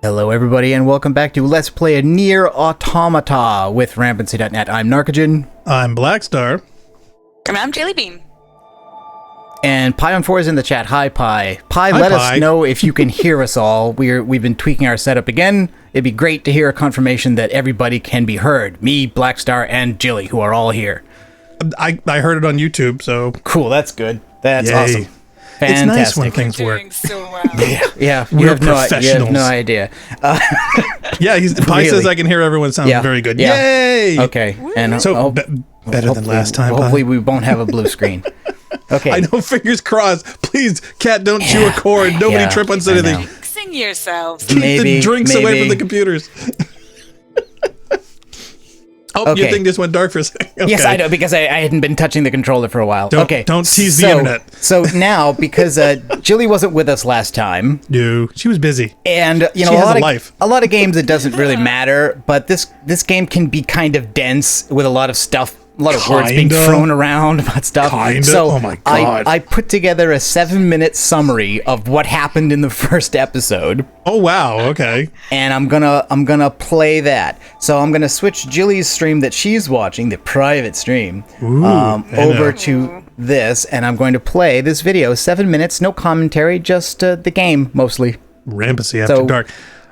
Hello everybody and welcome back to Let's Play a Nier Automata with Rampancy.net. I'm Narcogen. I'm Blackstar. And I'm Jellybean. And Pi14 is in the chat. Hi Pi. Pi, Hi, let Pi. us know if you can hear us all. We've been tweaking our setup again. It'd be great to hear a confirmation that everybody can be heard. Me, Blackstar, and Jilly, who are all here. I heard it on YouTube, so... Cool, that's good. That's Yay. awesome. Fantastic. It's nice when things work. Doing so well. Yeah, We're you have professionals. no idea. Yeah, Pi Really? says I can hear everyone sound Yeah. very good. Yeah. Yay! Okay, and So, better than last time, Pi. hopefully we won't have a blue screen. Okay. I know, fingers crossed. Please, cat, don't chew a cord. Nobody Yeah, trip on I know. anything. Sing yourselves. Keep Maybe, the drinks away maybe. from the computers. Oh, Okay. your thing just went dark for a second. Okay. Yes, I know, because I hadn't been touching the controller for a while. Don't tease the internet. So now, because Jilly wasn't with us last time, No, she was busy. and She has a life. a lot of games it doesn't really matter, but this game can be kind of dense with a lot of stuff. A lot of words being Kinda. thrown around about stuff. Kinda. So Oh my God. I put together a 7-minute summary of what happened in the first episode. Oh, wow. Okay. And I'm gonna play that. So I'm gonna switch Jilly's stream that she's watching, the private stream, over to this, and I'm going to play this video. 7 minutes, no commentary, just the game mostly. Rampancy after So, dark.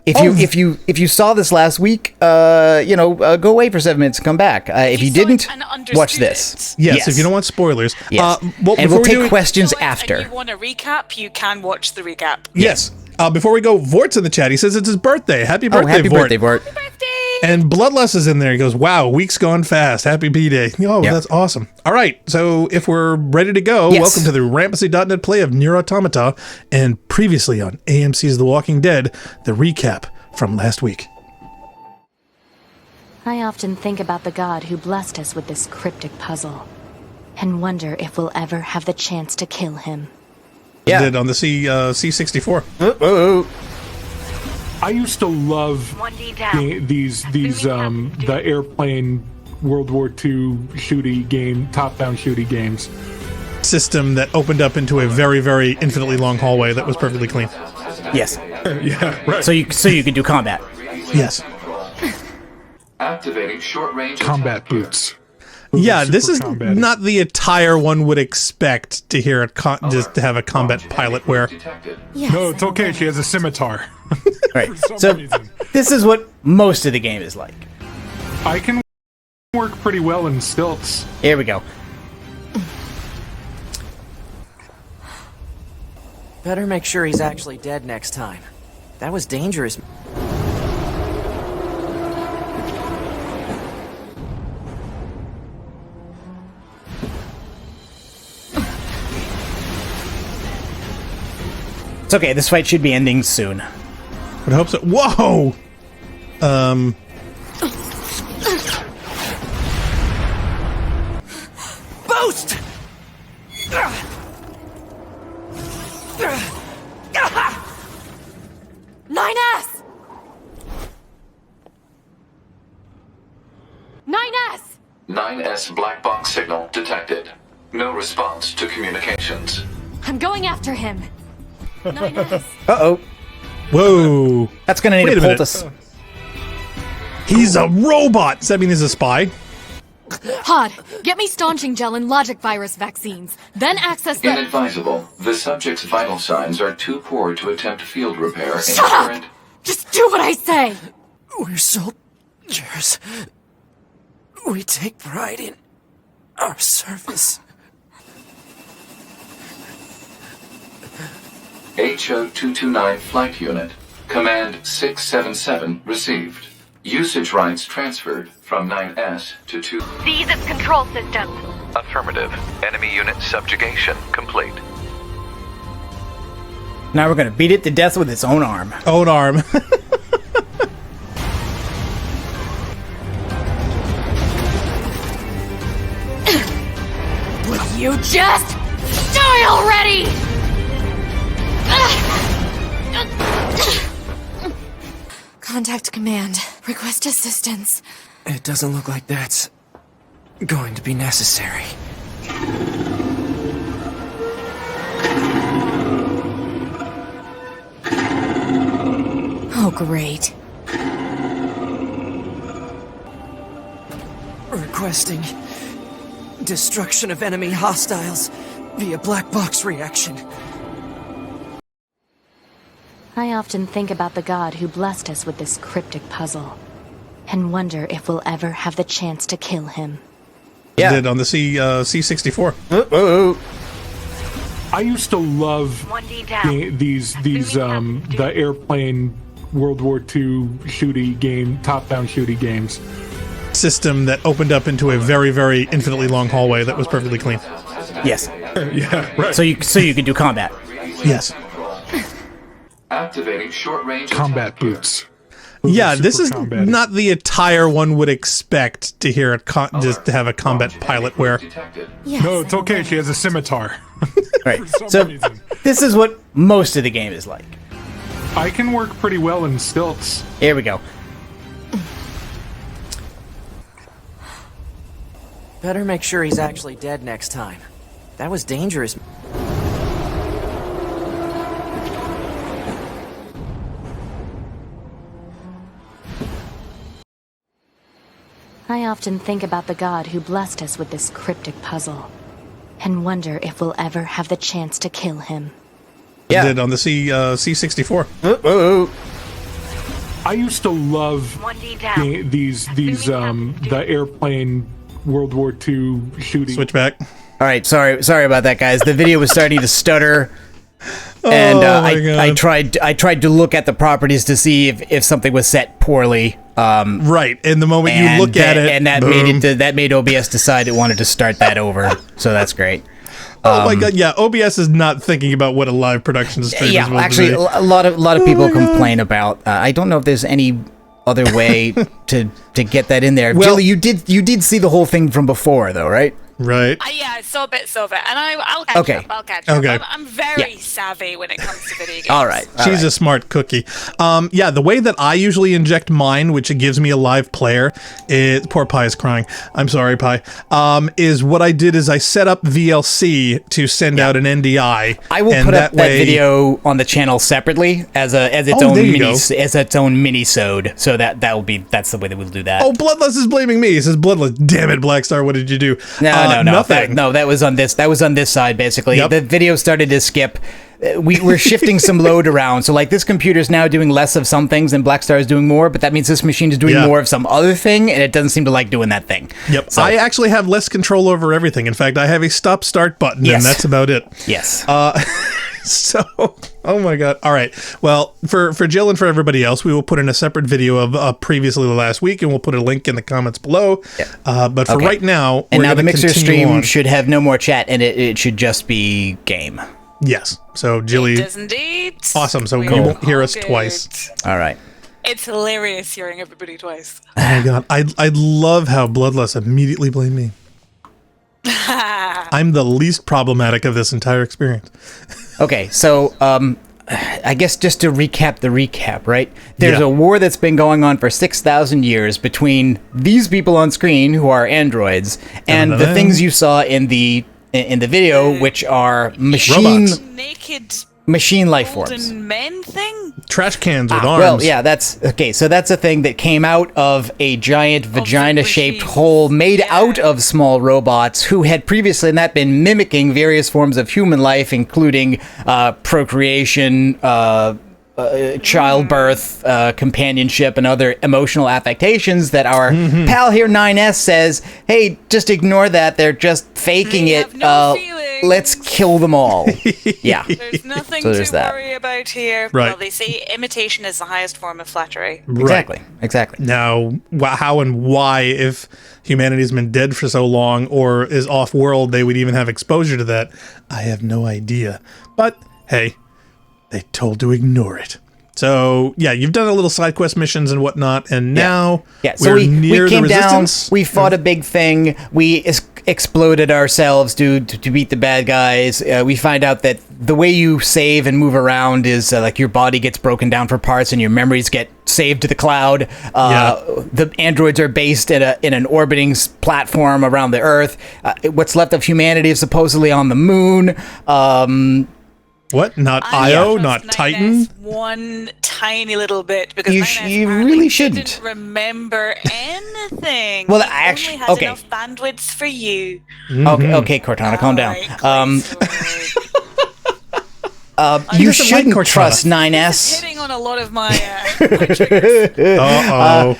If you saw this last week, go away for 7 minutes and come back. If you saw it didn't, and understood watch this. Yes, if you don't want spoilers. Yes. Well, And before we'll we take do it- questions And after. you want a recap, you can watch the recap. Yes. Before we go, Vort's in the chat. He says it's his birthday. Happy birthday, Happy Vort. birthday, Vort. Birthday! And Bloodlust is in there. He goes, wow, week's gone fast. Happy B-Day. Oh, Yep. that's awesome. All right. So if we're ready to go, Yes. welcome to the Rampancy.net play of Nier Automata. And previously on AMC's The Walking Dead, the recap from last week. I often think about the god who blessed us with this cryptic puzzle, and wonder if we'll ever have the chance to kill him. Yeah. Did on the C64. I used to love the airplane World War II shooty game, top-down shooty games. System that opened up into a very, very infinitely long hallway that was perfectly clean. Yes. Yeah, right. So you can do combat. Yes. Activating short-range Combat boots. Yeah, Super this is combat-y. not the attire one would expect to hear just to have a combat pilot wear. detected. Yes. No, it's okay. She has a scimitar. Right. For some So reason. this is what most of the game is like. I can work pretty well in stilts. Here we go. Better make sure he's actually dead next time. That was dangerous. It's okay. This fight should be ending soon. Would hope so. Whoa! Boost! 9S! 9S! 9S black box signal detected. No response to communications. I'm going after him. 9S. Uh-oh. Whoa! That's going to need Wait a a minute. poultice. He's a robot! Does that mean he's a spy? Hod, get me staunching gel and logic virus vaccines. Then access the... Inadvisable. The subject's vital signs are too poor to attempt field repair in Shut up! current... Just do what I say! We're soldiers. We take pride in our service. HO-229 flight unit. Command 677 received. Usage rights transferred from 9S to 2... These is control system. Affirmative. Enemy unit subjugation complete. Now we're going to beat it to death with its own arm. Own arm. Would you just die already? Contact command. Request assistance. It doesn't look like that's going to be necessary. Oh great. Requesting destruction of enemy hostiles via black box reaction. I often think about the god who blessed us with this cryptic puzzle, and wonder if we'll ever have the chance to kill him. Yeah. Did on the C64. I used to love 1D down. the airplane World War II shooty game, top-down shooty games. System that opened up into a very, very infinitely long hallway that was perfectly clean. Yes. Yeah, right. So you can do combat. Yes. Activating short-range Combat boots. Yeah, this is combat. not the attire one would expect to hear just to have a combat pilot wear. detected. Yes, No, it's okay. She has a scimitar. Right. For some So reason. this is what most of the game is like. I can work pretty well in stilts. Here we go. Better make sure he's actually dead next time. That was dangerous. I often think about the god who blessed us with this cryptic puzzle, and wonder if we'll ever have the chance to kill him. Yeah. Did on the C64. I used to love 1D down. the airplane World War II shooting. Switchback. All right, sorry about that, guys. The video was starting to stutter, and my God. I tried to look at the properties to see if something was set poorly. Right, and the moment you And look at it, and that boom. made OBS decide it wanted to start that over. So that's great. Oh my God! Yeah, OBS is not thinking about what a live production stream Yeah, is. actually, a lot of people complain about. I don't know if there's any other way to get that in there. Well- Jilly, you did see the whole thing from before, though, right? Right. Yeah, I saw bits of it, and I'll catch Okay. up. I'll catch Okay. up. I'm very savvy when it comes to video games. All right. She's a smart cookie. Yeah, the way that I usually inject mine, which it gives me a live player, poor Pi is crying. I'm sorry, Pi. Is what I did is I set up VLC to send out an NDI. I will and put up that way- video on the channel separately as its Oh, own there you mini go. as its own mini-sode. So that's the way that we'll do that. Oh, Bloodless is blaming me. He says, Bloodless, damn it, Blackstar, what did you do? No. Nothing. That was on this. That was on this side basically. Yep. The video started to skip. We're shifting some load around. So like this computer's now doing less of some things and Blackstar is doing more, but that means this machine is doing Yeah. more of some other thing, and it doesn't seem to like doing that thing. Yep. So, I actually have less control over everything. In fact, I have a stop-start button, Yes. and that's about it. yes. So, oh my God. All right. Well, for Jill and for everybody else, we will put in a separate video of previously last week, and we'll put a link in the comments below. Yeah. But for Okay. right now, and we're now the gonna Mixer continue stream on. should have no more chat, and it should just be game. Yes. So, Jilly, Does indeed. awesome. So We you are won't hear all us good. twice. All right. It's hilarious hearing everybody twice. Oh my God. I love how Bloodless immediately blamed me. I'm the least problematic of this entire experience. Okay, so I guess just to recap the recap, right? There's Yeah. a war that's been going on for 6,000 years between these people on screen who are androids and the things you saw in the video, which are Robots. Naked machine life forms. golden men thing? Trash cans with arms. Well, yeah, that's okay. So that's a thing that came out of a giant vagina-shaped machines. hole made Yeah. out of small robots who had previously not been mimicking various forms of human life, including procreation, childbirth, companionship, and other emotional affectations that our pal here 9S says, hey, just ignore that. They're just faking They it. have no feelings. Let's kill them all. Yeah. There's nothing So to there's that. worry about here. Right. Well, they say imitation is the highest form of flattery. Exactly. Exactly. Now, how and why, if humanity's been dead for so long or is off-world, they would even have exposure to that, I have no idea. But, hey, they told to ignore it. So, yeah, you've done a little side quest missions and whatnot, and now So we're we near came the down, resistance. we fought a big thing, we exploded ourselves to beat the bad guys. We find out that the way you save and move around is like your body gets broken down for parts and your memories get saved to the cloud. The androids are based in an orbiting platform around the Earth. What's left of humanity is supposedly on the moon. What? Not I IO? trust Not 9S Titan? One tiny little bit because You 9S you apparently really shouldn't. didn't remember anything. Well, It actually- only had okay. enough bandwidth for you. Okay, Cortana, calm down. Alright, You doesn't like shouldn't Cortana. trust 9S. hitting on a lot of my, my triggers. Uh-oh.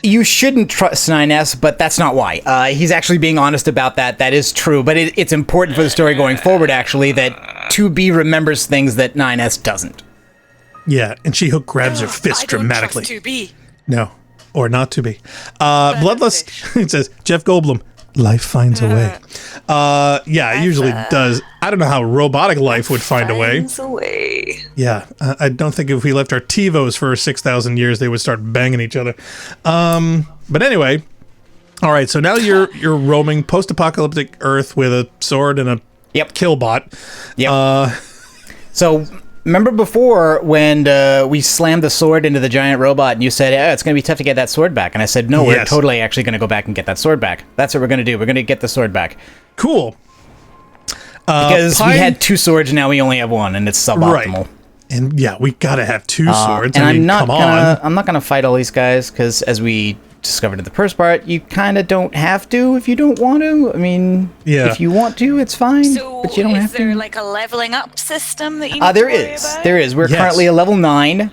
You shouldn't trust 9S, but that's not why. He's actually being honest about that. That is true, but it's important for the story going forward, actually, that 2B remembers things that 9S doesn't. Yeah, and She-Hulk grabs her fist I don't dramatically. trust 2B. No, or not to be. Bloodless, it says, Jeff Goldblum, life finds a way. Yeah, it usually does. I don't know how robotic life would find a way. Finds a way. Yeah, I don't think if we left our TiVos for 6,000 years, they would start banging each other. But anyway, all right, so now you're roaming post-apocalyptic Earth with a sword and a killbot. Yep. So remember before when we slammed the sword into the giant robot and you said, it's going to be tough to get that sword back. And I said, no, we're Yes. totally actually going to go back and get that sword back. That's what we're going to do. We're going to get the sword back. Cool. Because we Pine- had 2 swords, now we only have 1, and it's suboptimal. Right. And yeah, we gotta have 2 swords. And I mean, I'm come on. not gonna fight all these guys, because as we discovered in the first part, you kind of don't have to if you don't want to. I mean, Yeah. if you want to, it's fine, So but you don't is have there to. like a leveling up system that you need There to worry is. about? There is. We're Yes. currently a level 9,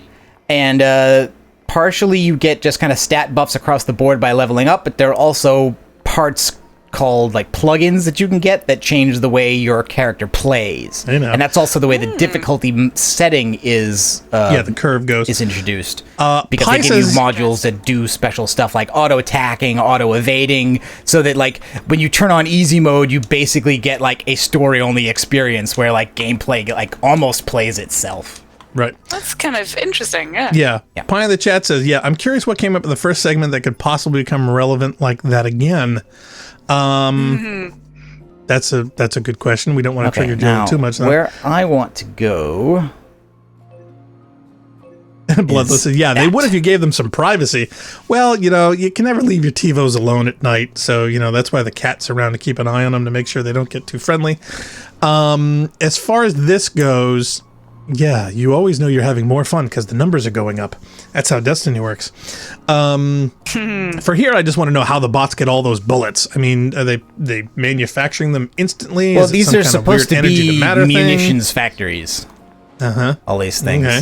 and partially you get just kind of stat buffs across the board by leveling up, but there are also parts called like plugins that you can get that change the way your character plays. I know. And that's also the way the difficulty setting is Yeah, the curve goes. is introduced. Pi Because they give you says- modules that do special stuff like auto attacking, auto evading, so that like when you turn on easy mode, you basically get like a story only experience where like gameplay like almost plays itself. Right. That's kind of interesting, yeah. Yeah. Yeah. Pie in the chat says, yeah, I'm curious what came up in the first segment that could possibly become relevant like that again. That's a good question. We don't want to trigger Joe now, too much. Though. where I want to go. Bloodless says, yeah, they that. would if you gave them some privacy. Well, you can never leave your TiVos alone at night. So, that's why the cat's around to keep an eye on them to make sure they don't get too friendly. As far as this goes, yeah, you always know you're having more fun because the numbers are going up. That's how Destiny works. For here, I just want to know how the bots get all those bullets. I mean, are they manufacturing them instantly? Well, Is it these some are kind of supposed weird to energy be matter thing? munitions factories. All these things. Okay.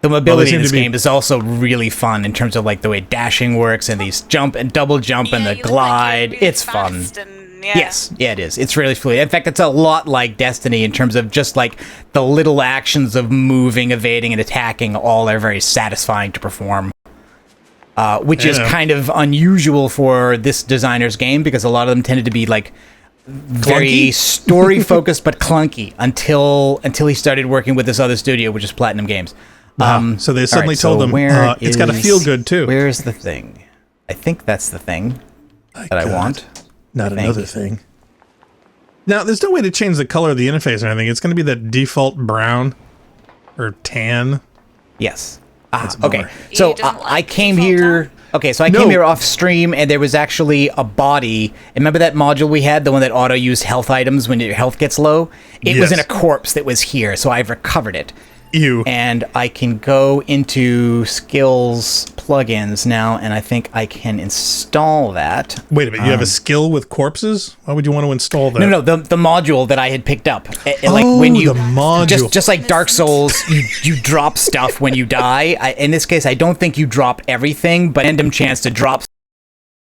The mobility seem in this to be- game is also really fun in terms of like the way dashing works and these jump and double jump and Yeah, the you look like glide. you're really It's fun. fast and, yeah. Yes, yeah, it is. It's really fluid. In fact, it's a lot like Destiny in terms of just like the little actions of moving, evading, and attacking all are very satisfying to perform. Which is Yeah. kind of unusual for this designer's game because a lot of them tended to be like very Clunky? story focused but clunky until he started working with this other studio, which is Platinum Games. So they all suddenly right, told so them where it's got to is- feel good too. Where's the thing? I think that's the thing that I God. want. Not Thank another you. thing. Now, there's no way to change the color of the interface or anything. It's going to be that default brown or tan. Yes. a Okay. bummer. So You don't I like came default here. time? Okay, so I No. came here off stream, and there was actually a body. Remember that module we had, the one that auto used health items when your health gets low? It was Yes. in a corpse that was here, so I've recovered it. Ew. And I can go into skills plugins now, and I think I can install that. Wait a minute. You have a skill with corpses? Why would you want to install that? No, the module that I had picked up. Oh, when you the module. just like Dark Souls, you drop stuff when you die. In this case, I don't think you drop everything, but random chance to drop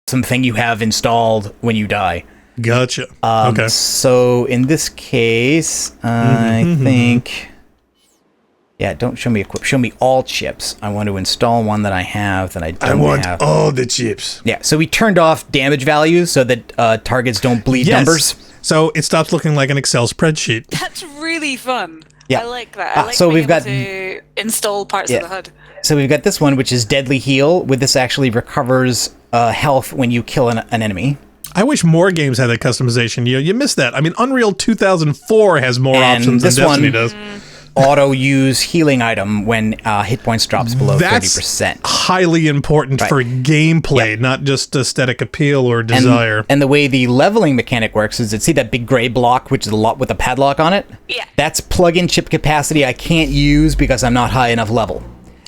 something you have installed when you die. Gotcha. Okay. So in this case, I think. Yeah, don't show me equip. Show me all chips. I want to install one that I have that I don't I want have. all the chips. Yeah, so we turned off damage values so that targets don't bleed Yes. numbers. So it stops looking like an Excel spreadsheet. That's really fun. Yeah. I like that. I like so being we've able got- to install parts Yeah. of the HUD. So we've got this one, which is Deadly Heal. With this, actually recovers health when you kill an enemy. I wish more games had that customization. You missed that. I mean, Unreal 2004 has more And options than this Destiny one- does. auto-use healing item when hit points drops below 30%. Highly important for gameplay, not just aesthetic appeal or desire. And the way the leveling mechanic works is, see that big gray block, which is a lot with a padlock on it? Yeah. That's plug-in chip capacity I can't use because I'm not high enough level.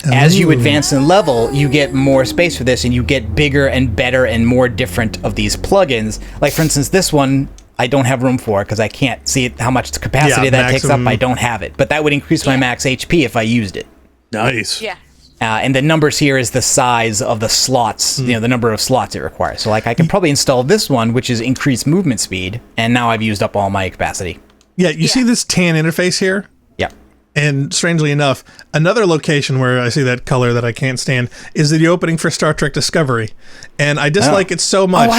As you advance in level, you get more space for this, and you get bigger and better and more different of these plugins. Like, for instance, this one I don't have room for because I can't see how much capacity that takes up. I don't have it. But that would increase my max HP if I used it. Nice. Yeah. And the numbers here is the size of the slots, the number of slots it requires. So, like, I can probably install this one, which is increased movement speed, and now I've used up all my capacity. Yeah, you see this tan interface here? Yeah. And strangely enough, another location where I see that color that I can't stand is the opening for Star Trek Discovery. And I dislike it so much. Oh,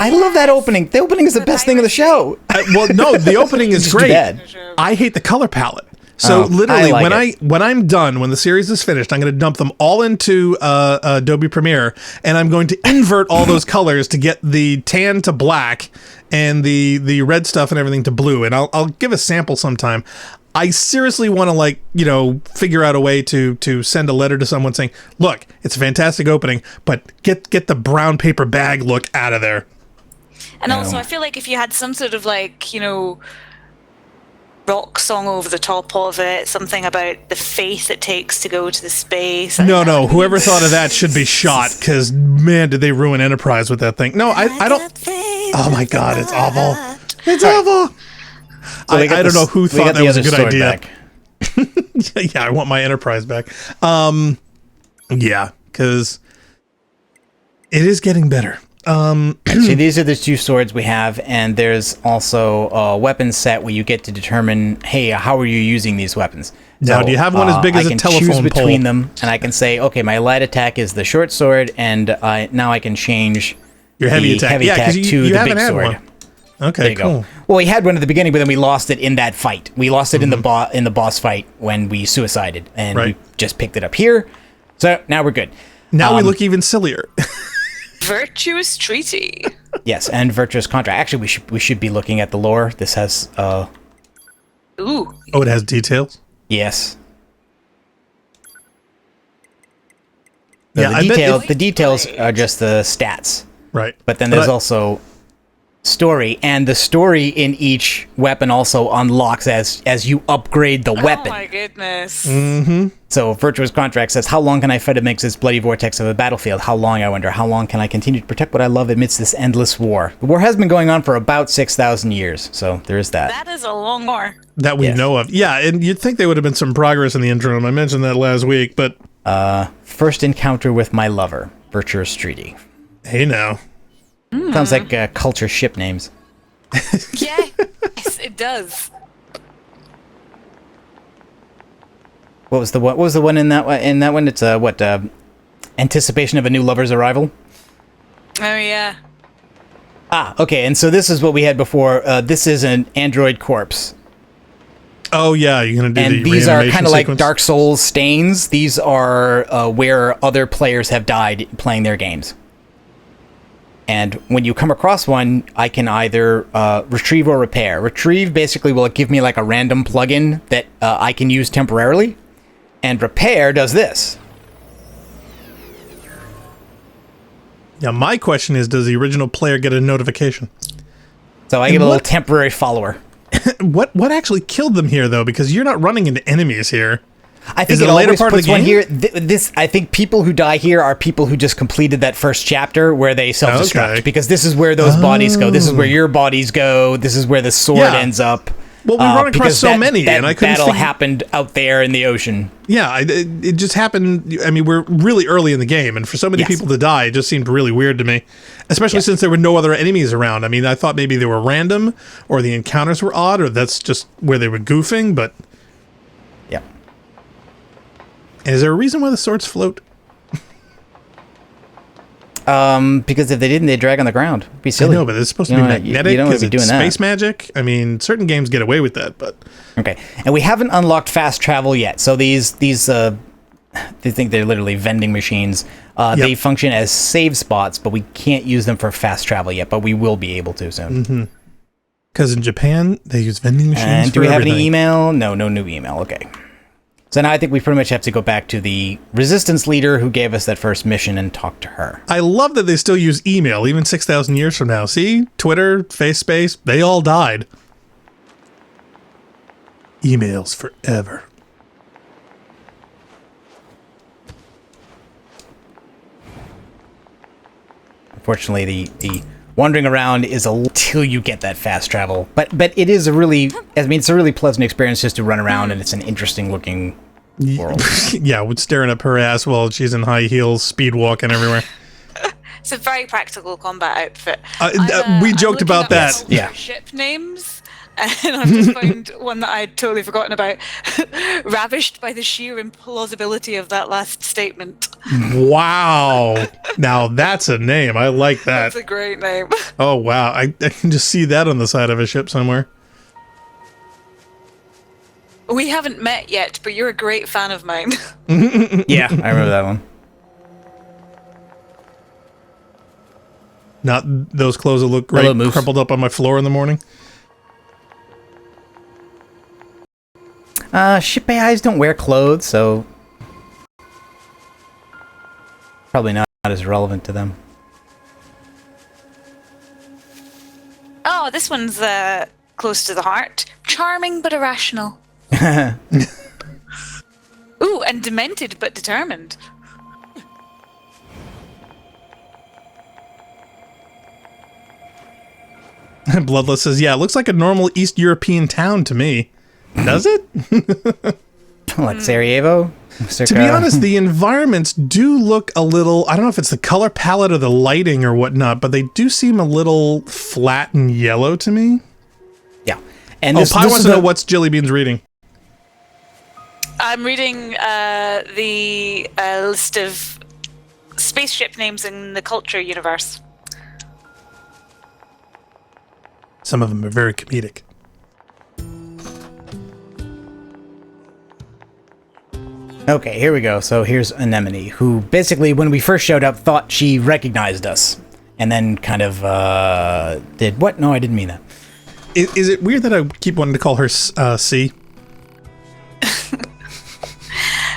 I love that opening. The opening is the best thing of the show. Well, no, the opening is great. bad. I hate the color palette. So literally, when I'm done, when the series is finished, I'm going to dump them all into Adobe Premiere, and I'm going to invert all those colors to get the tan to black and the red stuff and everything to blue. And I'll give a sample sometime. I seriously want to figure out a way to send a letter to someone saying, look, it's a fantastic opening, but get the brown paper bag look out of there. And also, I feel like if you had some sort of rock song over the top of it, something about the faith it takes to go to the space. No, whoever thought of that should be shot, because man, did they ruin Enterprise with that thing. No, I don't. Oh my God, it's awful. It's awful. So I don't know who thought that was a good idea. Yeah, I want my Enterprise back. Yeah, because it is getting better. See, these are the two swords we have, and there's also a weapon set where you get to determine, hey, how are you using these weapons? Now, do you have one as big as a telephone pole? I can choose between them, and I can say, okay, my light attack is the short sword, and now I can change your heavy attack, to the big sword. One. Okay, cool. Go. Well, we had one at the beginning, but then we lost it in that fight. We lost it in the boss fight when we suicided, and we just picked it up here. So now we're good. Now we look even sillier. Virtuous treaty. Yes, and virtuous contract. Actually, we should be looking at the lore. This has Ooh. Oh, it has details? Yes. Yeah, the details are just the stats. Right. But then there's also story, and the story in each weapon also unlocks as you upgrade the weapon. Oh my goodness. Mm-hmm. So Virtuous Contract says, how long can I fight amidst this bloody vortex of a battlefield? How long, I wonder? How long can I continue to protect what I love amidst this endless war? The war has been going on for about 6,000 years, so there is that. That is a long war. That we know of. Yeah, and you'd think there would have been some progress in the interim. I mentioned that last week, but... First encounter with my lover, Virtuous Treaty. Hey now. Sounds like culture ship names. Yes, it does. What was the one in that one? It's anticipation of a new lover's arrival. Oh yeah. Okay, and so this is what we had before. This is an android corpse. Oh yeah, you're gonna do and the these are kind of like sequence? Dark Souls stains. These are where other players have died playing their games. And when you come across one, I can either retrieve or repair. Retrieve basically will give me like a random plugin that I can use temporarily. And repair does this. Yeah, my question is, does the original player get a notification? So I get a little temporary follower. What actually killed them here, though? Because you're not running into enemies here. I think is it it a later always part of puts the one game? here. I think people who die here are people who just completed that first chapter where they self-destruct. Okay. Because this is where those bodies go. This is where your bodies go. This is where the sword ends up. Well, we run across so many, that and I couldn't battle happened out there in the ocean. Yeah, it just happened. I mean, we're really early in the game, and for so many people to die, it just seemed really weird to me. Especially since there were no other enemies around. I mean, I thought maybe they were random, or the encounters were odd, or that's just where they were goofing, but... Yeah. And is there a reason why the swords float? Because if they didn't, they'd drag on the ground. It'd be silly. I know, but it's supposed to be magnetic. You don't want Is to be it doing that. space magic? I mean, certain games get away with that, but... Okay, and we haven't unlocked fast travel yet. So these they think they're literally vending machines. They function as save spots, but we can't use them for fast travel yet, but we will be able to soon. Because in Japan, they use vending machines and for do we have everything. any email? No new email. Okay. So now I think we pretty much have to go back to the resistance leader who gave us that first mission and talk to her. I love that they still use email, even 6,000 years from now. See? Twitter, FaceSpace, they all died. Emails forever. Unfortunately, the wandering around is until you get that fast travel. But it is a really, it's a really pleasant experience just to run around, and it's an interesting looking world. Yeah, with staring up her ass while she's in high heels, speed walking everywhere. It's a very practical combat outfit. We joked about that. Yeah. Ship names, and I've just found one that I'd totally forgotten about. Ravished by the sheer implausibility of that last statement. Wow. Now that's a name. I like that. That's a great name. Oh, wow. I can just see that on the side of a ship somewhere. We haven't met yet, but you're a great fan of mine. Yeah, I remember that one. Not those clothes that look Hello, right Moose. crumpled up on my floor in the morning. Ship AIs don't wear clothes, so probably not as relevant to them. Oh, this one's close to the heart. Charming but irrational. Ooh, and demented but determined. Bloodless says, yeah, it looks like a normal East European town to me. Does it? Like Sarajevo? To be honest, the environments do look a little, I don't know if it's the color palette or the lighting or whatnot, but they do seem a little flat and yellow to me. Yeah. And Pi wants to know what's Jilly Bean's reading. I'm reading the list of spaceship names in the Culture universe. Some of them are very comedic. Okay, here we go. So here's Anemone, who basically, when we first showed up, thought she recognized us. And then kind of did what? No, I didn't mean that. Is it weird that I keep wanting to call her C?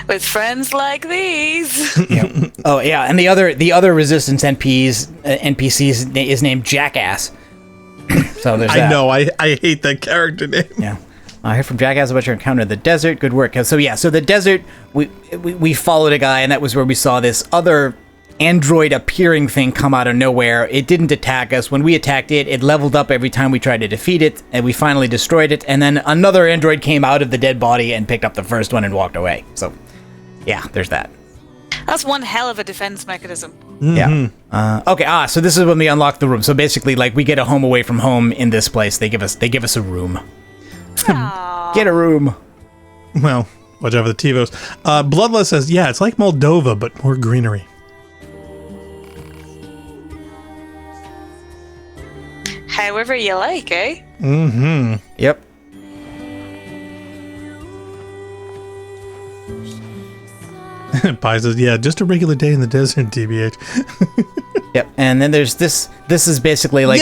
With friends like these. Yeah. Oh, yeah, and the other Resistance NPCs is named Jackass. So there's that. I know, I hate that character name. Yeah. I heard from Jackass about your encounter in the desert. Good work. So yeah, so the desert, we followed a guy, and that was where we saw this other android appearing thing come out of nowhere. It didn't attack us. When we attacked it, it leveled up every time we tried to defeat it, and we finally destroyed it. And then another android came out of the dead body and picked up the first one and walked away. So yeah, there's that. That's one hell of a defense mechanism. Yeah. Okay. So this is when we unlock the room. So basically, like, we get a home away from home in this place. They give us a room. Get a room. Well, watch out for the TiVos. Bloodless says, yeah, it's like Moldova, but more greenery. However you like, eh? Mm-hmm. Yep. Pi says, yeah, just a regular day in the desert, TBH. Yep. And then there's this. This is basically like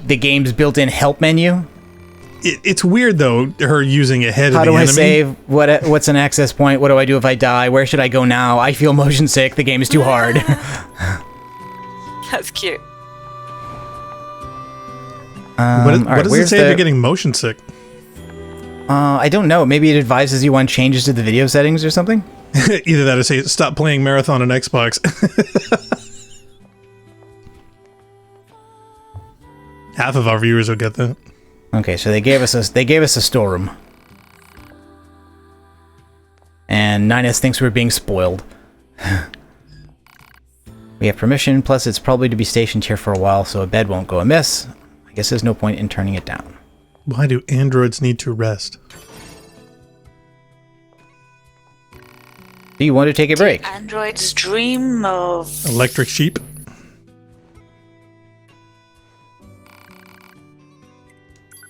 the game's built-in help menu. It's weird, though, her using ahead How of the do I enemy. save? What's an access point? What do I do if I die? Where should I go now? I feel motion sick. The game is too hard. That's cute. What does it say if you're getting motion sick? I don't know. Maybe it advises you on changes to the video settings or something? Either that or say, stop playing Marathon on Xbox. Half of our viewers will get that. Okay, so they gave us a storeroom. And Ninus thinks we're being spoiled. We have permission, plus it's probably to be stationed here for a while, so a bed won't go amiss. I guess there's no point in turning it down. Why do androids need to rest? Do you want to take a break? Androids dream of... Electric sheep?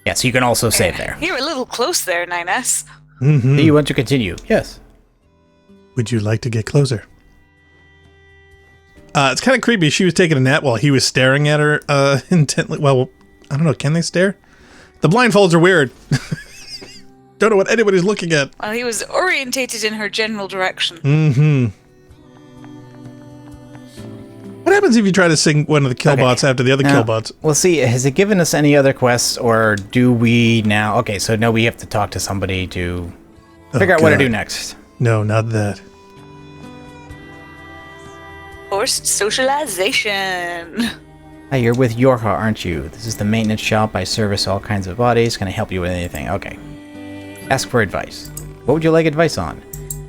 Yeah, so you can also save there. You're a little close there, 9S. Mm-hmm. Do you want to continue? Yes. Would you like to get closer? It's kind of creepy. She was taking a nap while he was staring at her intently. Well, I don't know. Can they stare? The blindfolds are weird. Don't know what anybody's looking at. Well, he was orientated in her general direction. Mm-hmm. What happens if you try to sing one of the killbots after the other killbots? We'll see. Has it given us any other quests, or do we now... Okay, so no, we have to talk to somebody to figure out what to do next. No, not that. Forced socialization. Hi, you're with Yorha, aren't you? This is the maintenance shop. I service all kinds of bodies. Can I help you with anything? Okay. Ask for advice. What would you like advice on?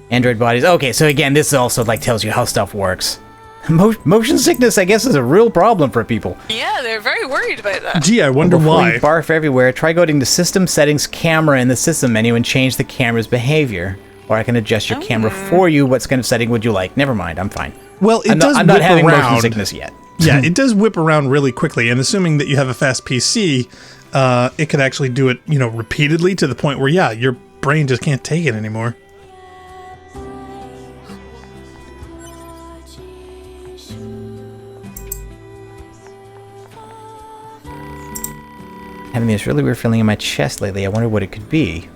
Android bodies. Okay, so again, this also like tells you how stuff works. Motion sickness, I guess, is a real problem for people. Yeah, they're very worried about that. Gee, I wonder Before why. you barf everywhere, try going to System Settings Camera in the System menu and change the camera's behavior. Or I can adjust your camera for you. What kind of setting would you like? Never mind, I'm fine. Well, I'm not whip having around. motion sickness yet. Yeah, it does whip around really quickly, and assuming that you have a fast PC, it could actually do it, repeatedly to the point where, yeah, your brain just can't take it anymore. Having this really weird feeling in my chest lately. I wonder what it could be.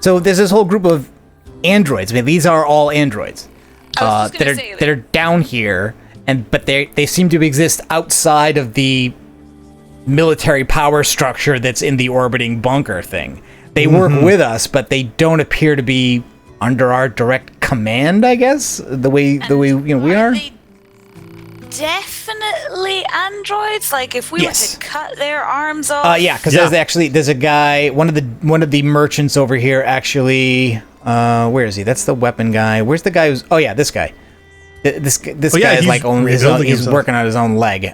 So there's this whole group of androids. I mean, these are all androids that are down here, but they seem to exist outside of the military power structure that's in the orbiting bunker thing. They work with us, but they don't appear to be under our direct command. I guess the way we are. They definitely androids. Like if we were to cut their arms off. Yeah, because there's a guy. One of the merchants over here actually. Where is he? That's the weapon guy. Where's the guy who's? Oh yeah, this guy. This guy is like he's working on his own leg.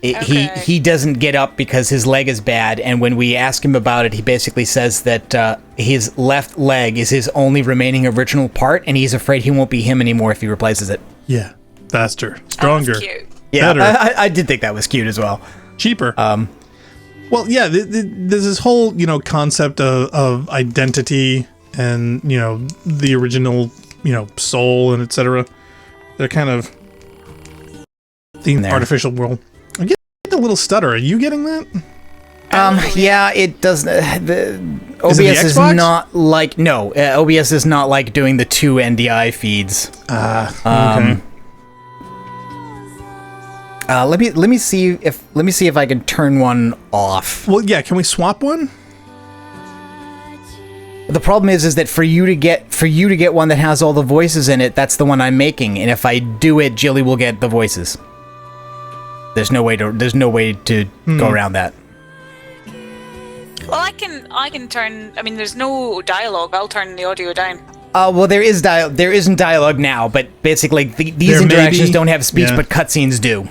He doesn't get up because his leg is bad, and when we ask him about it, he basically says that his left leg is his only remaining original part, and he's afraid he won't be him anymore if he replaces it. Yeah, faster, stronger, cute. Yeah, better. I did think that was cute as well. Cheaper. Well, yeah, there's this whole concept of identity and the original soul and etc. They're kind of the artificial world. I'm getting a little stutter. Are you getting that? Yeah, it does. The OBS is not like OBS is not like doing the two NDI feeds. Okay. Let me see if I can turn one off. Well, yeah. Can we swap one? The problem is that for you to get one that has all the voices in it, that's the one I'm making, and if I do it, Jilly will get the voices. There's no way to go around that. Well, I can turn. I mean, there's no dialogue. I'll turn the audio down. Well, there isn't dialogue now, but basically these interactions don't have speech, but cutscenes do.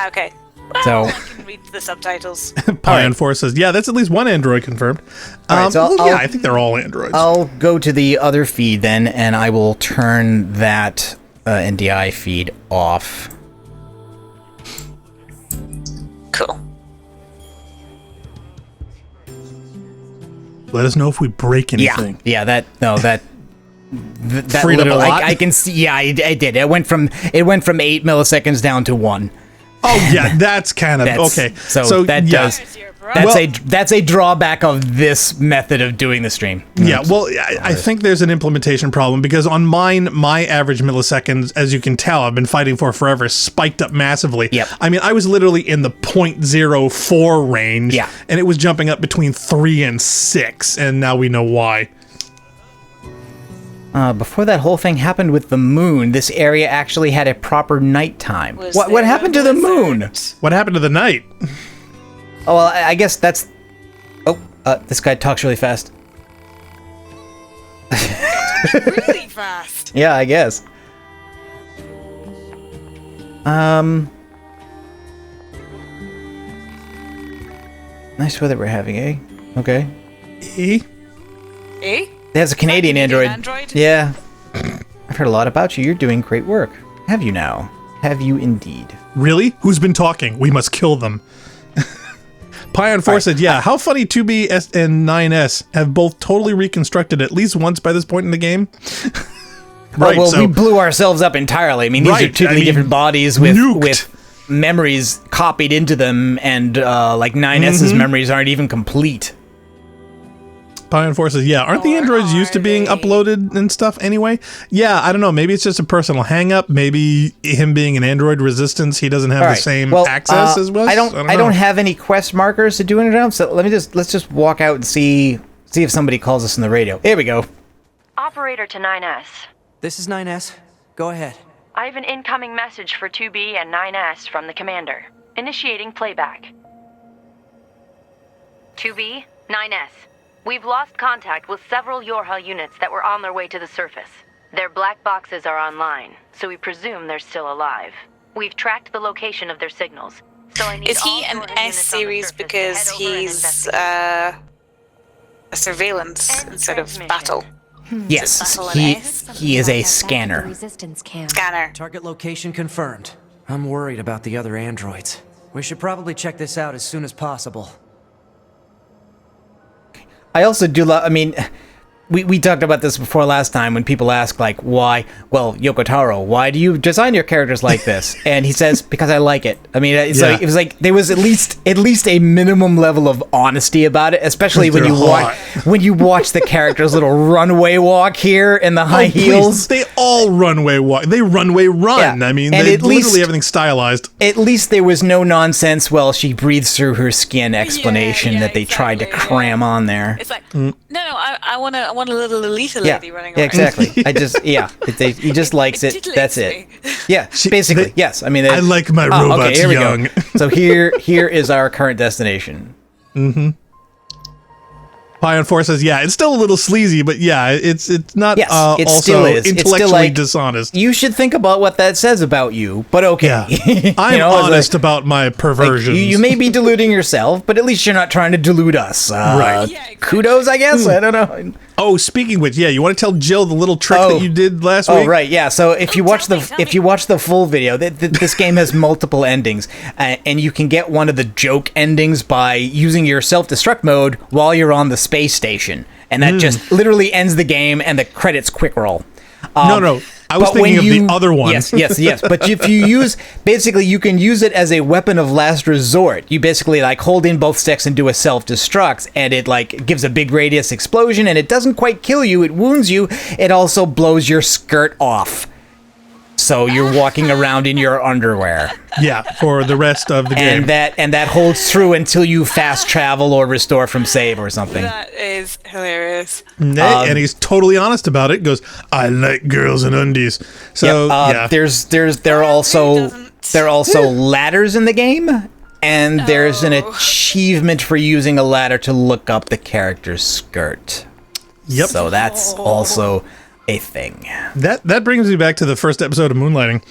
Okay. Well, So I can read the subtitles. Pion 4 says, yeah, that's at least one android confirmed. I think they're all androids. I'll go to the other feed then, and I will turn that NDI feed off. Cool. Let us know if we break anything. Yeah, that Freed up a lot? I can see. Yeah, I did. It went from 8 milliseconds down to 1. Oh yeah, that's kind of okay. So that does. That's a drawback of this method of doing the stream. Yeah, well, I think there's an implementation problem because on mine, my average milliseconds, as you can tell, I've been fighting for forever, spiked up massively. Yep. I mean, I was literally in the 0.04 range, and it was jumping up between 3 and 6, and now we know why. Before that whole thing happened with the moon, this area actually had a proper nighttime. What happened to the moon? What happened to the night? Oh, well, I guess that's... Oh, this guy talks really fast. Really fast. Yeah, I guess. Nice weather we're having, eh? Okay. Eh? There's a Canadian android. android? Yeah. I've heard a lot about you. You're doing great work. Have you now? Have you indeed? Really? Who's been talking? We must kill them. Pion 4 said, yeah, how funny 2B and 9S have both totally reconstructed at least once by this point in the game. Right, well, we blew ourselves up entirely. I mean, these are two different bodies with memories copied into them, and like 9S's memories aren't even complete. Pion Force says, yeah, aren't the Or androids used to are being they? uploaded and stuff anyway? Yeah, I don't know. Maybe it's just a personal hang-up. Maybe him being an android resistance, he doesn't have the same access as was. I don't have any quest markers to do it around, so let's just walk out and see if somebody calls us on the radio. Here we go. Operator to 9S. This is 9S. Go ahead. I have an incoming message for 2B and 9S from the commander. Initiating playback. 2B, 9S. We've lost contact with several Yorha units that were on their way to the surface. Their black boxes are online, so we presume they're still alive. We've tracked the location of their signals, so I need Is he all an Yorha S units on the series surface to because head over and he's investigate. a surveillance End instead of transmission. battle Yes, Battle he and S? he is a The scanner. resistance camp. scanner? Target location confirmed. I'm worried about the other androids. We should probably check this out as soon as possible. I also do love. I mean, we talked about this before last time when people ask like, why? Well, Yoko Taro, why do you design your characters like this? And he says, because I like it. I mean, it's Yeah. like, it was like there was at least a minimum level of honesty about it, especially when They're you watch the character's little runway walk here in the high Oh, please, heels. they all runway walk. They runway run. Yeah. I mean, And they at literally least- everything stylized. At least there was no nonsense. Well, she breathes through her skin explanation yeah, that they tried to exactly, cram on there. It's like, no, I want a little Alita Yeah, lady running yeah, around. exactly. He just likes it. titillates That's it. me. Yeah, basically, yes. I mean, I like my robots here we young. go. So here is our current destination. Pion Force says, yeah, it's still a little sleazy, but yeah, it's not Yes, it also still is. It's intellectually still like, dishonest. You should think about what that says about you, but okay. Yeah. You I'm know, it's honest like- about my like, perversions. you may be deluding yourself, but at least you're not trying to delude us. Right. Yeah, exactly. Kudos, I guess. I don't know. Oh, speaking of which, yeah, you want to tell Jill the little trick Oh. that you did last Oh week? right, yeah. So if you watch tell me. watch the full video, this game has multiple endings, and you can get one of the joke endings by using your self-destruct mode while you're on the space station, and that just literally ends the game, and the credits quick roll. No, I was But when thinking of the other one. Yes. But if you you can use it as a weapon of last resort. You basically like hold in both sticks and do a self-destruct, and it like gives a big radius explosion, and it doesn't quite kill you, it wounds you. It also blows your skirt off. So you're walking around in your underwear. Yeah, for the rest of the game. And that holds true until you fast travel or restore from save or something. That is hilarious. And he's totally honest about it. Goes, I like girls in undies. So yeah, There are also ladders in the game, and there's an achievement for using a ladder to look up the character's skirt. Yep. So that's also a thing. That brings me back to the first episode of Moonlighting.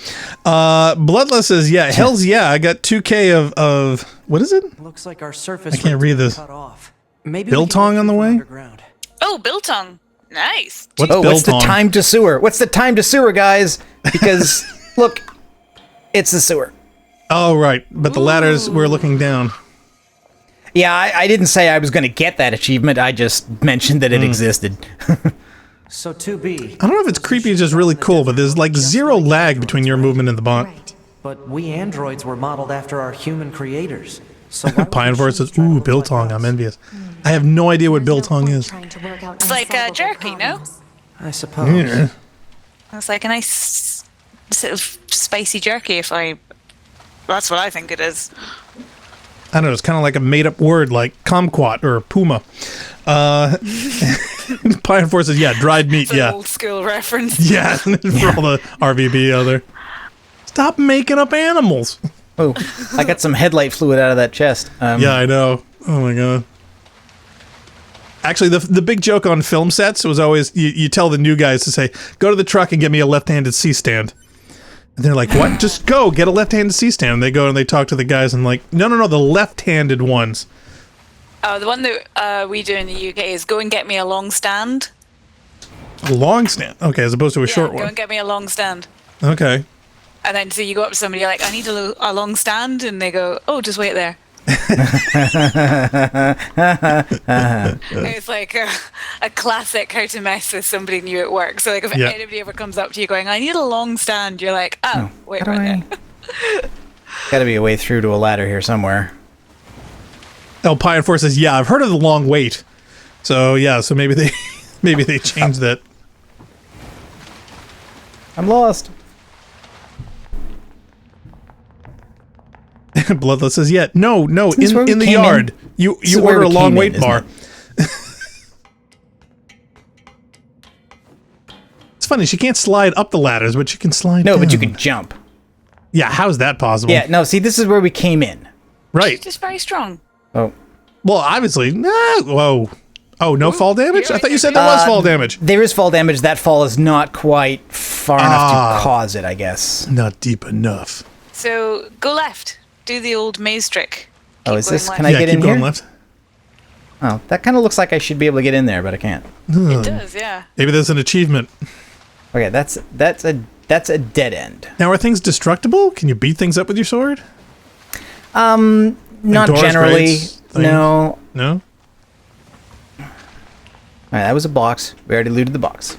Bloodless says, yeah, hell's yeah, I got 2K of what is it? Looks like our surface I can't routes read have been this. cut off. Maybe Biltong we can on the get way? from underground. Oh, Biltong. Nice. What's What's the Biltong? time to sewer? What's the time to sewer, guys? Because look, it's the sewer. Oh, right. But the ladders, we're looking down. Yeah, I didn't say I was going to get that achievement. I just mentioned that it existed. So 2B. I don't know if it's creepy or just really cool, but there's like zero lag between your movement and the bot. Right. But we androids were modeled after our human creators. So why would Pion Force says, machines try to ooh, look like Biltong, us? I'm envious. I have no idea what There's no Biltong point is. trying to work out It's like unsolvable jerky, no? problems. I suppose. Yeah. It's like a nice sort of spicy jerky. That's what I think it is. I don't know, it's kind of like a made-up word like kumquat or puma. Pion Force says, yeah, dried meat, It's an yeah. old school reference. Yeah, for all the RVB out there. Stop making up animals. Oh, I got some headlight fluid out of that chest. Yeah, I know. Oh my god. Actually, the big joke on film sets was always you tell the new guys to say, go to the truck and get me a left-handed C-stand. And they're like, what? Just go, get a left-handed C-stand. And they go and they talk to the guys and like, no, the left-handed ones. Oh, the one that we do in the UK is go and get me a long stand. A long stand. Okay, as opposed to a short Go one. and get me a long stand. Okay. And then so you go up to somebody, you're like, I need a long stand, and they go, oh, just wait there. It's like a classic how to mess with somebody new at work. So like if Yeah. anybody ever comes up to you going, I need a long stand, you're like, oh, wait how do right I- there. Got to be a way through to a ladder here somewhere. Pion Force says, yeah, I've heard of the long wait. So yeah, so maybe they maybe they changed that. I'm lost. Bloodless says, "Yeah, no, This is where we in the came yard. in. You This is where order a we long came in, wait isn't bar." It's funny, she can't slide up the ladders, but she can slide No, down. but you can jump. Yeah, how's that possible? Yeah, no, see, this is where we came in. Right. Just very strong. Oh. Well, obviously, whoa. Oh, no fall damage? I thought you said there was fall damage. There is fall damage. That fall is not quite far enough to cause it, I guess. Not deep enough. So go left. Do the old maze trick. Oh, Keep is going this? left. Can I get in keep going here? left. Oh, that kind of looks like I should be able to get in there, but I can't. It does, yeah. Maybe there's an achievement. Okay, that's a dead end. Now, are things destructible? Can you beat things up with your sword? Not doors, generally. grates, things? No. No? All right, that was a box. We already looted the box.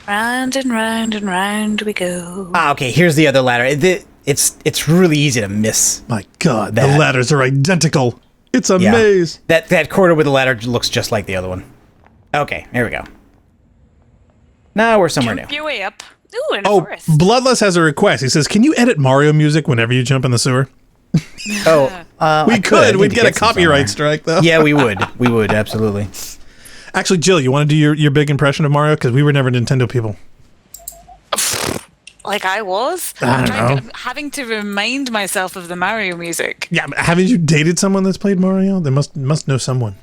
Round and round and round we go. Ah, okay. Here's the other ladder. It's really easy to miss. My God, the That. ladders are identical. It's a Yeah. maze. That corridor with the ladder looks just like the other one. Okay, here we go. Now we're somewhere new. Your way up. Ooh, in a Oh, forest. Bloodless has a request. He says, "Can you edit Mario music whenever you jump in the sewer?" Oh, We I could. I need We'd to get a some copyright somewhere. strike, though. Yeah, we would. We would absolutely. Actually, Jill, you want to do your big impression of Mario? Because we were never Nintendo people. Like I was. I don't I'm know. having to remind myself of the Mario music. Yeah, but haven't you dated someone that's played Mario? They must know someone.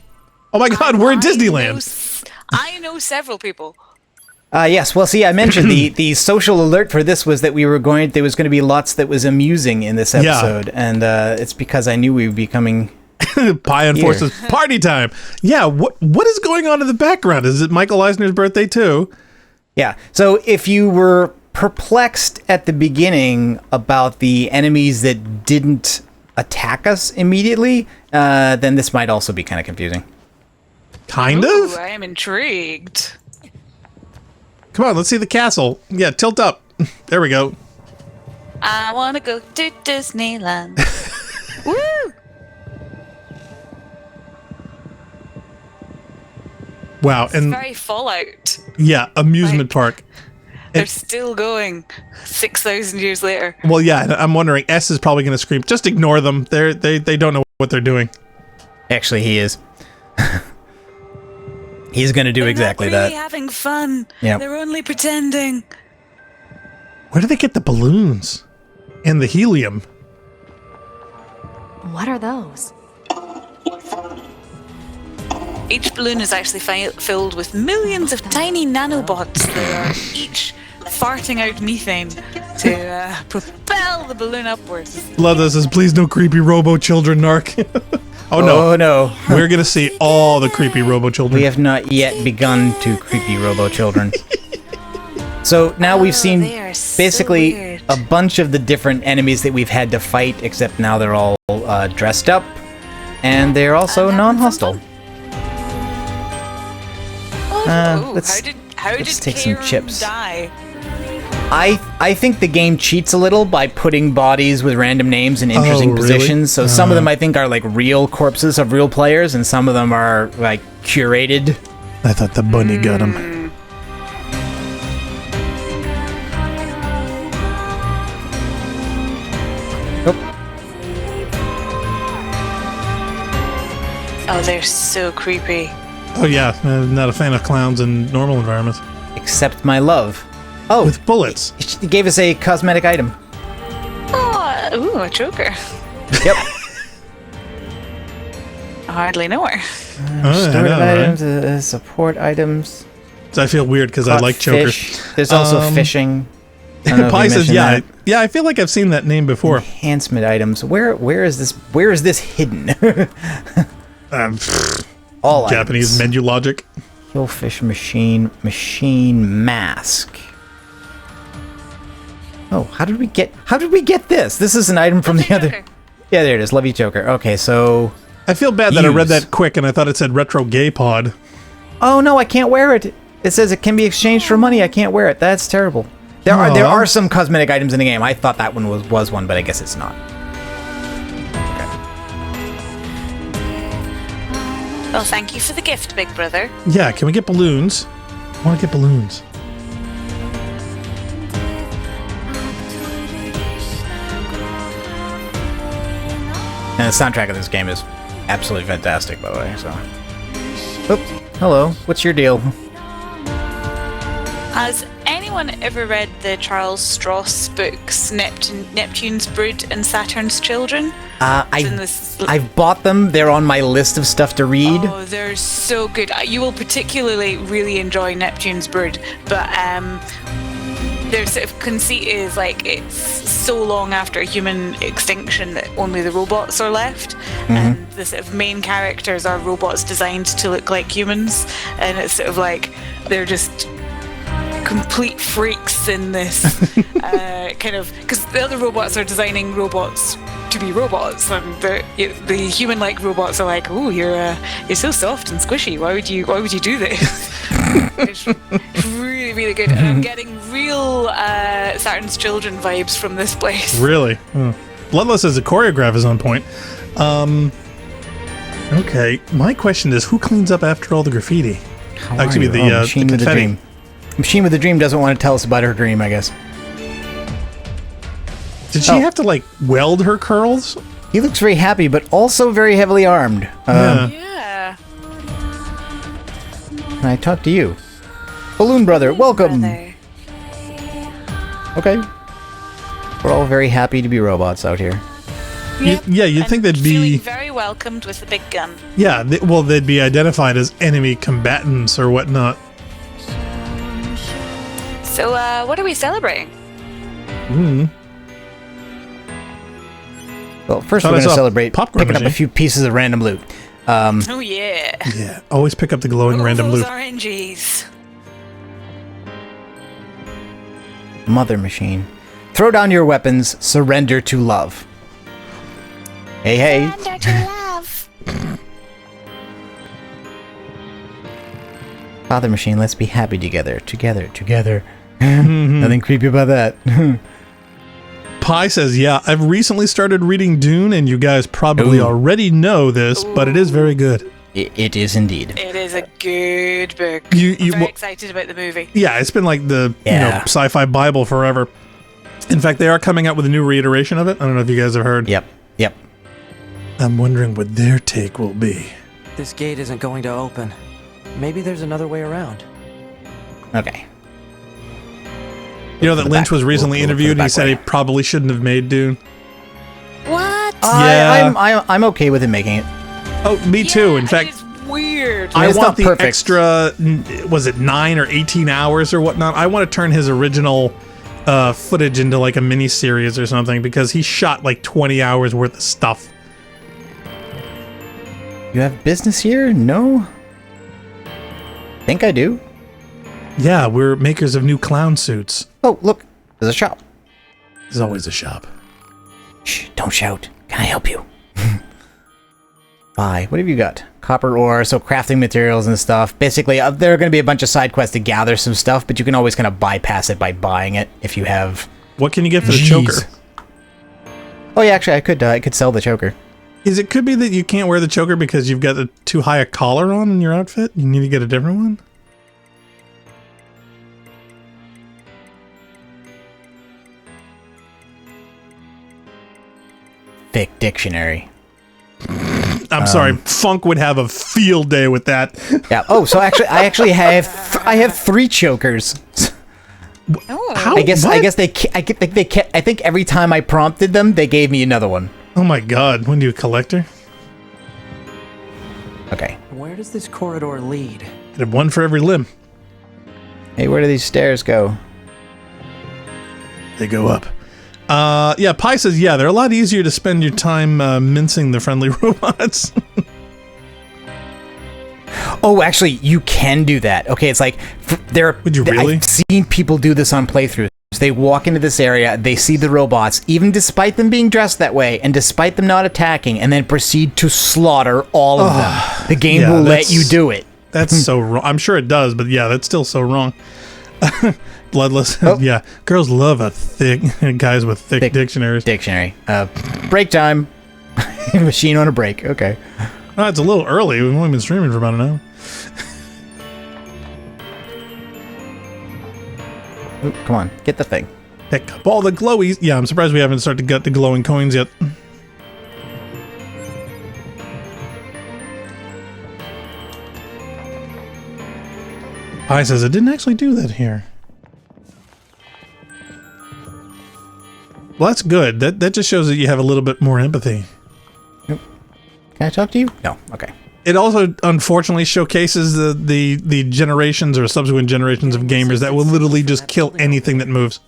Oh my God, we're in Disneyland. I know several people. Yes. Well, see, I mentioned the social alert for this was that there was going to be lots that was amusing in this Yeah. episode, and it's because I knew we would be coming. Pie and Forces party time. Yeah, what is going on in the background? Is it Michael Eisner's birthday too? Yeah. So if you were perplexed at the beginning about the enemies that didn't attack us immediately, then this might also be kind of confusing. Kind Ooh, of. I am intrigued. Come on, let's see the castle. Yeah, tilt up. There we go. I want to go to Disneyland. Woo! Wow, It's and very Fallout. yeah, amusement Like- park. They're still going 6,000 years later. Well, yeah, and I'm wondering. S is probably going to scream. Just ignore them. They don't know what they're doing. Actually, he is. He's going to do They're exactly not really that. having fun. Yep. They're only pretending. Where do they get the balloons and the helium? What are those? Each balloon is actually filled with millions of tiny nanobots that are each farting out methane to propel the balloon upwards. Bloodless says, "Please no creepy robo children, narc." Oh no, Oh no. we're gonna see all the creepy robo children. We have not yet begun to creepy robo children. So now we've seen they are so basically weird. a bunch of the different enemies that we've had to fight, except now they're all dressed up, and they're also And having non-hostile. some Oh, let's- how let's did take some Karen chips. die? I think the game cheats a little by putting bodies with random names in interesting really? positions. So some of them I think are like real corpses of real players, and some of them are like curated. I thought the bunny got him. Oh, they're so creepy. Oh yeah, I'm not a fan of clowns in normal environments. Except my love. Oh, With bullets. it gave us a cosmetic item. Oh, ooh, a choker. Yep. I hardly know her. I Stored know, right? items, support items. So I feel weird because I caught like chokers. fish. There's also fishing. I don't know if Pi you says, mentioned yeah, that. yeah. I feel like I've seen that name before. Enhancement items. Where is this hidden? All Japanese items. menu logic. Killfish machine mask. Oh, how did we get this? This is an item from the other. Choker. Yeah, there it is. Love you, choker. Okay, so. I feel bad that I read Use. that quick and I thought it said retro gay pod. Oh no, I can't wear it. It says it can be exchanged for money. I can't wear it. That's terrible. There Aw. are some cosmetic items in the game. I thought that one was one, but I guess it's not. Well, thank you for the gift, big brother. Yeah, can we get balloons? I want to get balloons. And the soundtrack of this game is absolutely fantastic, by the way. So, oops, hello. What's your deal? Has anyone ever read the Charles Stross books, Neptune's Brood and Saturn's Children? I've bought them. They're on my list of stuff to read. Oh, they're so good. You will particularly really enjoy Neptune's Brood, but their sort of conceit is like it's so long after human extinction that only the robots are left, and the sort of main characters are robots designed to look like humans, and it's sort of like they're just complete freaks in this kind of, because the other robots are designing robots to be robots, and the human-like robots are like, "Oh, you're so soft and squishy. Why would you do this?" It's really, really good. And I'm getting real Saturn's Children vibes from this place. Really? Oh. Bloodless as a choreograph is on point. Okay, my question is, who cleans up after all the graffiti? Actually, the Machine with a confetti. Dream. Machine with a Dream doesn't want to tell us about her dream, I guess. Did she have to, like, weld her curls? He looks very happy, but also very heavily armed. Yeah. Can I talk to you? Balloon Brother, welcome! Brother. Okay. We're all very happy to be robots out here. Yep. You'd think they'd be... feeling very welcomed with a big gun. Yeah, they'd be identified as enemy combatants or whatnot. So, what are we celebrating? Well, first Thought we're I going to saw celebrate popcorn picking up a machine. few pieces of random loot. Oh, yeah. Yeah, always pick up the glowing random those loot. RNGs. Mother Machine. Throw down your weapons, surrender to love. Hey, hey. Surrender to love. Father Machine, let's be happy together. Together. Nothing creepy about that. Pi says, yeah, I've recently started reading Dune, and you guys probably already know this, but it is very good. It is indeed. It is a good book. I'm very excited about the movie. Yeah, it's been like the sci-fi Bible forever. In fact, they are coming out with a new reiteration of it. I don't know if you guys have heard. Yep. I'm wondering what their take will be. This gate isn't going to open. Maybe there's another way around. Okay. You know that Lynch was recently We'll interviewed and he back said way. he probably shouldn't have made Dune. What? Yeah. I'm okay with him making it. Oh, me too. In fact, it's weird. I it's want not the perfect. extra, was it 9 or 18 hours or whatnot? I want to turn his original footage into like a mini series or something because he shot like 20 hours worth of stuff. You have business here? No? Think I do. Yeah, we're makers of new clown suits. Oh, look. There's a shop. There's always a shop. Shh, don't shout. Can I help you? Buy. What have you got? Copper ore, so crafting materials and stuff. Basically, there are going to be a bunch of side quests to gather some stuff, but you can always kind of bypass it by buying it if you have... What can you get for the Jeez. choker? Oh, yeah, actually, I could sell the choker. It could be that you can't wear the choker because you've got too high a collar on in your outfit? You need to get a different one? Thick dictionary. I'm sorry, Funk would have a field day with that. Yeah. Oh, so actually, I have 3 chokers. Oh. How? I guess What? I think every time I prompted them, they gave me another one. Oh my god, when do you collector? Okay. Where does this corridor lead? I'd have one for every limb. Hey, where do these stairs go? They go up. Yeah, Pi says, yeah, they're a lot easier to spend your time mincing the friendly robots. Oh, actually, you can do that. Okay, it's like Would you really? I've seen people do this on playthroughs. They walk into this area, they see the robots, even despite them being dressed that way, and despite them not attacking, and then proceed to slaughter all of them. The game will let you do it. That's so wrong. I'm sure it does, but yeah, that's still so wrong. Bloodless. Oh. Yeah, girls love a thick guys with thick dictionaries. Dictionary. Break time. Machine on a break. Okay. Oh, it's a little early. We've only been streaming for about an hour. Oop, come on, get the thing. Pick up all the glowies. Yeah, I'm surprised we haven't started to get the glowing coins yet. Pi says, I didn't actually do that here. Well, that's good. That just shows that you have a little bit more empathy. Can I talk to you? No. Okay. It also, unfortunately, showcases the generations or subsequent generations of gamers that will literally just kill anything that moves.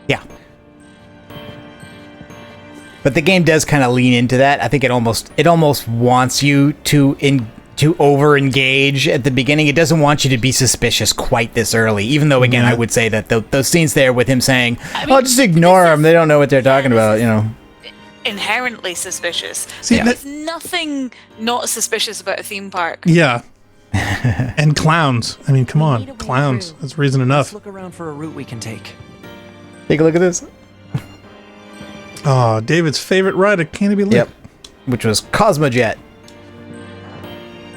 Yeah. But the game does kind of lean into that. I think it almost wants you to over-engage at the beginning. It doesn't want you to be suspicious quite this early, even though, again, I would say that those scenes there with him saying, just ignore them. They don't know what they're talking about, you know. Inherently suspicious. See, There's nothing not suspicious about a theme park. Yeah. And clowns. I mean, come on. Clowns. That's reason enough. Let's look around for a route we can take. Take a look at this. Oh, David's favorite ride at Canopy Lake. Yep. Which was Cosmojet.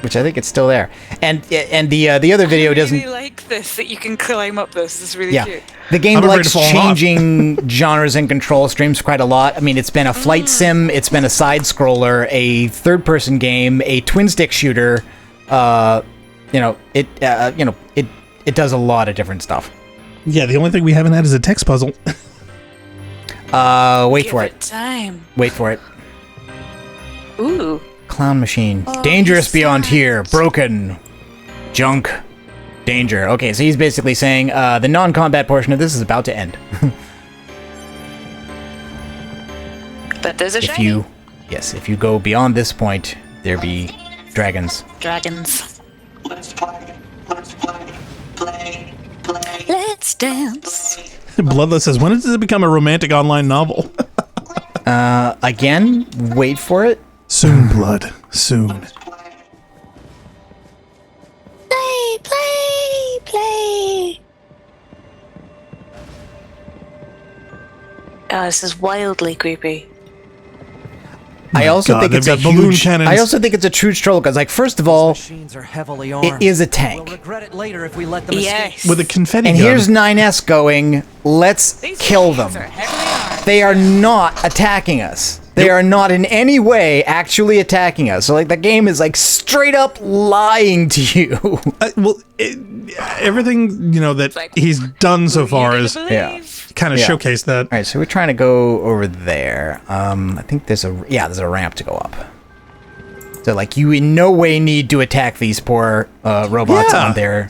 Which I think it's still there. And the other video doesn't... I really like this, that you can climb up this. This is really cute. The game likes changing genres and control streams quite a lot. I mean, it's been a flight sim, it's been a side-scroller, a third-person game, a twin-stick shooter. It does a lot of different stuff. Yeah, the only thing we haven't had is a text puzzle. Wait for it. Time. Wait for it. Ooh. Clown machine. Dangerous beyond here. Broken. Junk. Danger. Okay, so he's basically saying the non-combat portion of this is about to end. But there's a shiny. If you go beyond this point, there be dragons. Dragons. Let's play. Let's play. Let's dance. Bloodless says, when does it become a romantic online novel? Again, wait for it. Soon, Blood. Soon. Play. Oh, this is wildly creepy. I also think it's a huge. I also think it's a true troll because, like, first of all, it is a tank. We'll regret it later if we let them Yes. With a confetti and gun. here's 9S going, let's kill them. They are not attacking us. They are not in any way actually attacking us. So, like, the game is, like, straight up lying to you. Everything, that he's done so far is kind of showcased that. All right, so we're trying to go over there. I think there's a ramp to go up. So, like, you in no way need to attack these poor robots on their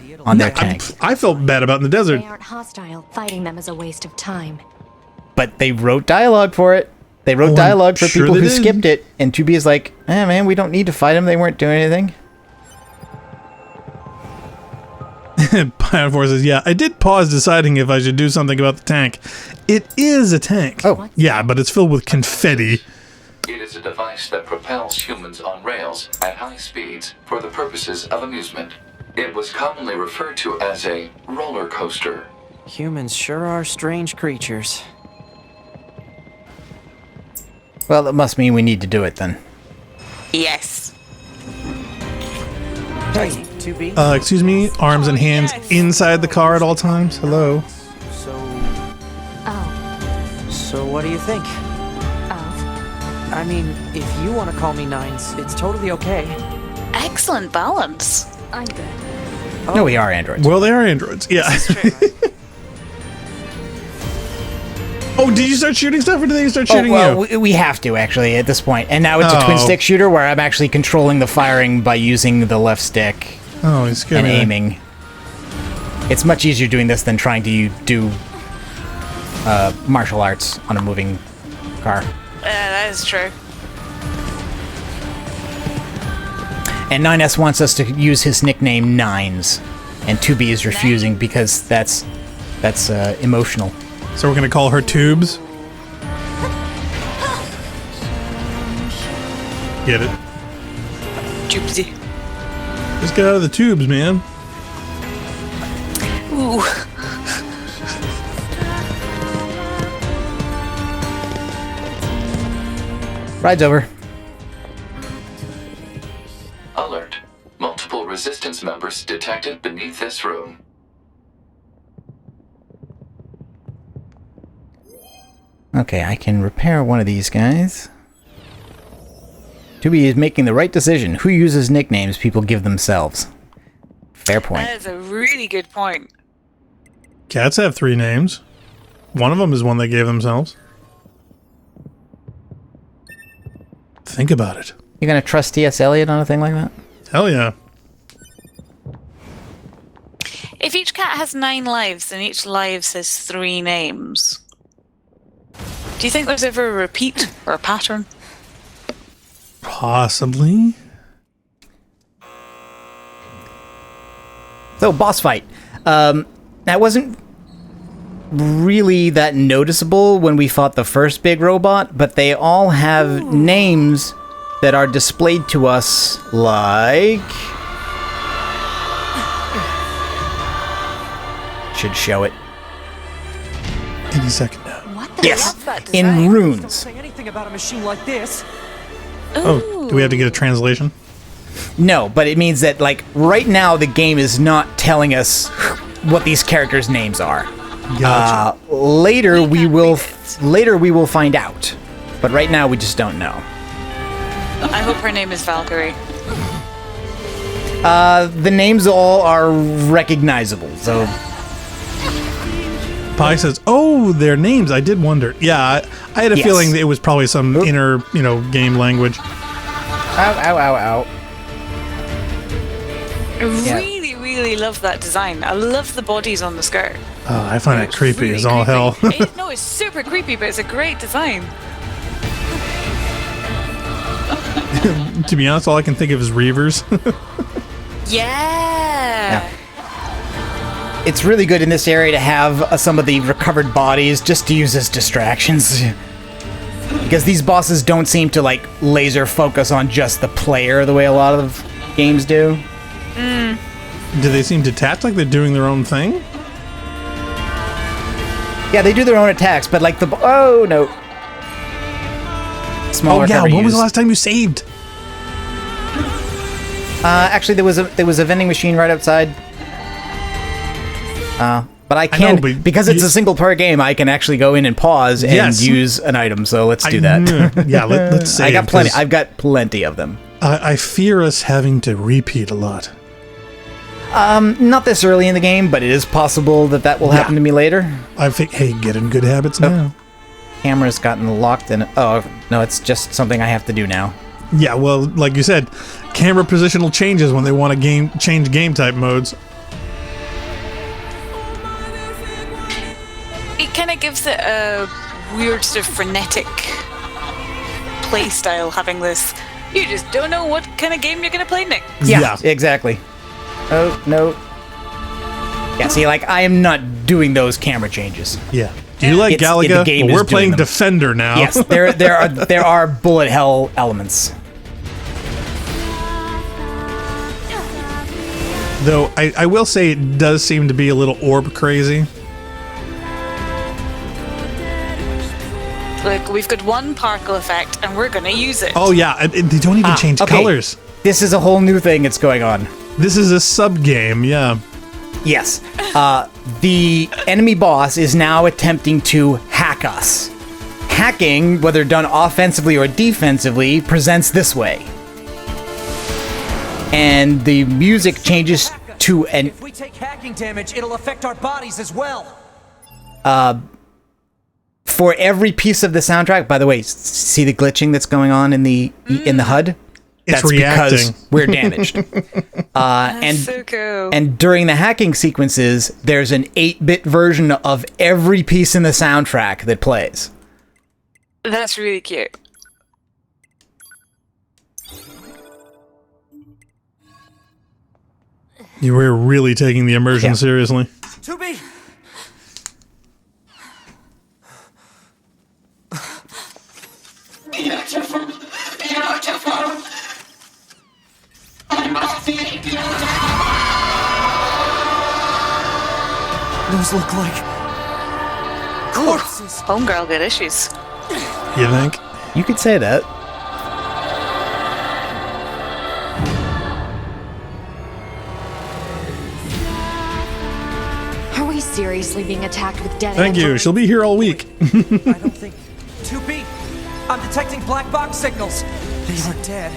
tank. I felt bad about in the desert. They aren't hostile. Fighting them is a waste of time. But they wrote dialogue for it. They wrote dialogue for people who skipped it, and 2B is like, man, we don't need to fight them. They weren't doing anything. Pion Force says, I did pause deciding if I should do something about the tank. It is a tank. Oh. Yeah, but it's filled with confetti. It is a device that propels humans on rails at high speeds for the purposes of amusement. It was commonly referred to as a roller coaster. Humans sure are strange creatures. Well, that must mean we need to do it then. Yes. Hey, 2B. Excuse me, arms and hands inside the car at all times. Hello. So what do you think? I mean, if you want to call me Nines, it's totally okay. Excellent balance. I'm good. No, we are androids. Well, they are androids. Yeah. Oh, did you start shooting stuff, or did they start shooting you? We have to, actually, at this point. And now it's a twin-stick shooter where I'm actually controlling the firing by using the left stick and aiming. It's much easier doing this than trying to do martial arts on a moving car. That is true. And 9S wants us to use his nickname Nines, and 2B is refusing because that's emotional. So we're gonna call her Tubes. Get it? Tubesy. Just get out of the tubes, man. Ooh. Ride's over. objects detected beneath this room. Okay, I can repair one of these guys. 2B is making the right decision. Who uses nicknames people give themselves? Fair point. That is a really good point. Cats have 3 names. One of them is one they gave themselves. Think about it. You gonna trust T.S. Eliot on a thing like that? Hell yeah. If each cat has 9 lives and each life has 3 names, do you think there's ever a repeat or a pattern? Possibly. So, boss fight. That wasn't really that noticeable when we fought the first big robot, but they all have names that are displayed to us like... Should show it. Any second now. What the Yes, in runes. Don't say anything about a machine like this. Oh, do we have to get a translation? No, but it means that, like, right now the game is not telling us what these characters' names are. Gotcha. Later we will find out, but right now we just don't know. I hope her name is Valkyrie. The names all are recognizable, so... Pi says, "Oh, their names. I did wonder." Yeah, I had a feeling that it was probably some inner, game language. Ow, ow, ow, ow. I really, really love that design. I love the bodies on the skirt. Oh, I find it creepy really as all creepy. hell. No, it's super creepy, but it's a great design. To be honest, all I can think of is Reavers. Yeah. It's really good in this area to have some of the recovered bodies just to use as distractions. Because these bosses don't seem to, like, laser focus on just the player the way a lot of games do. Do they seem detached, like they're doing their own thing? Yeah, they do their own attacks, but like the... Oh, no. Smaller Oh, yeah, cover when was used. the last time you saved? Actually, there was a vending machine right outside. But I can, because it's a single player game, I can actually go in and pause and use an item. So let's do that. Yeah, let's save. I got plenty. I've got plenty of them. I fear us having to repeat a lot. Not this early in the game, but it is possible that will happen to me later. I think, hey, get in good habits now. Camera's gotten locked in. Oh no, it's just something I have to do now. Yeah, well, like you said, camera positional changes when they want to change game type modes. It kind of gives it a weird sort of frenetic play style, having this. You just don't know what kind of game you're going to play next. Yeah, exactly. Oh, no. Yeah, see, like, I am not doing those camera changes. Yeah. Do you like Galaga? Well, we're playing Defender now. Yes, there are bullet hell elements. Though, I will say it does seem to be a little orb crazy. Look, we've got one particle effect, and we're going to use it. Oh, yeah, they don't even change colors. This is a whole new thing that's going on. This is a sub-game, yeah. Yes. The enemy boss is now attempting to hack us. Hacking, whether done offensively or defensively, presents this way. And the music changes to an... If we take hacking damage, it'll affect our bodies as well. For every piece of the soundtrack, by the way, see the glitching that's going on in the HUD? It's That's reacting. Because we're damaged. That's so cool. And during the hacking sequences, there's an 8-bit version of every piece in the soundtrack that plays. That's really cute. You were really taking the immersion seriously. 2B! Beautiful, beautiful. I must be beautiful. Those look like corpses. Homegirl got issues. You think? You could say that. seriously being attacked with dead Thank you. androids. She'll be here all week. I don't think... 2B! I'm detecting black box signals. They aren't dead.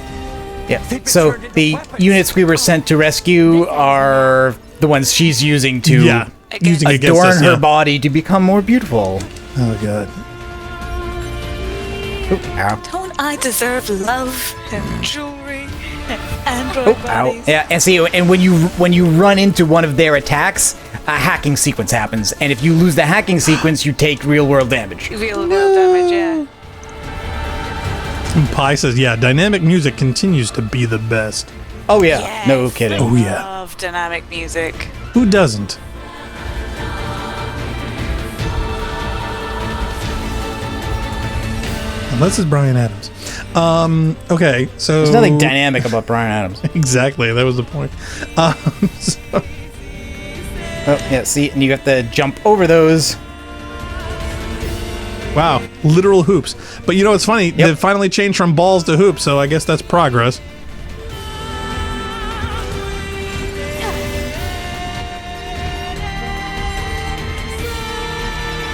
Yeah. So the units we were sent to rescue are the ones she's using to using against adorn us, her body to become more beautiful. Oh god. Oop, ow. Don't I deserve love and jewelry and android Oh, ow. bodies? Yeah, and see, and when you run into one of their attacks, a hacking sequence happens, and if you lose the hacking sequence, you take real world damage. Real world damage, yeah. Pi says, yeah, dynamic music continues to be the best. Oh yeah, Yes, no kidding. Oh yeah. Love dynamic music. Who doesn't? Unless it's Brian Adams. Okay, so... There's nothing dynamic about Brian Adams. Exactly, that was the point. So- Oh, yeah, see, and you have to jump over those. wow, literal hoops. But you know what's funny? They finally changed from balls to hoops, so I guess that's progress.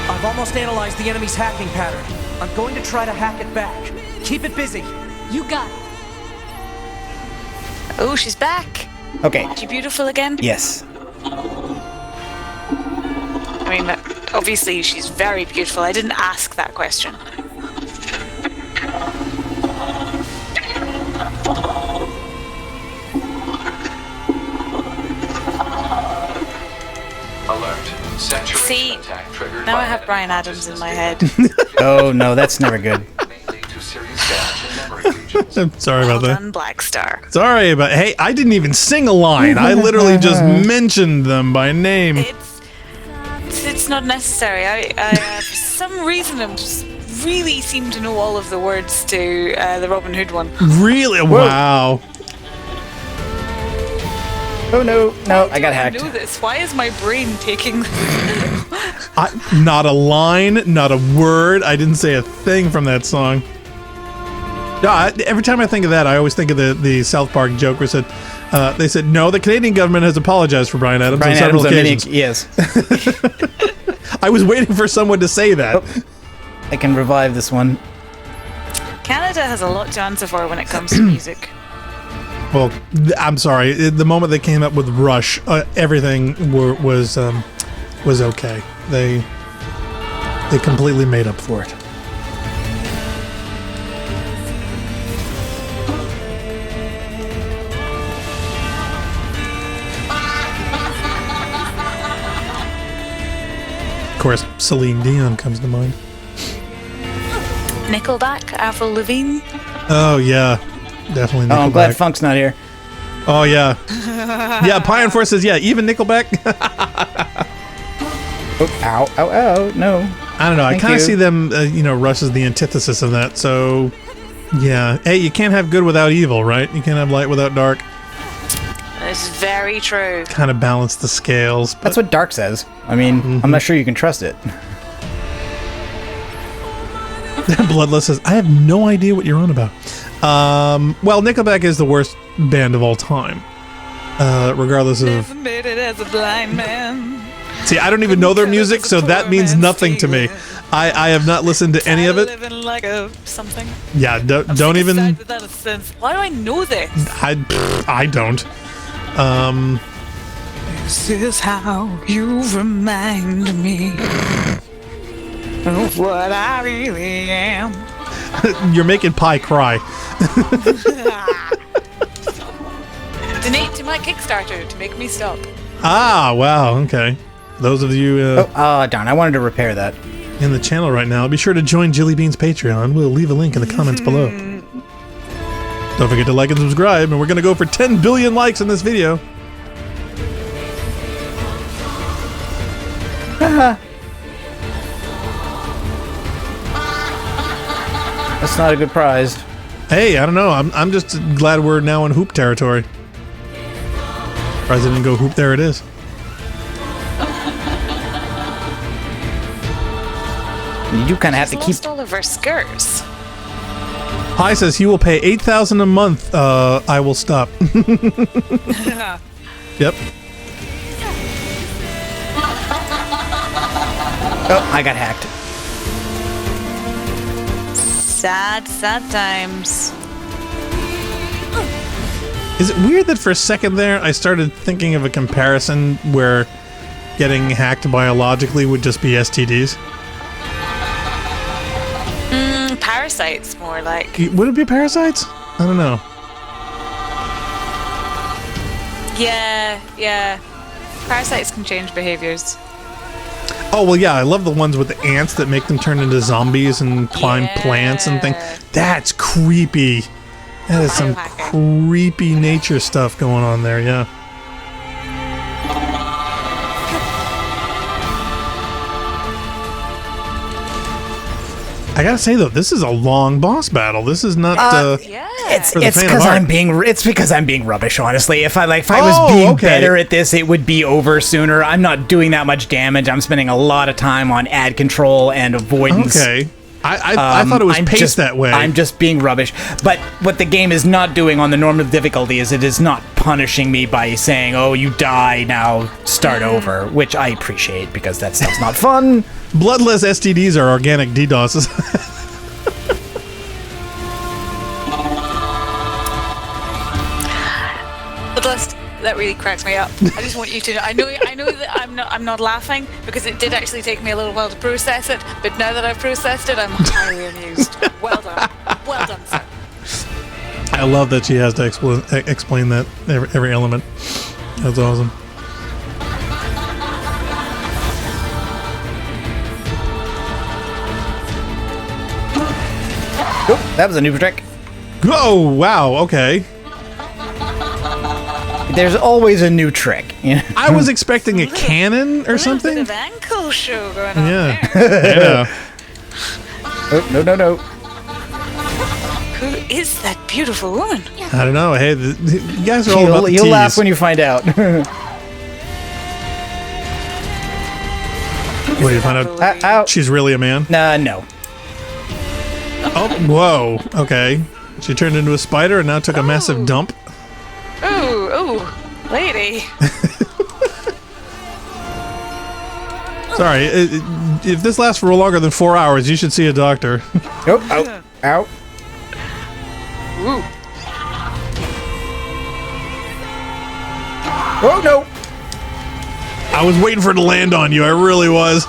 I've almost analyzed the enemy's hacking pattern. I'm going to try to hack it back. Keep it busy. You got it. Oh, she's back. Okay. Is she beautiful again? Yes. I mean, obviously she's very beautiful. I didn't ask that question. Alert. Saturation See, attack triggered now by I have enemy Brian Adams in my head. Oh no, that's never good. may lead to serious damage in memory regions. I'm sorry Well about that. done, Black Star. Sorry, but hey, I didn't even sing a line. I literally just mentioned them by name. It's not necessary. I for some reason, really seem to know all of the words to the Robin Hood one. Really? Wow. Oh no, I got I hacked. know this. Why is my brain taking? Not a line, not a word. I didn't say a thing from that song. No, every time I think of that, I always think of the South Park joke where they said, no, the Canadian government has apologized for Brian Adams on several occasions. Yes. I was waiting for someone to say that. Oh, I can revive this one. Canada has a lot to answer for when it comes to music. Well, I'm sorry. The moment they came up with Rush, everything was okay. They completely made up for it. Of course, Celine Dion comes to mind. Nickelback, Avril Lavigne. Oh yeah, definitely. Nickelback. Oh, I'm glad Funk's not here. Oh yeah, yeah. Pie and Force says yeah. Even Nickelback. Oh, ow, no. I don't know. I Thank kind of you. see them. Rush is the antithesis of that. So yeah. Hey, you can't have good without evil, right? You can't have light without dark. It's very true. Kind of balance the scales. But That's what Dark says. I mean, I'm not sure you can trust it. Bloodless says, I have no idea what you're on about. Well, Nickelback is the worst band of all time. Regardless of... Never made it as a blind man. See, I don't even know their music, so that means nothing to me. I have not listened to any of it. Living like a something. Yeah, don't even... Without a sense. Why do I know this? I don't. This is how you remind me of what I really am. You're making Pie cry. Donate to my Kickstarter to make me stop. Ah, wow, okay. Those of you Darn, I wanted to repair that. in the channel right now, be sure to join Jilly Bean's Patreon. We'll leave a link in the comments below. Don't forget to like and subscribe, and we're going to go for 10 billion likes in this video. That's not a good prize. Hey, I don't know. I'm just glad we're now in hoop territory. Surprised I didn't go hoop. There it is. You do kind of have to keep... Lost all of her skirts. Pi says he will pay $8,000 a month. I will stop. Yep. Oh, I got hacked. Sad, sad times. Is it weird that for a second there I started thinking of a comparison where getting hacked biologically would just be STDs? Parasites, more like. Would it be parasites? I don't know. Yeah. Parasites can change behaviors. Oh, well, yeah, I love the ones with the ants that make them turn into zombies and climb plants and things. That's creepy. That is some creepy nature stuff going on there, yeah. I gotta say though, this is a long boss battle. This is not. It's because I'm being rubbish. Honestly, if I was being better at this, it would be over sooner. I'm not doing that much damage. I'm spending a lot of time on ad control and avoidance. Okay. I thought it was paced that way. I'm just being rubbish. But what the game is not doing on the normal difficulty is it is not punishing me by saying, "Oh, you die now, start over," which I appreciate because that stuff's not fun. Bloodless STDs are organic DDoSes. Bloodlust, that really cracks me up. I just want you to know. I know that I'm not laughing because it did actually take me a little while to process it. But now that I've processed it, I'm highly amused. Well done, sir. I love that she has to explain that every element. That's awesome. Oh, that was a new trick. Oh, wow, okay. There's always a new trick. You know? I was expecting a cannon or something. A bit of ankle show going on Yeah. there. Oh, no. Who is that beautiful woman? I don't know. Hey, you guys are all about the You'll tease. laugh when you find out. What, you find out she's really a man? No. Oh, whoa. Okay. She turned into a spider and now took a massive dump. Ooh, lady. Sorry, if this lasts for longer than 4 hours, you should see a doctor. Oh, ow. Ooh. Oh, no. I was waiting for it to land on you. I really was.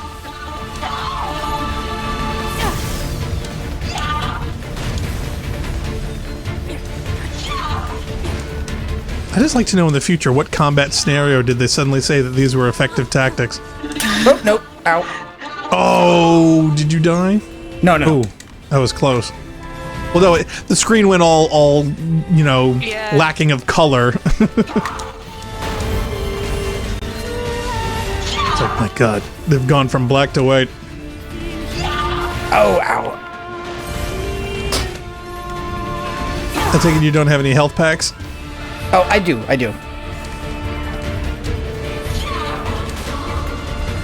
I'd just like to know in the future, what combat scenario did they suddenly say that these were effective tactics? Oh, nope. Ow. Oh, did you die? No. Ooh, that was close. Well, no, the screen went all lacking of color. It's like, my God, they've gone from black to white. Oh, ow. I take it you don't have any health packs? Oh, I do.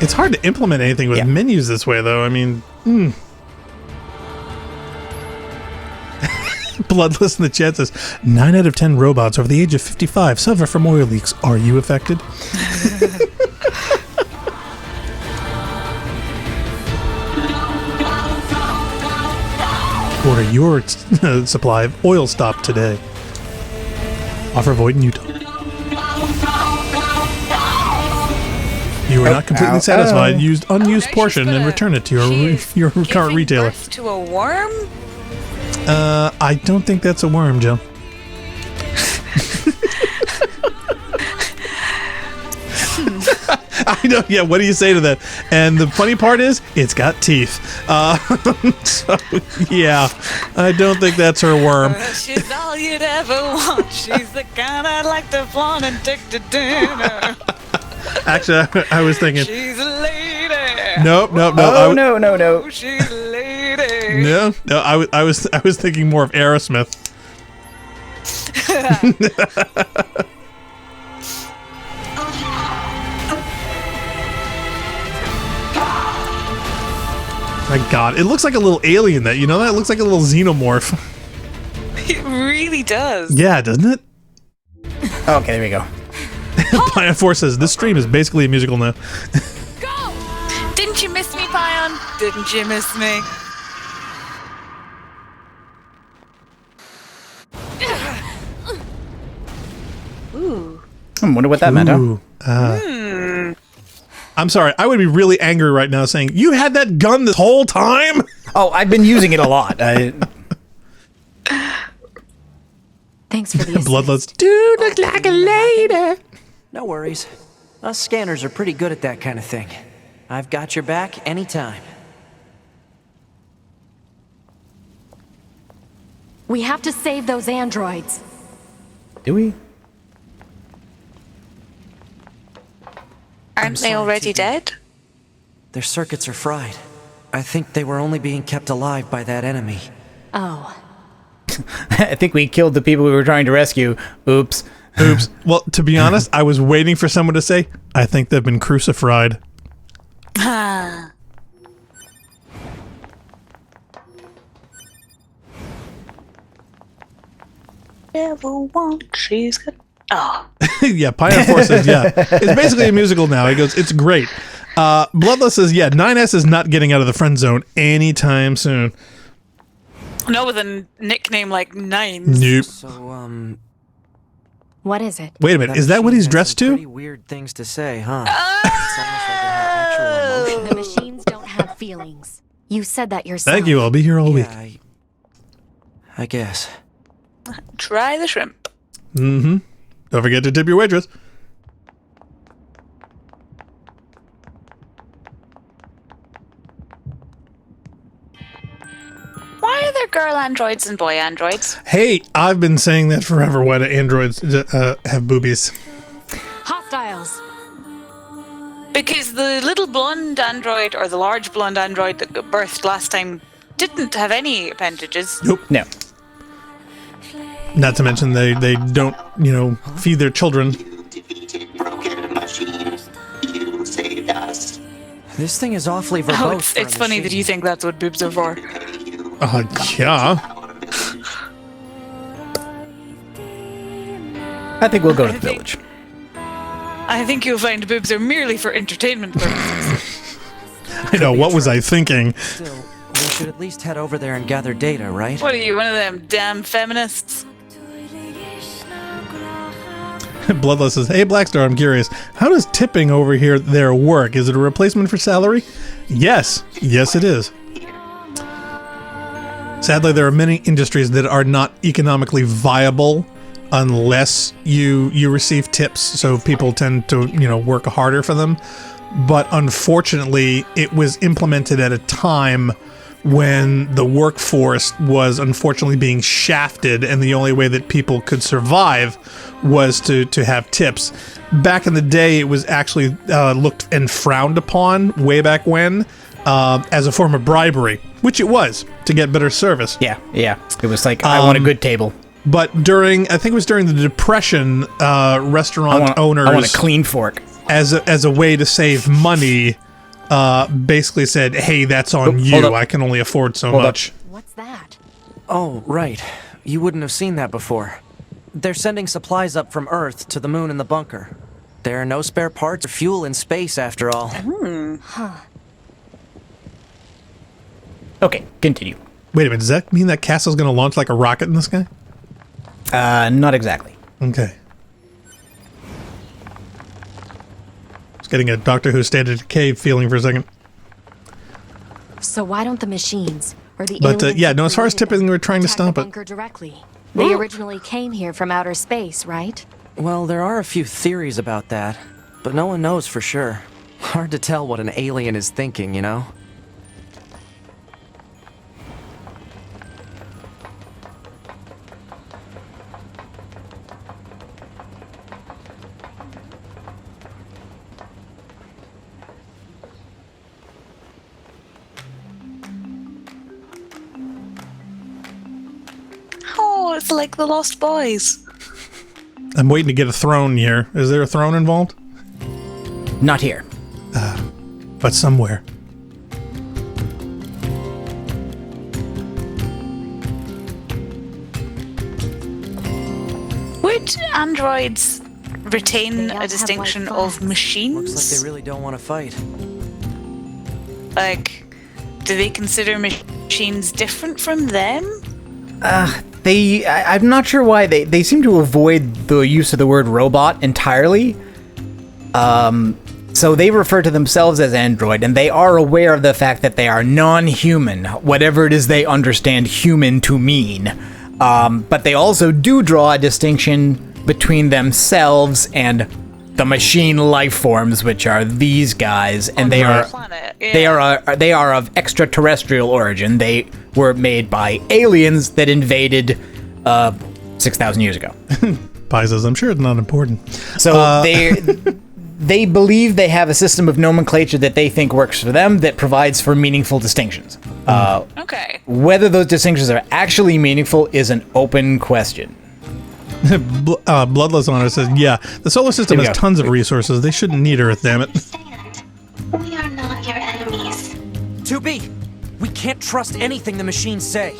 It's hard to implement anything with menus this way, though. I mean, Bloodless in the chat says, 9 out of 10 robots over the age of 55 suffer from oil leaks. Are you affected? Order your supply of oil stop today. Offer void in Utah. You are not completely satisfied. Use unused portion and return it to your current retailer. To a worm? I don't think that's a worm, Joe. I know. Yeah. What do you say to that? And the funny part is, it's got teeth. So yeah, I don't think that's her worm. She's all you'd ever want. She's the kind I'd like to flaunt and take to dinner. Actually, I was thinking. She's a lady. Nope. Oh, no. She's a lady. No. I was thinking more of Aerosmith. My God, it looks like a little alien. That it looks like a little xenomorph. It really does. Yeah, doesn't it? Okay, there we go. Planet 4 says this stream is basically a musical now. Go! Didn't you miss me, Pop? Pion, didn't you miss me? I wonder what that meant, huh? Ooh, I'm sorry. I would be really angry right now saying, you had that gun this whole time? Oh, I've been using it a lot. Thanks for the assist. Bloodlust. Dude, look like a lady. No worries. Us scanners are pretty good at that kind of thing. I've got your back anytime. We have to save those androids. Do we? Aren't they sorry, already TJ. dead? Their circuits are fried. I think they were only being kept alive by that enemy. Oh. I think we killed the people we were trying to rescue. Oops. Oops. Well, to be honest, I was waiting for someone to say, I think they've been crucified. Devil won't, she's good. Oh. Yeah, Pion Force says, yeah. It's basically a musical now. He goes, it's great. Bloodlust says, yeah, 9S is not getting out of the friend zone anytime soon. Not with a nickname like Nines. Nope. So, What is it? Wait a minute, is that what machine he's has dressed some to? Pretty weird things to say, huh? It's almost like they have actual emotion. The machines don't have feelings. You said that yourself. Thank you, I'll be here all week. Yeah, I guess. Try the shrimp. Mm-hmm. Don't forget to tip your waitress. Why are there girl androids and boy androids? Hey, I've been saying that forever. Why do androids have boobies? Hostiles. Because the little blonde android or the large blonde android that got birthed last time didn't have any appendages. Nope. No. Not to mention they don't, feed their children. Defeated broken machines. You saved us. This thing is awfully verbose. Oh, for a it's funny that machine. you think that's what boobs are for. Yeah. I think we'll go to the village. I think you'll find boobs are merely for entertainment purposes. I know, what was I thinking? Still, we should at least head over there and gather data, right? What are you, one of them damn feminists? Bloodlust says, hey, Blackstar, I'm curious. How does tipping over there work? Is it a replacement for salary? Yes. Yes, it is. Sadly, there are many industries that are not economically viable unless you receive tips, so people tend to, work harder for them. But unfortunately, it was implemented at a time when the workforce was unfortunately being shafted, and the only way that people could survive was to have tips. Back in the day, it was actually looked and frowned upon way back when as a form of bribery, which it was, to get better service. Yeah. It was like, I want a good table. But I think it was during the Depression, restaurant owners... I want a clean fork. As a way to save money, basically said, hey, that's on you. Hold up. I can only afford so Hold up. much. What's that? Oh, right. You wouldn't have seen that before. They're sending supplies up from Earth to the moon in the bunker. There are no spare parts or fuel in space, after all. Okay, continue. Wait a minute, does that mean that castle's going to launch like a rocket in the sky? Not exactly. Okay. Just getting a Doctor Who State of Decay feeling for a second. So why don't the machines or the But, aliens yeah, that no, as far as created tipping, them we're trying to attack the stop it. bunker directly? They originally came here from outer space, right? Well, there are a few theories about that, but no one knows for sure. Hard to tell what an alien is thinking, you know? Oh, it's like the Lost Boys. I'm waiting to get a throne here. Is there a throne involved? Not here. But somewhere. Would androids retain They don't a have distinction white of flags. machines? Looks like they really don't want to fight. Like, do they consider machines different from them? I'm not sure why they seem to avoid the use of the word robot entirely. So they refer to themselves as android, and they are aware of the fact that they are non-human, whatever it is they understand human to mean. But they also do draw a distinction between themselves and the machine life forms, which are these guys, and they are of extraterrestrial origin. They were made by aliens that invaded 6,000 years ago. Pi says, I'm sure it's not important. So they believe they have a system of nomenclature that they think works for them that provides for meaningful distinctions. Okay. Whether those distinctions are actually meaningful is an open question. Bloodless Honor says, yeah, the solar system has tons of resources. They shouldn't need Earth, damn it. We are not your enemies. 2B, we can't trust anything the machines say.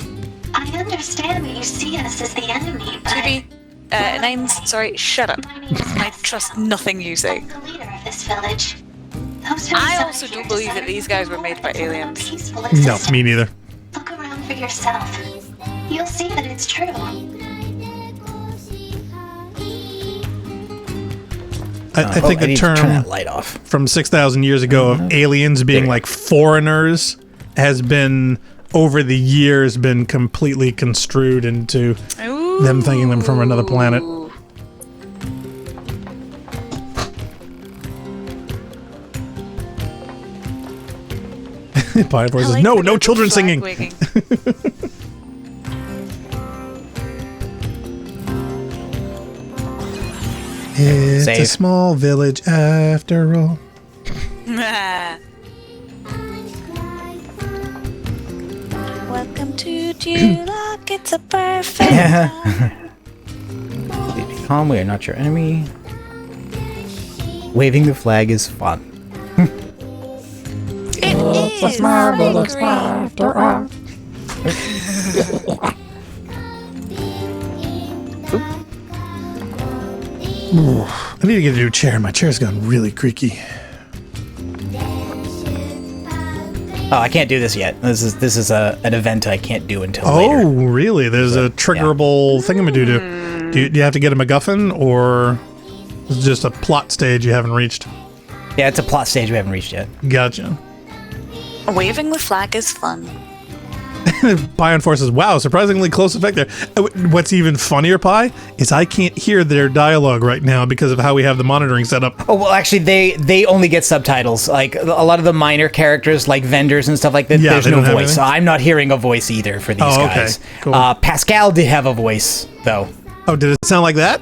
I understand that you see us as the enemy, but... 2B, Nines, sorry, shut up. I trust nothing you say. I'm the leader of this village. I also don't believe that these guys were made by aliens. No, me neither. Look around for yourself. You'll see that it's true. I think the term turn that light off. From 6,000 years ago of aliens being like foreigners has been, over the years, been completely construed into them thinking them from another planet. Pie Force says, no children singing. It's a small village after all. Welcome to Duloc, it's a perfect Please be calm, we are not your enemy. Waving the flag is fun. It is a small village after all. I need to get a new chair. My chair's gone really creaky. Oh, I can't do this yet. This is an event I can't do until later. Oh, really? There's a triggerable thingamadoo. Do you have to get a MacGuffin, or is it just a plot stage you haven't reached? Yeah, it's a plot stage we haven't reached yet. Gotcha. Waving the flag is fun. Pi Forces, wow, surprisingly close effect there. What's even funnier, Pi, is I can't hear their dialogue right now because of how we have the monitoring set up. Oh, well, actually, they only get subtitles. Like, a lot of the minor characters, like vendors and stuff like that, there's no voice. So I'm not hearing a voice either for these guys. Okay. Cool. Pascal did have a voice, though. Oh, did it sound like that?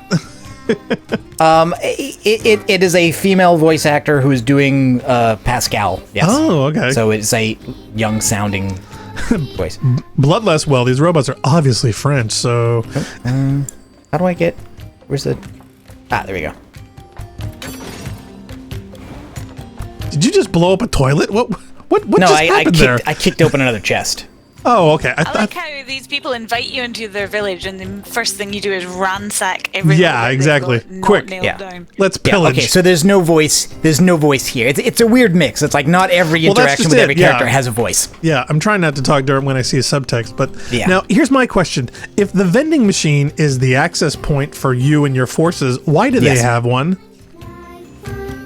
It is a female voice actor who is doing Pascal. Yes. Oh, okay. So it's a young-sounding voice. Bloodless, well, these robots are obviously French, so... How do I get... Where's the... Ah, there we go. Did you just blow up a toilet? What no, just happened there? I kicked open another chest. Oh, okay. I like how these people invite you into their village, and the first thing you do is ransack everything. Yeah, exactly. Quick. Down. Let's pillage. Okay, so there's no voice. There's no voice here. It's a weird mix. It's like not every interaction with every character has a voice. Yeah, I'm trying not to talk during when I see a subtext, but now here's my question: if the vending machine is the access point for you and your forces, why do they have one?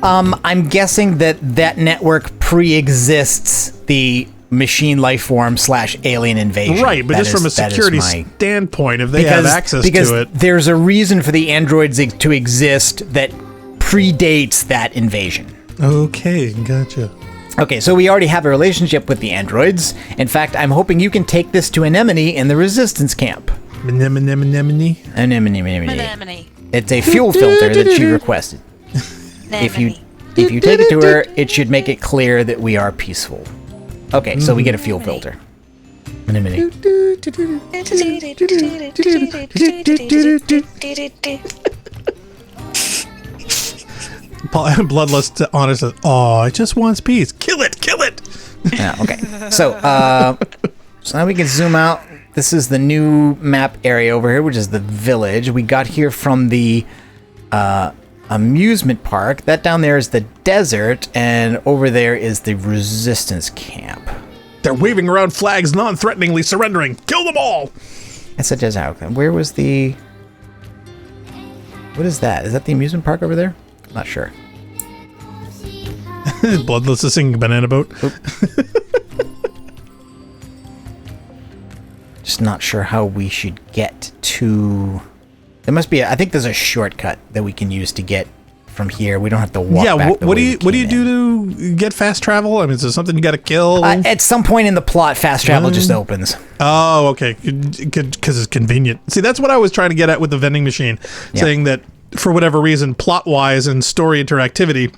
I'm guessing that network pre-exists the machine life form / alien invasion. Right, but just from a security standpoint, if they have access to it. There's a reason for the androids to exist that predates that invasion. Okay, gotcha. Okay, so we already have a relationship with the androids. In fact, I'm hoping you can take this to Anemone in the resistance camp. Anemone? Anemone. It's a fuel filter that she requested. If you take it to her, it should make it clear that we are peaceful. Okay, so we get a fuel filter. Anemone. Bloodlust Honor says, "Oh, it just wants peace. Kill it, kill it." Yeah, okay. So now we can zoom out. This is the new map area over here, which is the village. We got here from the amusement park. That down there is the desert, and over there is the resistance camp. They're waving around flags, non-threateningly surrendering. Kill them all! That's a desert. Where was the... What is that? Is that the amusement park over there? Not sure. Bloodless is singing Banana Boat. Just not sure how we should get to... There must be... I think there's a shortcut that we can use to get from here. We don't have to walk back the what way do you do to get fast travel? I mean, is there something you got to kill? At some point in the plot, fast travel just opens. Oh, okay. Because it's convenient. See, that's what I was trying to get at with the vending machine. Saying that for whatever reason, plot-wise and story interactivity,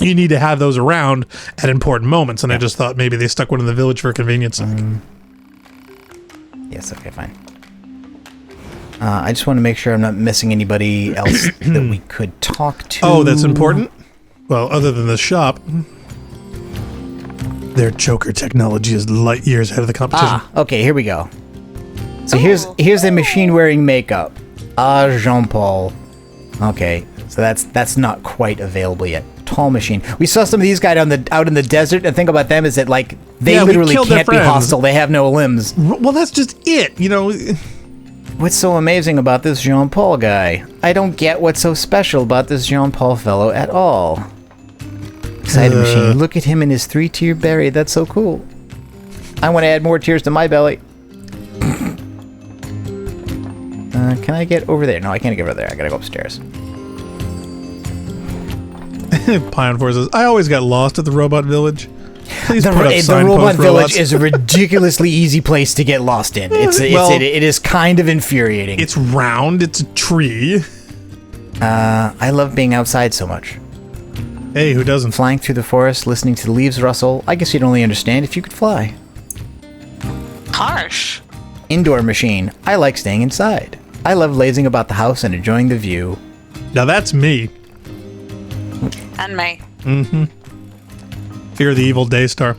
you need to have those around at important moments. And I just thought maybe they stuck one in the village for convenience. Yes, okay, fine. I just want to make sure I'm not missing anybody else that we could talk to. Oh, that's important? Well, other than the shop, their choker technology is light years ahead of the competition. Okay, here we go. So here's the machine wearing makeup. Jean-Paul. Okay, so that's not quite available yet. Tall machine. We saw some of these guys out in the desert, and think about them is that like they literally can't be hostile. They have no limbs. Well, that's just it, you know. What's so amazing about this Jean-Paul guy? I don't get what's so special about this Jean-Paul fellow at all. Excited machine. Look at him in his 3-tier berry. That's so cool. I want to add more tiers to my belly. Can I get over there? No, I can't get over there. I gotta go upstairs. Pion Force says, I always got lost at the robot village. Please the robot village is a ridiculously easy place to get lost in. It is kind of infuriating. It's round. It's a tree. I love being outside so much. Hey, who doesn't? Flying through the forest, listening to the leaves rustle. I guess you'd only understand if you could fly. Harsh. Indoor machine. I like staying inside. I love lazing about the house and enjoying the view. Now that's me. And me. Mm-hmm. Fear the evil Daystar.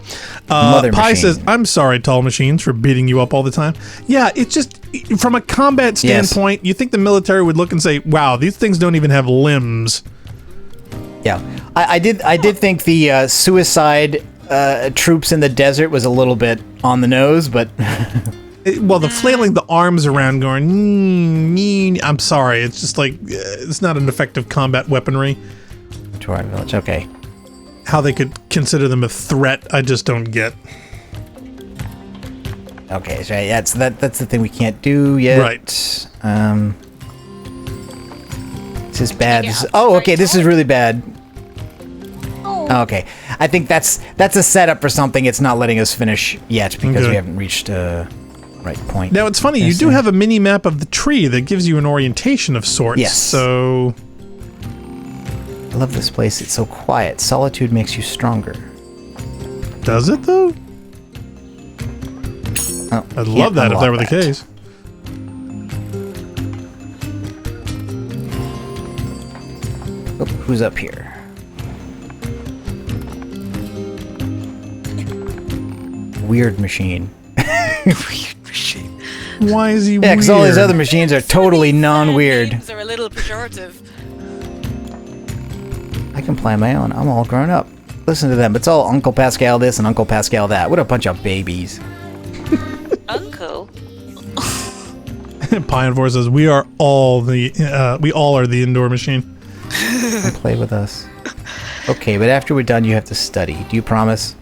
Mother Pi machine. says, I'm sorry, tall machines, for beating you up all the time. Yeah, it's just, from a combat standpoint, you think the military would look and say, wow, these things don't even have limbs. Yeah. I did think the suicide troops in the desert was a little bit on the nose, but... Well, the flailing the arms around going, I'm sorry, it's just like, it's not an effective combat weaponry. To our village, okay. How they could consider them a threat, I just don't get. Okay, so that's the thing we can't do yet. Right. This is bad. Okay, this is really bad. Okay, I think that's a setup for something it's not letting us finish yet because we haven't reached a right point. Now, it's funny, you do have a mini-map of the tree that gives you an orientation of sorts. Yes. So... I love this place. It's so quiet. Solitude makes you stronger. Does it, though? Oh, I'd love that if that were the case. Oh, who's up here? Weird machine. Weird machine. Why is he weird? Yeah, because all these other machines are totally non-weird. Names are a little pejorative. I can play my own. I'm all grown up. Listen to them. It's all Uncle Pascal this and Uncle Pascal that. What a bunch of babies. Uncle? Pion Force says, we all are the indoor machine. Come play with us. Okay, but after we're done, you have to study. Do you promise?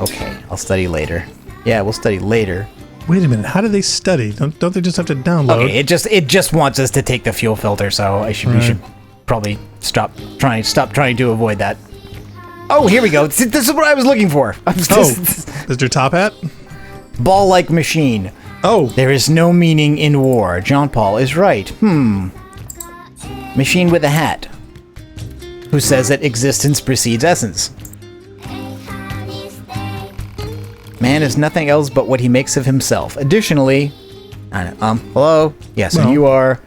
Okay, I'll study later. Yeah, we'll study later. Wait a minute, how do they study? Don't they just have to download? Okay, it just wants us to take the fuel filter, so we should probably stop trying to avoid that. Oh, here we go. This is what I was looking for. Is your top hat? Ball-like machine. Oh. There is no meaning in war. Jean-Paul is right. Machine with a hat. Who says that existence precedes essence? Man is nothing else but what he makes of himself. Additionally, hello? Yes, and you are...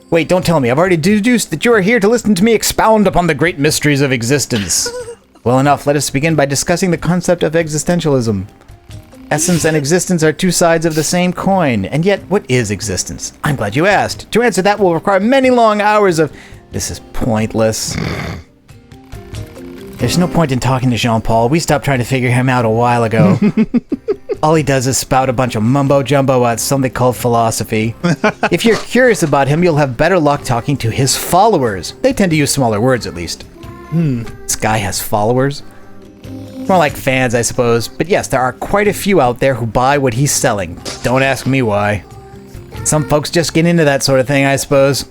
Wait, don't tell me. I've already deduced that you are here to listen to me expound upon the great mysteries of existence. Well enough, let us begin by discussing the concept of existentialism. Essence and existence are two sides of the same coin. And yet, what is existence? I'm glad you asked. To answer that will require many long hours of This is pointless. There's no point in talking to Jean-Paul. We stopped trying to figure him out a while ago. All he does is spout a bunch of mumbo-jumbo about something called philosophy. If you're curious about him, you'll have better luck talking to his followers. They tend to use smaller words, at least. This guy has followers? More like fans, I suppose. But yes, there are quite a few out there who buy what he's selling. Don't ask me why. Some folks just get into that sort of thing, I suppose.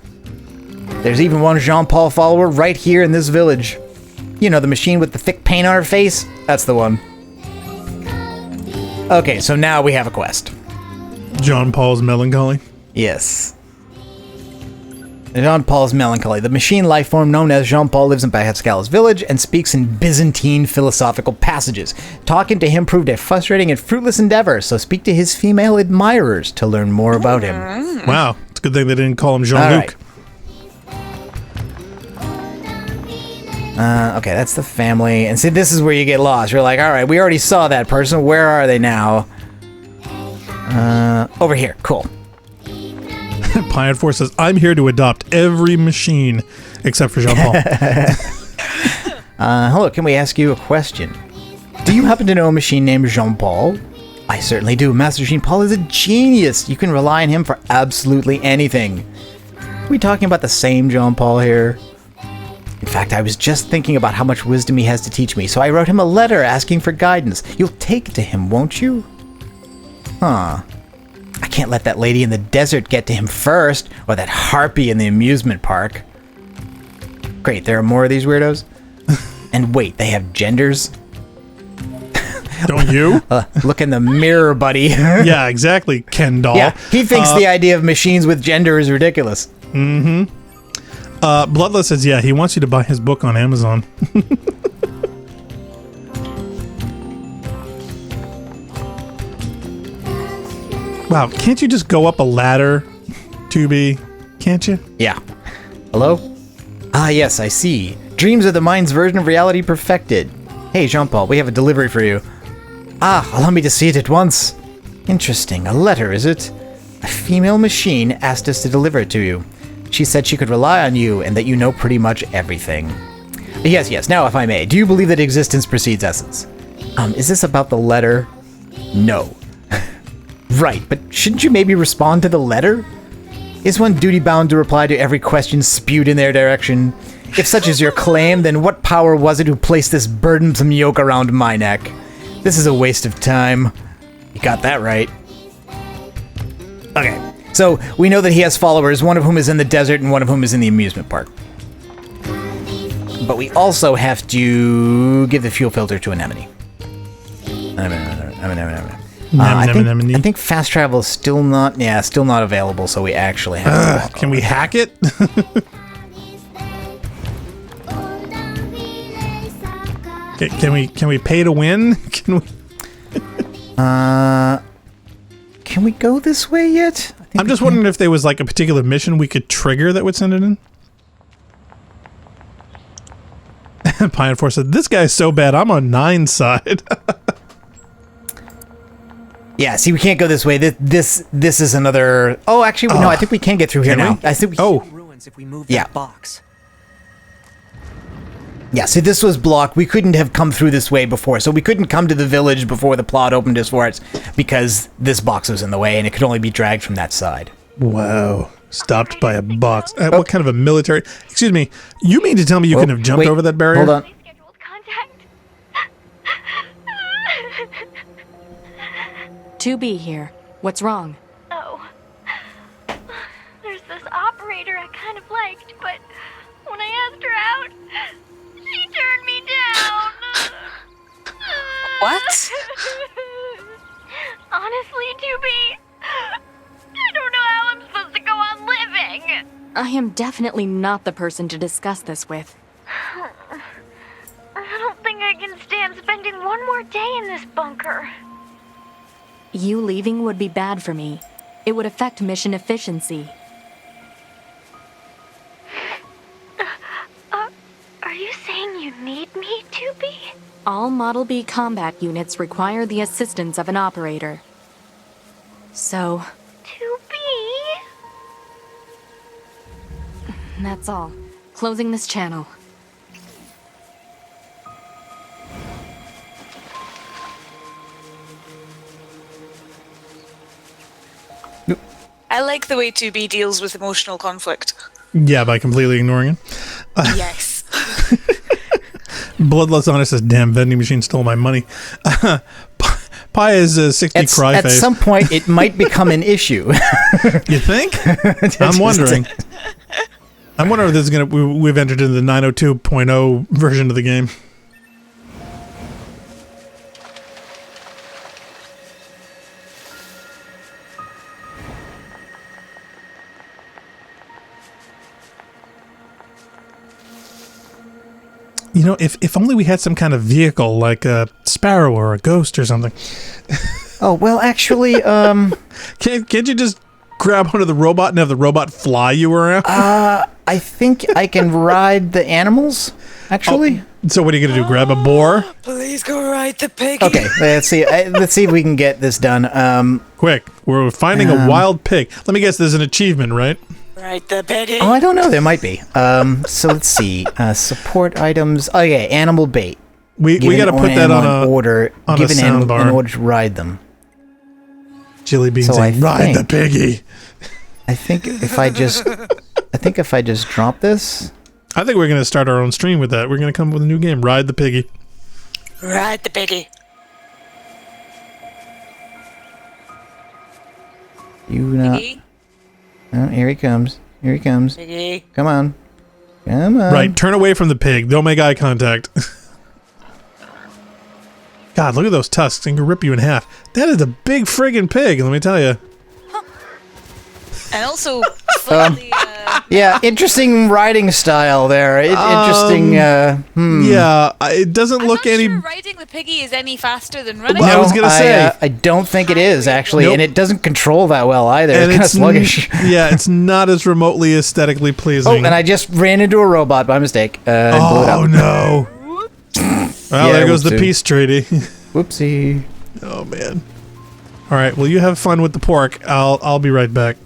There's even one Jean-Paul follower right here in this village. You know, the machine with the thick paint on her face? That's the one. Okay, so now we have a quest. Jean-Paul's melancholy? Yes. Jean-Paul's melancholy. The machine life form known as Jean-Paul lives in Pascal's village and speaks in Byzantine philosophical passages. Talking to him proved a frustrating and fruitless endeavor, so speak to his female admirers to learn more about him. Wow, it's a good thing they didn't call him Jean-Luc. Okay, that's the family. And see, this is where you get lost. You're like, all right, we already saw that person. Where are they now? Over here. Cool. Pion Force says, I'm here to adopt every machine except for Jean-Paul. Hello, can we ask you a question? Do you happen to know a machine named Jean-Paul? I certainly do. Master Jean-Paul is a genius. You can rely on him for absolutely anything. Are we talking about the same Jean-Paul here? In fact, I was just thinking about how much wisdom he has to teach me, so I wrote him a letter asking for guidance. You'll take it to him, won't you? Huh. I can't let that lady in the desert get to him first, or that harpy in the amusement park. Great, there are more of these weirdos? And wait, they have genders? Don't you? Look in the mirror, buddy. Yeah, exactly, Ken doll. Yeah, he thinks the idea of machines with gender is ridiculous. Mm-hmm. Bloodless says, yeah, he wants you to buy his book on Amazon. Wow, can't you just go up a ladder, 2B? Can't you? Yeah. Hello? Ah, yes, I see. Dreams are the mind's version of reality perfected. Hey, Jean-Paul, we have a delivery for you. Ah, allow me to see it at once. Interesting. A letter, is it? A female machine asked us to deliver it to you. She said she could rely on you and that you know pretty much everything. Yes. Now, if I may, do you believe that existence precedes essence? Is this about the letter? No. Right, but shouldn't you maybe respond to the letter? Is one duty-bound to reply to every question spewed in their direction? If such is your claim, then what power was it who placed this burdensome yoke around my neck? This is a waste of time. You got that right. Okay. So, we know that he has followers, one of whom is in the desert and one of whom is in the amusement park. But we also have to give the fuel filter to Anemone. I think fast travel is still not available, so we actually have to walk Can we hack it? Can we pay to win? Can we go this way yet? I'm just wondering if there was like a particular mission we could trigger that would send it in. Pion Force said, this guy's so bad, I'm on 9's side. Yeah, see, we can't go this way. This is another... Oh, actually, no, I think we can get through here now. I think ruins if we move that box. Yeah, see, this was blocked. We couldn't have come through this way before, so we couldn't come to the village before the plot opened as far as... because this box was in the way, and it could only be dragged from that side. Wow. Stopped by a box. What kind of a military... Excuse me, you mean to tell me you couldn't have jumped over that barrier? Hold on. To be here. What's wrong? Oh. There's this operator I kind of liked, but when I asked her out, she turned me down. What? Honestly, 2B, I don't know how I'm supposed to go on living. I am definitely not the person to discuss this with. I don't think I can stand spending one more day in this bunker. You leaving would be bad for me. It would affect mission efficiency. Are you saying you need me, 2B? All Model B combat units require the assistance of an operator. So... 2B? That's all. closing this channel. I like the way 2B deals with emotional conflict. Yeah, by completely ignoring it. Yes. Bloodlust Honor says, damn, vending machine stole my money. Pie is a 60 cry At face. some point, it might become an issue. You think? I'm wondering. I wonder if this is going to... We've entered into the 902.0 version of the game. You know, if only we had some kind of vehicle, like a sparrow or a ghost or something. Oh, well, actually, Can't you just grab onto the robot and have the robot fly you around? I think I can ride the animals, actually. So what are you going to do, grab a boar? Please go ride the piggy. Okay, let's see. Let's see if we can get this done. Quick, we're finding a wild pig. Let me guess, there's an achievement, right? Ride the piggy. Oh, I don't know. There might be. So let's see. Support items. Oh, yeah, animal bait. We got to put that on a order. on Give a an animal soundbar. in order to ride them. Chili Bean So saying, ride the think- piggy. I think if I just drop this. I think we're going to start our own stream with that. We're going to come up with a new game, Ride the Piggy. Ride the piggy. You not. Piggy. Oh, here he comes. Here he comes. Piggy. Come on. Come on. Right, turn away from the pig. Don't make eye contact. God, look at those tusks. It can rip you in half. That is a big friggin' pig, let me tell you. And also, slightly, Yeah, interesting riding style there. Interesting. Yeah, it doesn't I'm look not any... sure riding the piggy is any faster than running. I was gonna say. I don't think it is actually, Nope. and it doesn't control that well either. And It's kind of sluggish. yeah, it's not as remotely aesthetically pleasing. Oh, and I just ran into a robot by mistake. And blew it Oh, up. no. Well, Yeah, there goes the whoopsie. peace treaty. Whoopsie. Oh, man. All right, well, you have fun with the pork. I'll be right back.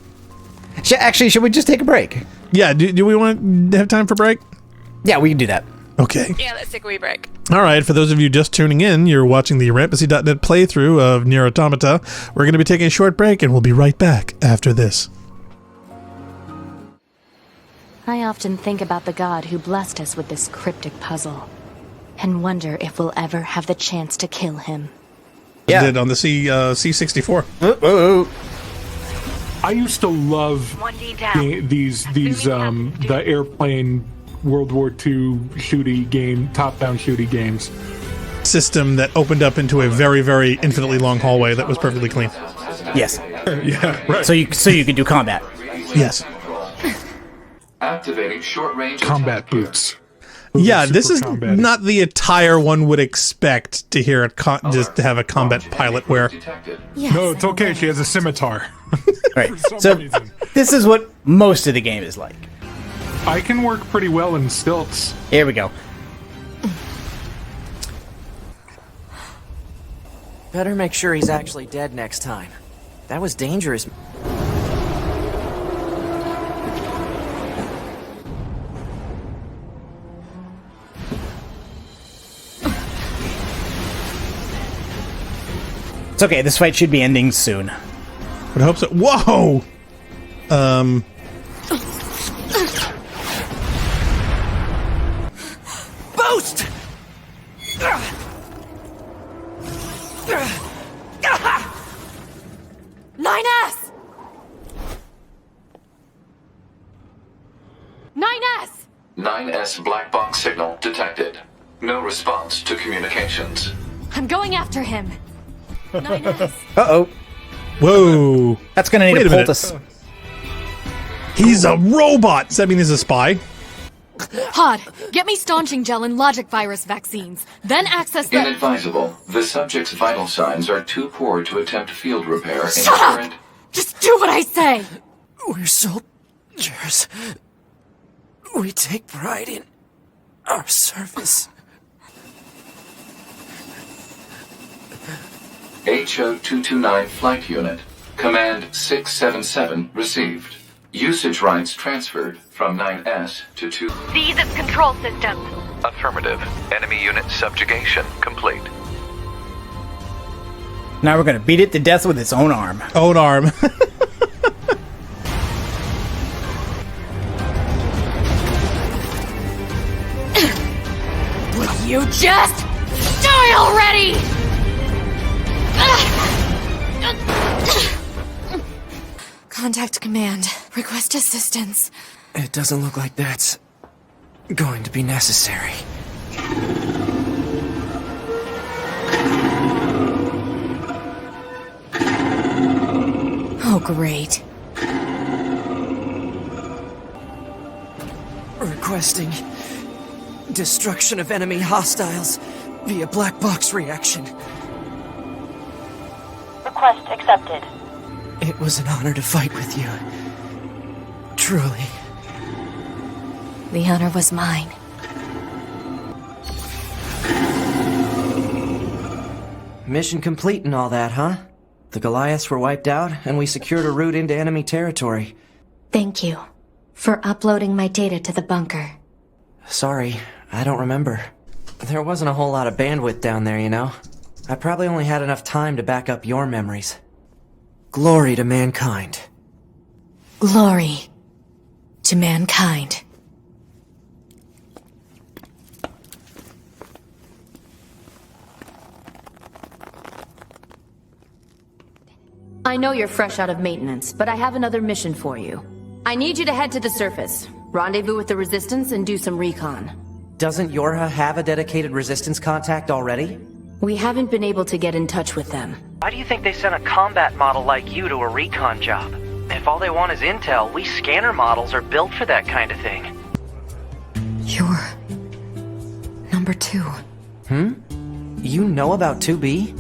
Actually, should we just take a break? Yeah, do we want to have time for break? Yeah, we can do that. Okay. Yeah, let's take a wee break. All right, for those of you just tuning in, you're watching the Rampacy.net playthrough of Nier Automata. We're going to be taking a short break, and we'll be right back after this. I often think about the God who blessed us with this cryptic puzzle, and wonder if we'll ever have the chance to kill him. Yeah. Did on the C64. I used to love 1D down. the airplane World War II shooty game, top-down shooty games. System that opened up into a very, very infinitely long hallway that was perfectly clean. Yes. Yeah, right. So you can do combat. Yes. Activating short-range Combat attack gear. boots. Yeah, this is combat-y. not the attire one would expect to hear just to have a combat pilot wear. Detected. Yes, No, it's okay. She has a scimitar. Right. For some So reason. this is what most of the game is like. I can work pretty well in stilts. Here we go. Better make sure he's actually dead next time. That was dangerous. It's okay. This fight should be ending soon. Would hope so. Whoa! Boost! 9S! 9S! 9S black box signal detected. No response to communications. I'm going after him. 9S. Uh-oh. Whoa! That's going to Wait need a a minute. poultice. He's a robot! Does that mean he's a spy? Hod, get me staunching gel and logic virus vaccines. Then access the... Inadvisable. The subject's vital signs are too poor to attempt field repair in Shut up! current... Just do what I say! We're soldiers. We take pride in our service. HO-229 Flight Unit. Command 677 received. Usage rights transferred from 9S to 2. Seize its control system. Affirmative. Enemy unit subjugation complete. Now we're gonna beat it to death with its own arm. Own arm. Would you just die already? Contact command. Request assistance. It doesn't look like that's going to be necessary. Oh, great. Requesting destruction of enemy hostiles via black box reaction. Request accepted. It was an honor to fight with you. Truly. The honor was mine. Mission complete and all that, huh? The Goliaths were wiped out, and we secured a route into enemy territory. Thank you for uploading my data to the bunker. Sorry, I don't remember. There wasn't a whole lot of bandwidth down there, you know? I probably only had enough time to back up your memories. Glory to mankind. Glory to mankind. I know you're fresh out of maintenance, but I have another mission for you. I need you to head to the surface, rendezvous with the Resistance, and do some recon. Doesn't Yorha have a dedicated Resistance contact already? We haven't been able to get in touch with them. Why do you think they sent a combat model like you to a recon job? If all they want is intel, we scanner models are built for that kind of thing. You're... number 2. You know about 2B?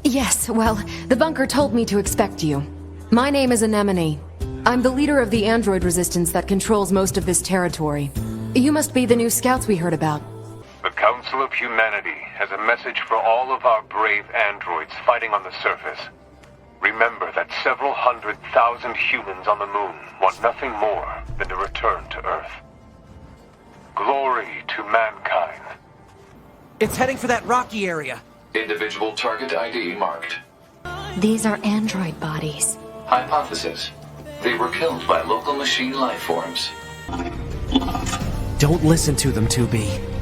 Yes, well, the bunker told me to expect you. My name is Anemone. I'm the leader of the android resistance that controls most of this territory. You must be the new scouts we heard about. The Council of Humanity has a message for all of our brave androids fighting on the surface. Remember that several 100,000 humans on the moon want nothing more than to return to Earth. Glory to mankind. It's heading for that rocky area. Individual target ID marked. These are android bodies. Hypothesis. They were killed by local machine life forms. Don't listen to them, 2B.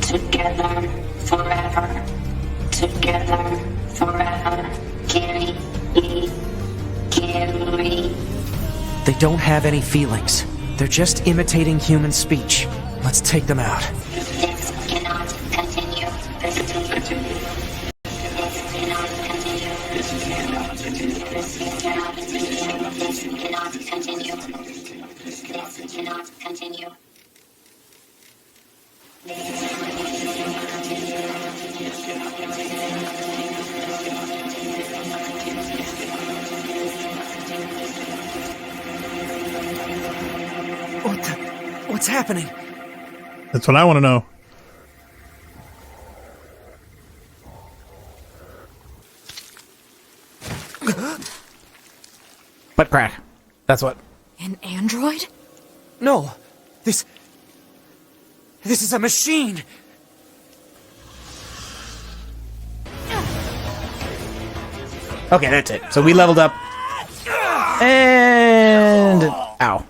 Together forever. Together forever. Kiri. Kiri. They don't have any feelings. They're just imitating human speech. Let's take them out. This cannot continue. What's happening? That's what I want to know. Butt crack. That's what. An android? No. This is a machine. Okay, that's it. So we leveled up. And... ow.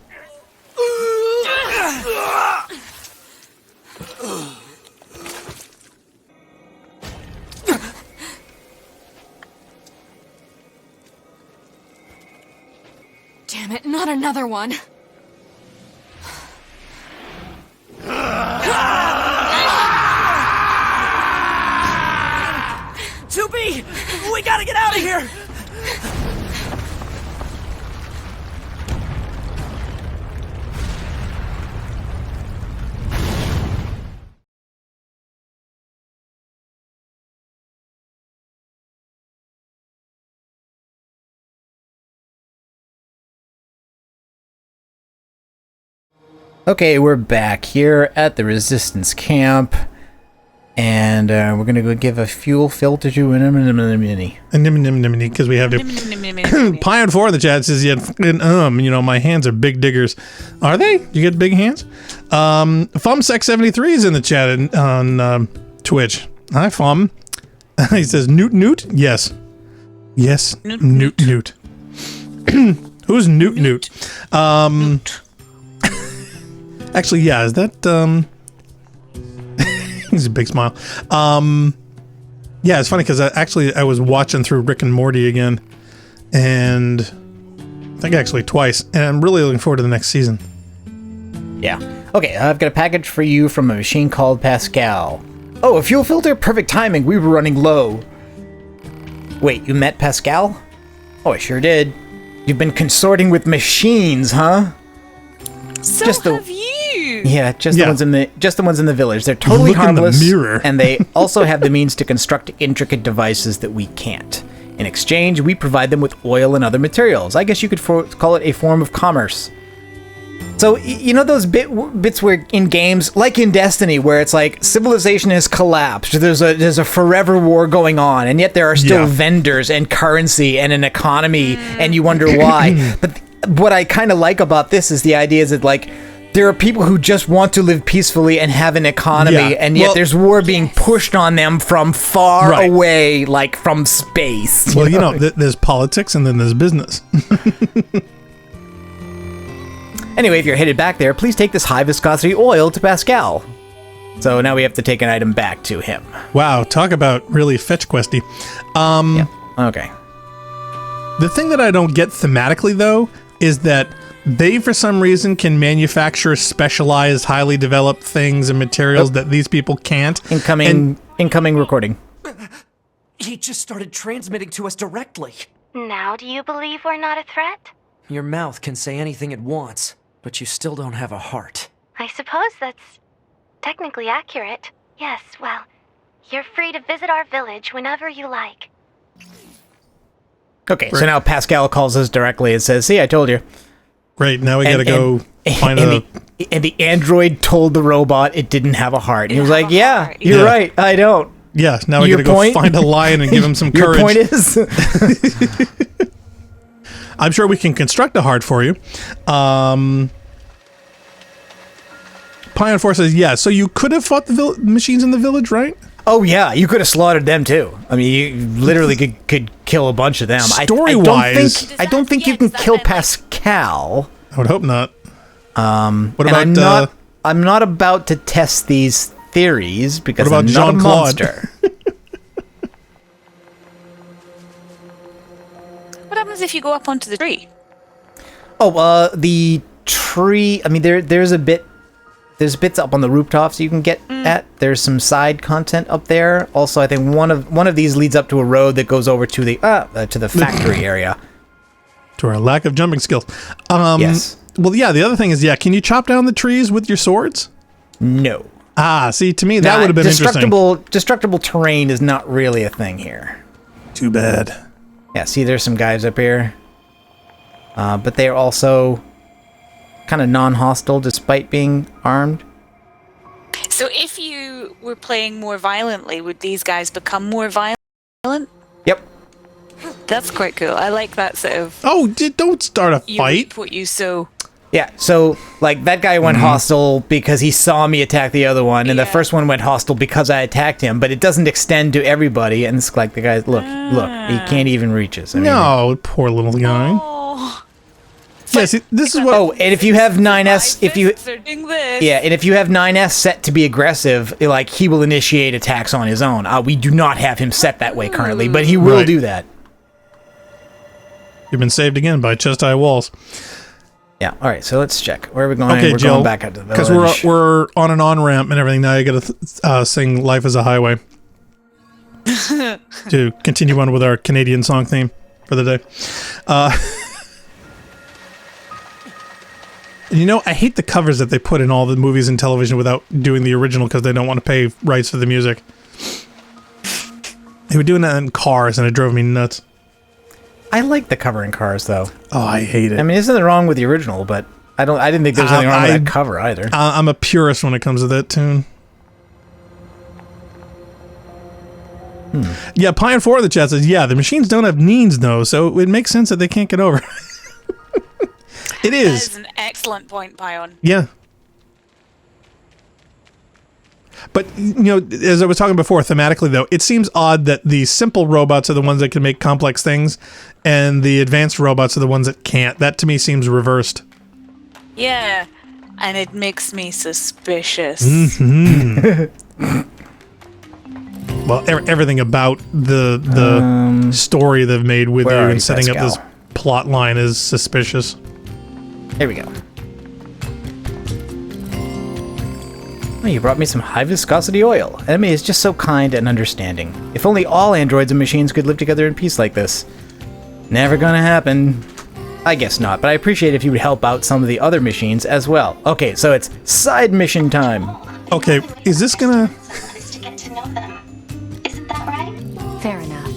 Damn it, not another one. We gotta get out of here! Okay, we're back here at the Resistance camp. And we're going to go give a fuel filter to an Anemone. Because we have to. Pion 4 in the chat says, my hands are big diggers. Are they? You get big hands? Fumsec73 is in the chat on Twitch. Hi, Fum. He says, Newt? Yes. Yes, Newt. Who's Newt? Actually, yeah, is that, he's a big smile. Yeah, it's funny because I was watching through Rick and Morty again, and I think actually twice, and I'm really looking forward to the next season. Yeah. Okay, I've got a package for you from a machine called Pascal. Oh, a fuel filter? Perfect timing. We were running low. Wait, you met Pascal? Oh, I sure did. You've been consorting with machines, huh? So have you. Yeah, the ones in the village. They're totally harmless, in the mirror. And they also have the means to construct intricate devices that we can't. In exchange, we provide them with oil and other materials. I guess you could call it a form of commerce. So, you know those bits where in games, like in Destiny, where it's like civilization has collapsed, there's a forever war going on, and yet there are still vendors and currency and an economy, and you wonder why. But what I kind of like about this is the idea is that, like, there are people who just want to live peacefully and have an economy, and yet there's war being pushed on them from far away, like from space. Well, there's politics and then there's business. Anyway, if you're headed back there, please take this high viscosity oil to Pascal. So now we have to take an item back to him. Wow, talk about really fetch questy. Okay. The thing that I don't get thematically, though, is that they, for some reason, can manufacture specialized, highly developed things and materials that these people can't. Incoming recording. He just started transmitting to us directly. Now do you believe we're not a threat? Your mouth can say anything it wants, but you still don't have a heart. I suppose that's technically accurate. Yes, well, you're free to visit our village whenever you like. Okay, so now Pascal calls us directly and says, see, I told you. Great, now we gotta go find and the android told the robot it didn't have a heart. And he was like, yeah, you're right, I don't. Yeah, now we gotta go find a lion and give him some courage. Your point is? I'm sure we can construct a heart for you. Pion 4 says, yeah, so you could have fought the machines in the village, right? Oh, yeah, you could have slaughtered them, too. I mean, you literally could kill a bunch of them. Story-wise... I don't think you can kill Pascal. I would hope not. What about... I'm not about to test these theories, because what about I'm not a Jean-Claude? monster. What happens if you go up onto the tree? Oh, the tree... I mean, there's bits up on the rooftops you can get at. There's some side content up there. Also, I think one of these leads up to a road that goes over to the factory area. To our lack of jumping skills. Yes. Well, yeah, the other thing is, can you chop down the trees with your swords? No. See, to me, that would have been interesting. Destructible terrain is not really a thing here. Too bad. Yeah, see, there's some guys up here. But they're also kind of non-hostile despite being armed. So if you were playing more violently, would these guys become more violent? Yep. That's quite cool. I like that sort of... Oh, don't start a You fight. reap what you sow. Yeah, so, like, that guy went hostile because he saw me attack the other one, and the first one went hostile because I attacked him, but it doesn't extend to everybody, and it's like the guy, look, he can't even reach us. I mean, no, poor little guy. Oh. Yeah, see, this is what... Oh, and if you have 9S, and if you have 9S set to be aggressive, like, he will initiate attacks on his own. We do not have him set that way currently, but he will do that. You've been saved again by chest-high walls. Yeah, alright, so let's check. Where are we going? Okay, we're Jill, going back out to the village. because we're on an on-ramp and everything, now you gotta sing Life is a Highway. To continue on with our Canadian song theme for the day. I hate the covers that they put in all the movies and television without doing the original because they don't want to pay rights for the music. They were doing that in Cars and it drove me nuts. I like the cover in Cars, though. Oh, I hate it. I mean, there's nothing wrong with the original, but I didn't think there was anything wrong with that cover either. I'm a purist when it comes to that tune. Yeah, Pine 4 in the chat says, yeah, the machines don't have needs, though, so it makes sense that they can't get over. It is. That is an excellent point, Pion. Yeah. But, you know, as I was talking before, thematically, though, it seems odd that the simple robots are the ones that can make complex things, and the advanced robots are the ones that can't. That, to me, seems reversed. Yeah, and it makes me suspicious. Well, everything about the story they've made with you and setting up this plot line is suspicious. Here we go. Oh, you brought me some high viscosity oil. Enemy is just so kind and understanding. If only all androids and machines could live together in peace like this. Never gonna happen. I guess not, but I appreciate if you would help out some of the other machines as well. Okay, so it's side mission time. Okay, is this gonna... To get to know them. Isn't that right? Fair enough.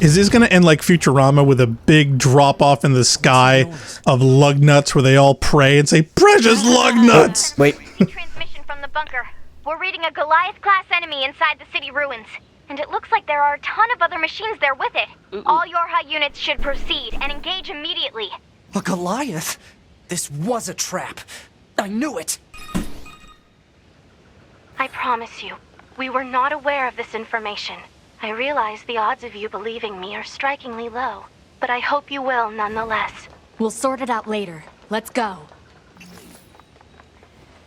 Is this gonna end like Futurama with a big drop off in the sky of lug nuts where they all pray and say, "Precious lug nuts"? Wait. Transmission from the bunker. We're reading a Goliath-class enemy inside the city ruins. And it looks like there are a ton of other machines there with it. All Yorha units should proceed and engage immediately. A Goliath? This was a trap. I knew it. I promise you, we were not aware of this information. I realize the odds of you believing me are strikingly low, but I hope you will nonetheless. We'll sort it out later. Let's go.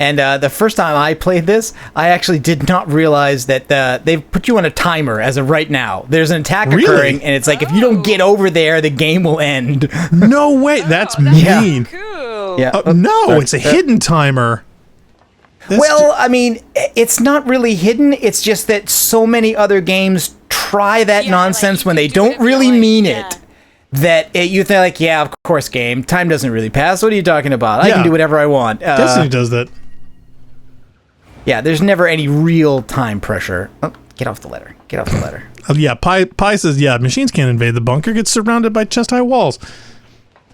And the first time I played this, I actually did not realize that they've put you on a timer as of right now. There's an attack occurring, and it's like, if you don't get over there, the game will end. No way, that's mean. Cool. Yeah. No, it's a hidden timer. Well, I mean, it's not really hidden. It's just that so many other games try that nonsense when they don't really mean it. That you think, like, yeah, of course, game. Time doesn't really pass. What are you talking about? I can do whatever I want. Destiny does that. Yeah, there's never any real time pressure. Oh, get off the ladder. Get off the ladder. Yeah, Pi says, yeah, machines can't invade the bunker. Get surrounded by chest-high walls.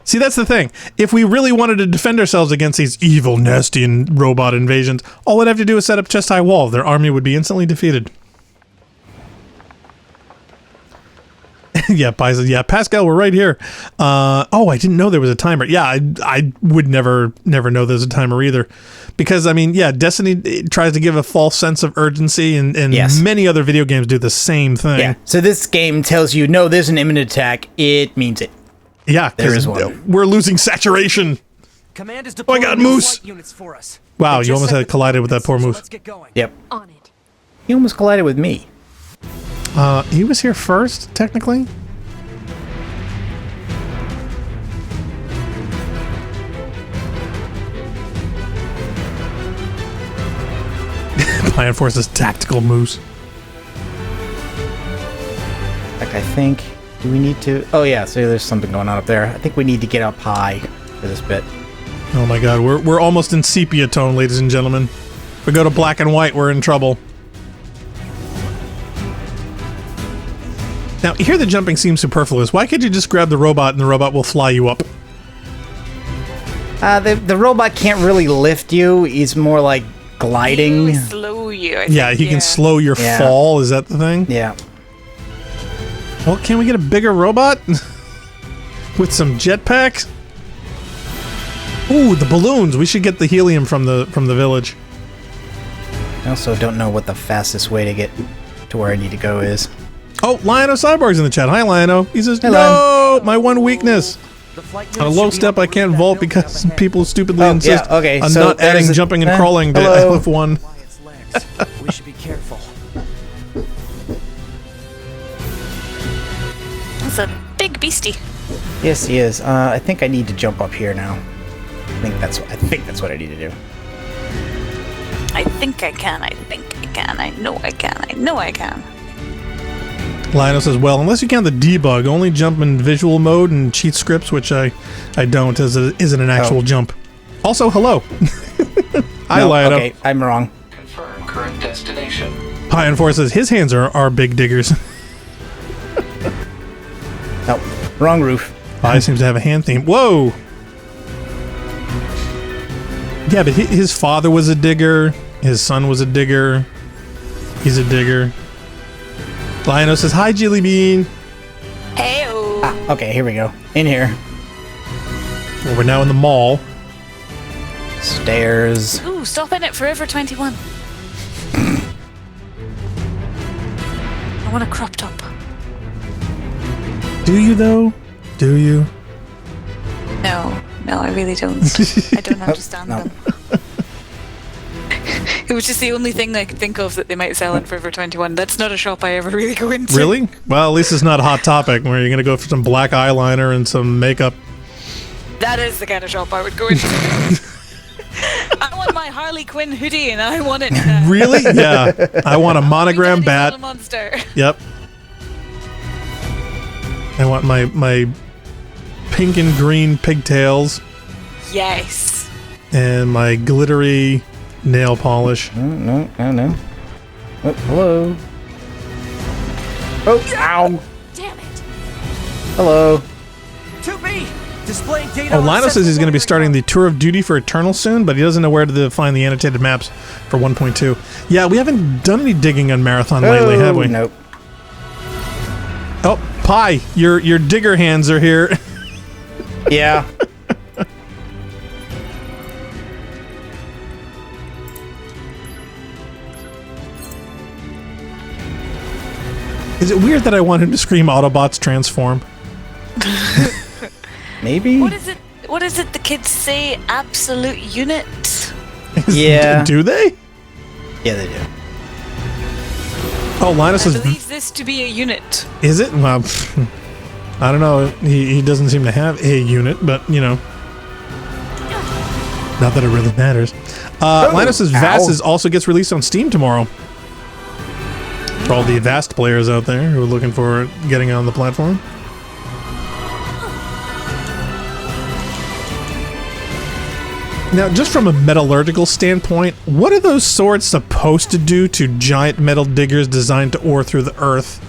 See, that's the thing. If we really wanted to defend ourselves against these evil, nasty, and robot invasions, all we'd have to do is set up chest-high walls. Their army would be instantly defeated. Yeah, Pi says, yeah, Pascal, we're right here. Oh, I didn't know there was a timer. Yeah, I would never know there's a timer either. Because, I mean, yeah, Destiny tries to give a false sense of urgency, and many other video games do the same thing. Yeah, so this game tells you, no, there's an imminent attack. It means it. Yeah, there is one. We're losing saturation. Command is Oh my God, Moose! units for us. Wow, you almost had collided with that poor Moose. Let's get going. Yep. On it. He almost collided with me. He was here first, technically. Plan Force's tactical moves. Like, I think, do we need to... Oh, yeah, so there's something going on up there. I think we need to get up high for this bit. Oh my God, we're almost in sepia tone, ladies and gentlemen. If we go to black and white, we're in trouble. Now, here the jumping seems superfluous. Why can't you just grab the robot and the robot will fly you up? The robot can't really lift you. He's more like gliding. He'll slow you, I think, Yeah, he can slow your fall. Is that the thing? Yeah. Well, can we get a bigger robot? With some jetpacks? Ooh, the balloons. We should get the helium from the village. I also don't know what the fastest way to get to where I need to go is. Oh, Lionel Cyborg's in the chat. Hi, Lionel. He says, Hello. no, my one weakness. On a low step, I can't vault because people stupidly insist on so not adding jumping and crawling to hello. LF1. We should be careful. That's a big beastie. Yes, he is. I think I need to jump up here now. I think that's what I need to do. I think I can. I think I can. I know I can. I know I can. Lionel says, well, unless you count the debug, only jump in visual mode and cheat scripts, which I don't, as it isn't an actual jump. Also, hello. Hi, Lionel. Okay, I'm wrong. Confirm current destination. Pine Force says his hands are big diggers. Nope, wrong roof. Pi seems to have a hand theme. Whoa! Yeah, but his father was a digger. His son was a digger. He's a digger. Lionel says, hi, Jilly Bean. Hey-o. Okay, here we go. In here. Well, we're now in the mall. Stairs. Ooh, stop in it Forever 21. I want a crop top. Do you, though? Do you? No, I really don't. I don't understand them. It was just the only thing I could think of that they might sell in Forever 21. That's not a shop I ever really go into. Really? Well, at least it's not a Hot Topic where you're going to go for some black eyeliner and some makeup. That is the kind of shop I would go into. I want my Harley Quinn hoodie and I want it now. Really? Yeah. I want a monogram bat. Monster. Yep. I want my pink and green pigtails. Yes. And my glittery nail polish. No. Oh, hello. Oh, ow. Damn it. Hello. 2B! Displaying data. Oh, Lionel says he's going to be starting the Tour of Duty for Eternal soon, but he doesn't know where to find the annotated maps for 1.2. Yeah, we haven't done any digging on Marathon lately, have we? Nope. Oh, Pi, your digger hands are here. Yeah. Is it weird that I want him to scream Autobots transform? Maybe? What is it the kids say? Absolute unit? Yeah. Do they? Yeah, they do. Oh, Linus I says... believe this to be a unit. Is it? Well, I don't know. He doesn't seem to have a unit, but, you know. Not that it really matters. Linus says Vast also gets released on Steam tomorrow. For all the Vast players out there who are looking for getting on the platform. Now, just from a metallurgical standpoint, what are those swords supposed to do to giant metal diggers designed to ore through the earth?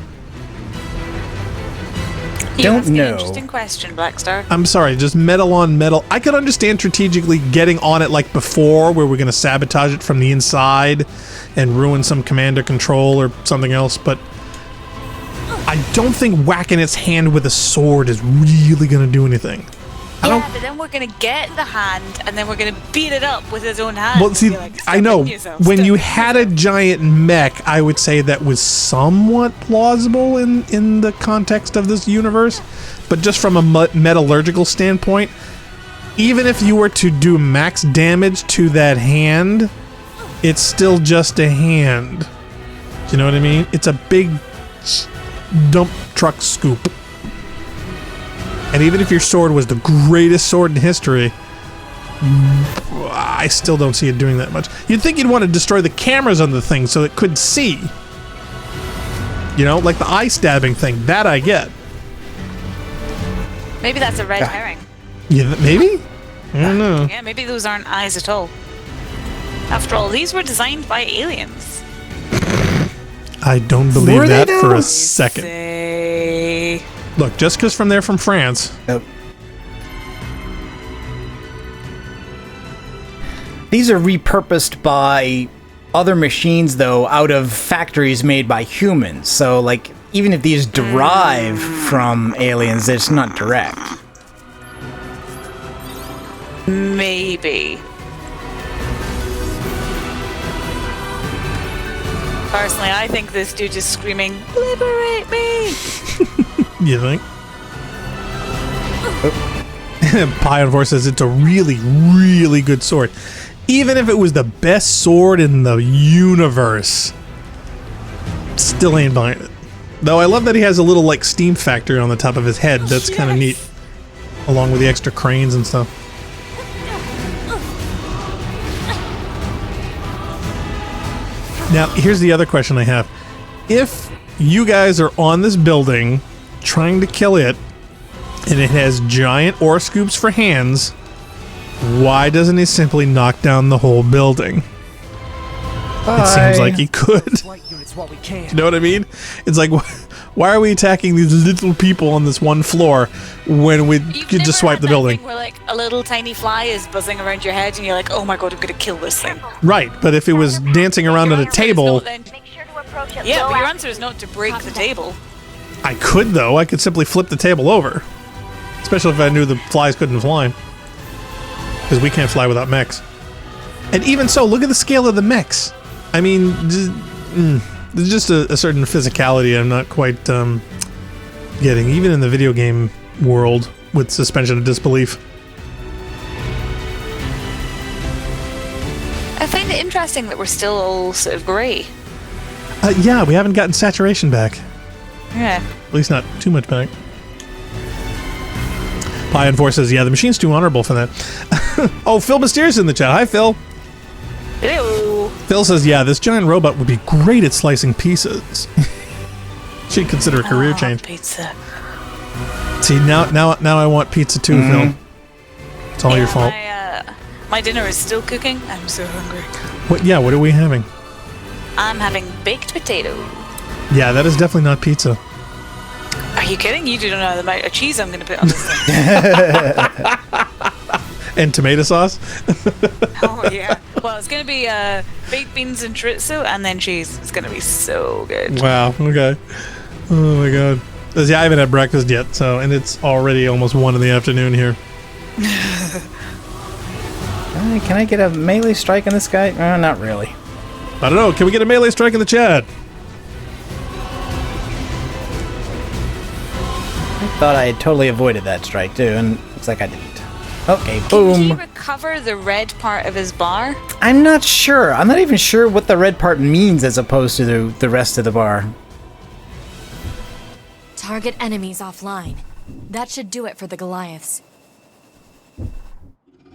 Don't know. Interesting question, Blackstar. I'm sorry, just metal on metal. I could understand strategically getting on it like before, where we're going to sabotage it from the inside and ruin some commander control or something else, but I don't think whacking its hand with a sword is really going to do anything. Yeah, but then we're going to get the hand, and then we're going to beat it up with his own hand. Well, see, like, I know, when you had a giant mech, I would say that was somewhat plausible in the context of this universe, but just from a metallurgical standpoint, even if you were to do max damage to that hand, it's still just a hand. Do you know what I mean? It's a big dump truck scoop. And even if your sword was the greatest sword in history, I still don't see it doing that much. You'd think you'd want to destroy the cameras on the thing so it could see. You know, like the eye stabbing thing. That I get. Maybe that's a red herring. Yeah, maybe? I don't know. Yeah, maybe those aren't eyes at all. After all, these were designed by aliens. I don't believe that for a second. Say... Look, just because they're from France. Nope. These are repurposed by other machines, though, out of factories made by humans. So, like, even if these derive from aliens, it's not direct. Maybe. Personally, I think this dude is screaming, "Liberate me!" You think? Pie Force says it's a really, really good sword. Even if it was the best sword in the universe, still ain't buying it. Though I love that he has a little like steam factory on the top of his head. That's kind of neat, along with the extra cranes and stuff. Now, here's the other question I have. If you guys are on this building trying to kill it, and it has giant ore scoops for hands, why doesn't he simply knock down the whole building? It seems like he could. You know what I mean? It's like, why are we attacking these little people on this one floor when we could just swipe the building? Where like a little tiny fly is buzzing around your head, and you're like, "Oh my god, I'm gonna kill this thing." Right, but if it was dancing around on a table, approach at Yeah, low but your altitude. answer is not to break the table. I could, though. I could simply flip the table over. Especially if I knew the flies couldn't fly. Because we can't fly without mechs. And even so, look at the scale of the mechs. I mean, there's just a certain physicality I'm not quite getting, even in the video game world with suspension of disbelief. I find it interesting that we're still all sort of grey. Yeah, we haven't gotten saturation back. Yeah. At least not too much back. Pie and 4 says, yeah, the machine's too honorable for that. Oh, Phil Mysterious in the chat. Hi, Phil. Hello. Phil says, yeah, this giant robot would be great at slicing pizzas. She'd consider a career change. Pizza. See, now I want pizza too, Phil. It's all your fault. My dinner is still cooking. I'm so hungry. What are we having? I'm having baked potato. Yeah, that is definitely not pizza. Are you kidding? You don't know the amount of cheese I'm going to put on this thing. And tomato sauce? Oh, yeah. Well, it's going to be baked beans and chorizo and then cheese. It's going to be so good. Wow, okay. Oh my god. Yeah, I haven't had breakfast yet, and it's already almost 1 in the afternoon here. Can I get a melee strike on this guy? Not really. I don't know. Can we get a melee strike in the chat? I thought I had totally avoided that strike too, and looks like I didn't. Okay, Can boom. he recover the red part of his bar? I'm not sure. I'm not even sure what the red part means as opposed to the rest of the bar. Target enemies offline. That should do it for the Goliaths.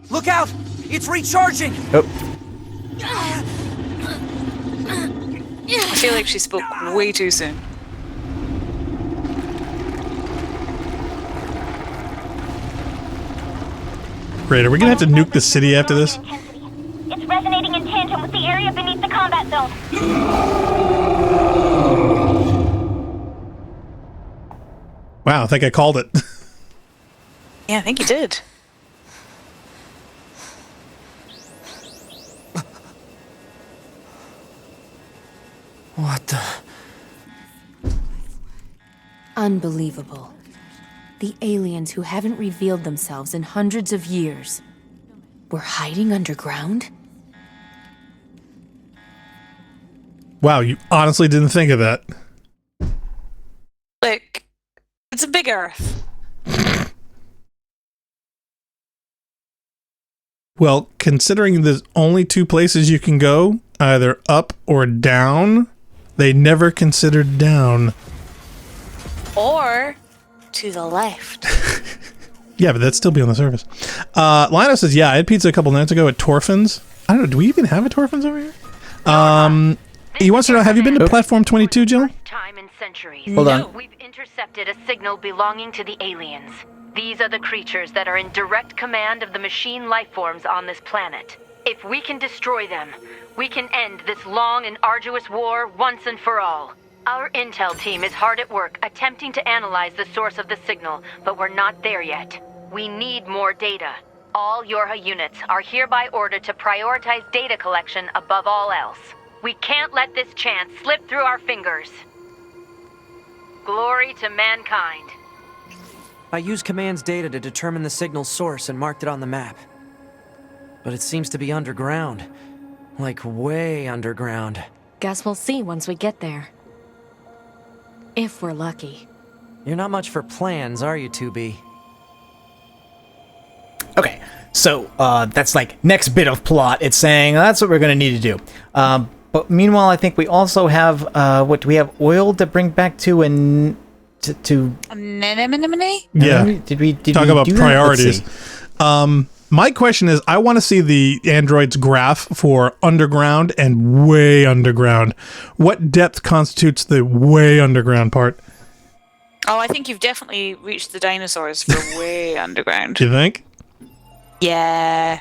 Look out! It's recharging! Oh. I feel like she spoke way too soon. Great, are we gonna have to nuke the city after this? It's resonating in tandem with the area beneath the combat zone. Wow, I think I called it. Yeah, I think you did. What the? Unbelievable. The aliens who haven't revealed themselves in hundreds of years were hiding underground? Wow, you honestly didn't think of that. Look, it's a big Earth. Well, considering there's only 2 places you can go, either up or down, they never considered down. Or to the left. Yeah, but that'd still be on the surface. Lino says, yeah, I had pizza a couple nights ago at Torfin's. I don't know, do we even have a Torfin's over here? He wants to know, have you been to Platform 22, Jill? Time in centuries. Hold on. We've intercepted a signal belonging to the aliens. These are the creatures that are in direct command of the machine lifeforms on this planet. If we can destroy them, we can end this long and arduous war once and for all. Our intel team is hard at work attempting to analyze the source of the signal, but we're not there yet. We need more data. All Yorha units are hereby ordered to prioritize data collection above all else. We can't let this chance slip through our fingers. Glory to mankind. I used Command's data to determine the signal's source and marked it on the map. But it seems to be underground. Like way underground. Guess we'll see once we get there. If we're lucky. You're not much for plans, are you, 2B? Okay, so that's like next bit of plot. It's saying that's what we're going to need to do. But meanwhile, I think we also have what do we have? Oil to bring back to and to. Anemone? Yeah. Did we talk about priorities? My question is, I want to see the android's graph for underground and way underground. What depth constitutes the way underground part? Oh, I think you've definitely reached the dinosaurs for way underground. Do you think? Yeah.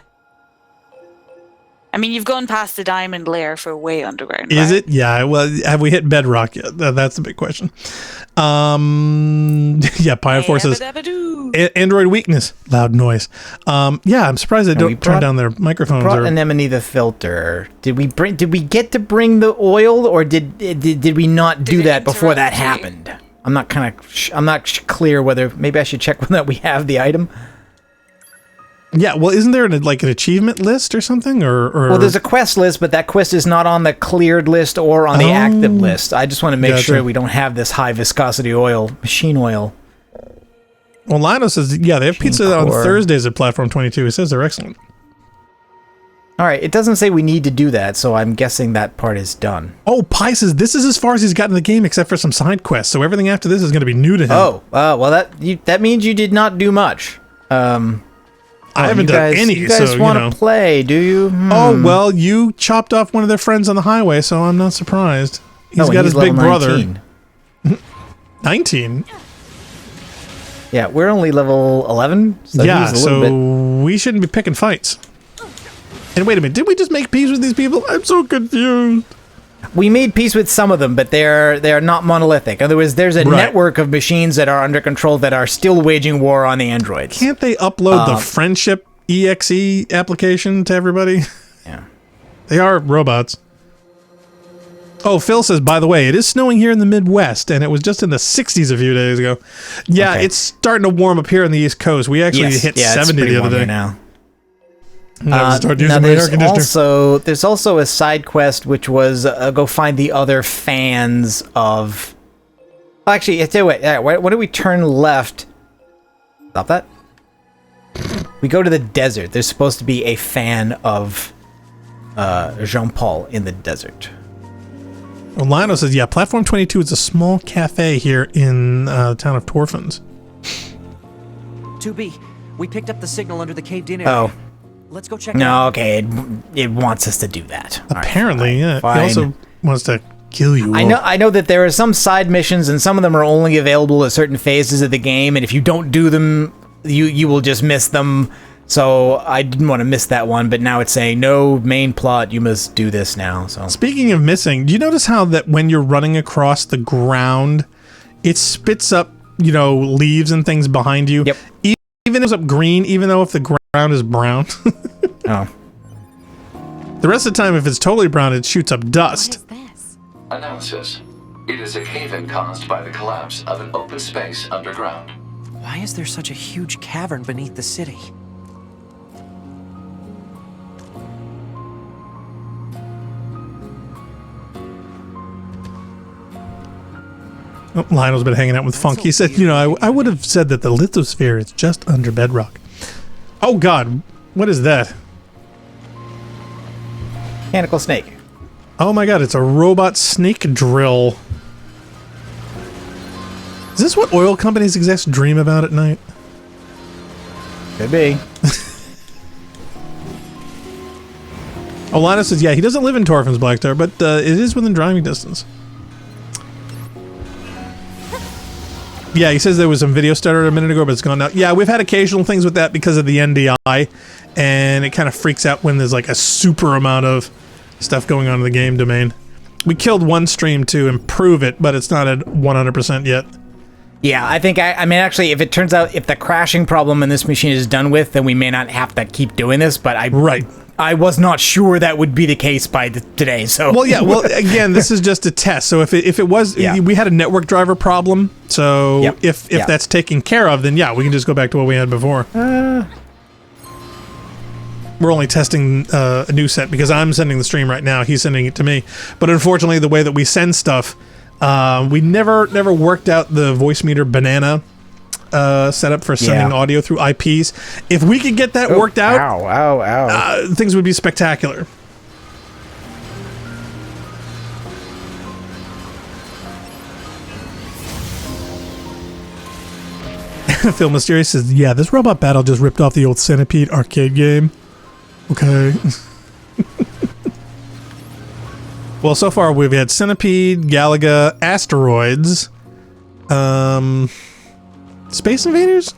I mean, you've gone past the diamond layer for way underground. Is right? it? Yeah. Well, have we hit bedrock yet? That's the big question. Yeah, Pine Force says Android weakness, loud noise. Yeah, I'm surprised they don't turn down their microphones. Brought Anemone the filter. Did we get to bring the oil, or did we not do that before that happened? I'm not clear whether maybe I should check whether we have the item. Yeah, well, isn't there an achievement list or something? Or well, there's a quest list, but that quest is not on the cleared list or on the active list. I just want to make sure we don't have this high viscosity oil, machine oil. Well, Lino says, yeah, they have pizza on Thursdays at Platform 22. He says they're excellent. All right, it doesn't say we need to do that, so I'm guessing that part is done. Oh, Pi says this is as far as he's gotten in the game, except for some side quests. So everything after this is going to be new to him. Oh, well, that means you did not do much. I haven't done any. You guys want to play, do you? Oh, well, you chopped off one of their friends on the highway, so I'm not surprised. He's got his big brother. 19? Yeah, we're only level 11. So yeah, so we shouldn't be picking fights. And wait a minute, did we just make peace with these people? I'm so confused. We made peace with some of them, but they're not monolithic. In other words, there's a network of machines that are under control that are still waging war on the androids. Can't they upload the friendship EXE application to everybody? Yeah. They are robots. Oh, Phil says, by the way, it is snowing here in the Midwest, and it was just in the 60s a few days ago. Yeah, it's starting to warm up here on the East Coast. We actually hit 70 the other day. Now. There's also a side quest which was go find the other fans of. Oh, actually, tell you what. Why don't we turn left? Stop that. We go to the desert. There's supposed to be a fan of Jean-Paul in the desert. Well, Lionel says, yeah, Platform 22 is a small cafe here in the town of Torfins. 2B, we picked up the signal under the caved-in area. Oh. Let's go check it out. No, okay, it wants us to do that. Apparently, yeah. Fine. He also wants to kill you. I know that there are some side missions, and some of them are only available at certain phases of the game, and if you don't do them, you will just miss them. So I didn't want to miss that one, but now it's saying, no, main plot, you must do this now. So speaking of missing, do you notice how that when you're running across the ground, it spits up, leaves and things behind you? Yep. Even if it's up green, even though if the ground is brown. Oh. The rest of the time, if it's totally brown, it shoots up dust. What is this? Analysis. It is a cave-in caused by the collapse of an open space underground. Why is there such a huge cavern beneath the city? Oh, Lionel's been hanging out with Funk. He said, I would have said that the lithosphere is just under bedrock. Oh, God. What is that? Mechanical snake. Oh, my God. It's a robot snake drill. Is this what oil companies execs dream about at night? Could be. Olana says, yeah, he doesn't live in Torfins, Blackstar, but it is within driving distance. Yeah, he says there was some video stutter a minute ago, but it's gone now. Yeah, we've had occasional things with that because of the NDI, and it kind of freaks out when there's like a super amount of stuff going on in the game domain. We killed one stream to improve it, but it's not at 100% yet. Yeah, I think, actually, if it turns out if the crashing problem in this machine is done with, then we may not have to keep doing this, but I was not sure that would be the case by today, so... Well, yeah, again, this is just a test, so if it was... Yeah. We had a network driver problem, so if that's taken care of, then yeah, we can just go back to what we had before. We're only testing a new set, because I'm sending the stream right now, he's sending it to me. But unfortunately, the way that we send stuff, we never worked out the voice meter banana setup for sending audio through IPs. If we could get that worked out, things would be spectacular. Phil Mysterious says, yeah, this robot battle just ripped off the old Centipede arcade game. Okay. Well, so far we've had Centipede, Galaga, Asteroids, Space Invaders?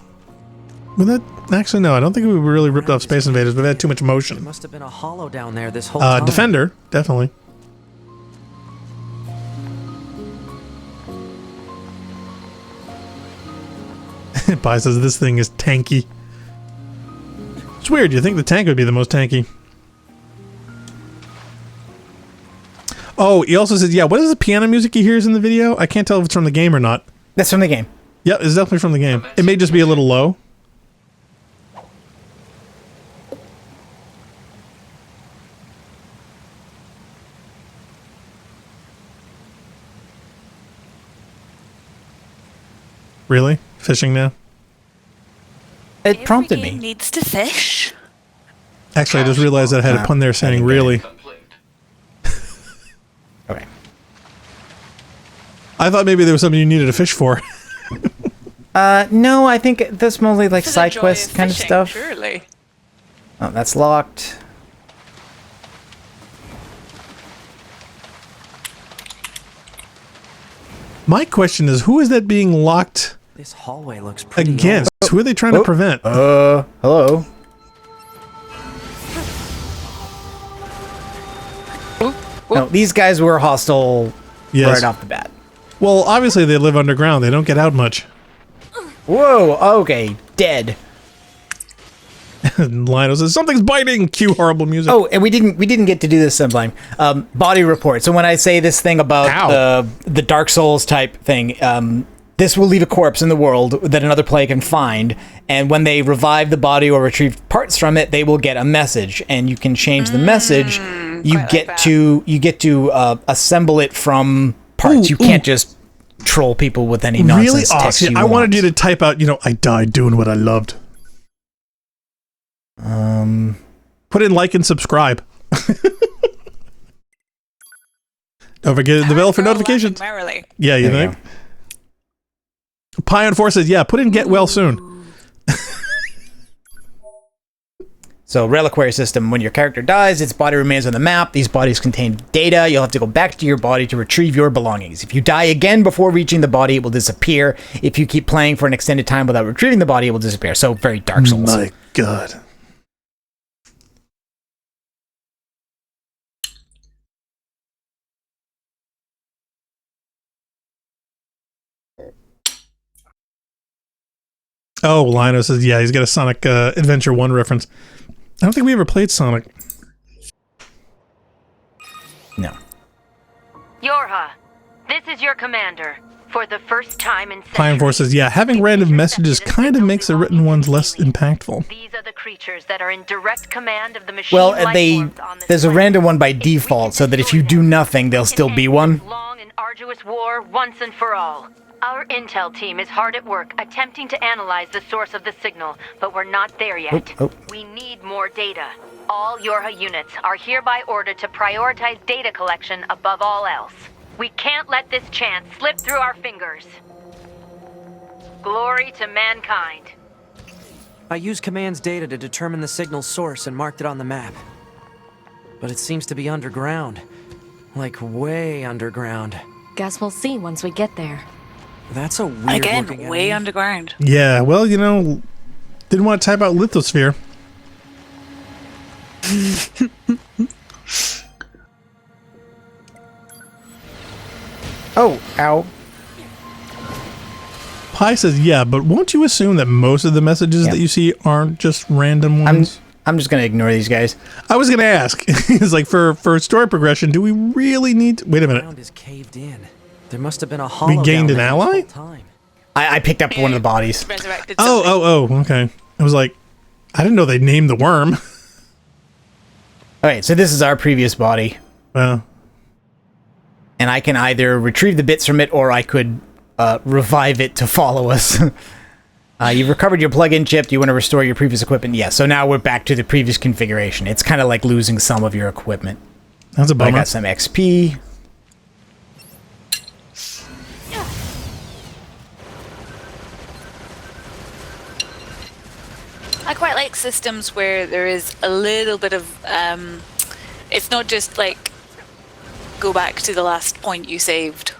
Was that actually no? I don't think we really ripped off Space Invaders. We've had too much motion. There must have been a hollow down there this whole time. Defender, definitely. Pi says this thing is tanky. It's weird. You think the tank would be the most tanky. Oh, he also says, yeah, what is the piano music he hears in the video? I can't tell if it's from the game or not. That's from the game. Yeah, it's definitely from the game. It may just be a little low. Really? Fishing now? It prompted me. Needs to fish. Actually, I just realized that I had a pun there saying really. Okay. I thought maybe there was something you needed to fish for. No, I think that's mostly like side quest kind of fishing, stuff. Surely. Oh, that's locked. My question is, who is that being locked This hallway looks pretty against? Who are they trying to prevent? Hello? No, these guys were hostile right off the bat. Well, obviously they live underground. They don't get out much. Whoa, okay, dead. Lionel says, something's biting! Cue horrible music. Oh, and we didn't get to do this sometime. Body report. So when I say this thing about the Dark Souls type thing, this will leave a corpse in the world that another player can find, and when they revive the body or retrieve parts from it, they will get a message, and you can change the message. You get to assemble it from parts. You can't just troll people with any nonsense really text awesome. you I want. wanted you to type out, I died doing what I loved. Put in like and subscribe. Don't forget the bell for notifications. Merrily. Yeah, you think? Pi on 4 says, yeah, put in get well soon. So, reliquary system, when your character dies, its body remains on the map. These bodies contain data. You'll have to go back to your body to retrieve your belongings. If you die again before reaching the body, it will disappear. If you keep playing for an extended time without retrieving the body, it will disappear. So, very Dark Souls. My God. Oh, Lino says, yeah, he's got a Sonic Adventure 1 reference. I don't think we ever played Sonic. No. Yorha, this is your commander. For the first time in Pine Force says, yeah, having random messages kind of makes the written ones less impactful. These are the creatures that are in direct command of the machine. Well, there's a random one by default, so that if you do nothing, there'll still be one. Long and arduous war once and for all. Our intel team is hard at work attempting to analyze the source of the signal, but we're not there yet. We need more data. All Yorha units are hereby ordered to prioritize data collection above all else. We can't let this chance slip through our fingers. Glory to mankind. I used Command's data to determine the signal's source and marked it on the map. But it seems to be underground. Like way underground. Guess we'll see once we get there. That's a weird Again, way underground. Yeah, well, didn't want to type out lithosphere. Oh, ow. Pi says, yeah, but won't you assume that most of the messages that you see aren't just random ones? I'm just going to ignore these guys. I was going to ask. It's like, for story progression, do we really need to... Wait a minute. The ground is caved in. There must have been a hollow We gained down an there ally? this whole time. I picked up one of the bodies. Oh, okay. I was like, I didn't know they named the worm. Alright, so this is our previous body. Well. And I can either retrieve the bits from it, or I could revive it to follow us. You've recovered your plug-in chip. Do you want to restore your previous equipment? Yes. So now we're back to the previous configuration. It's kind of like losing some of your equipment. That's a bummer. I got some XP. I quite like systems where there is a little bit of, it's not just like, go back to the last point you saved.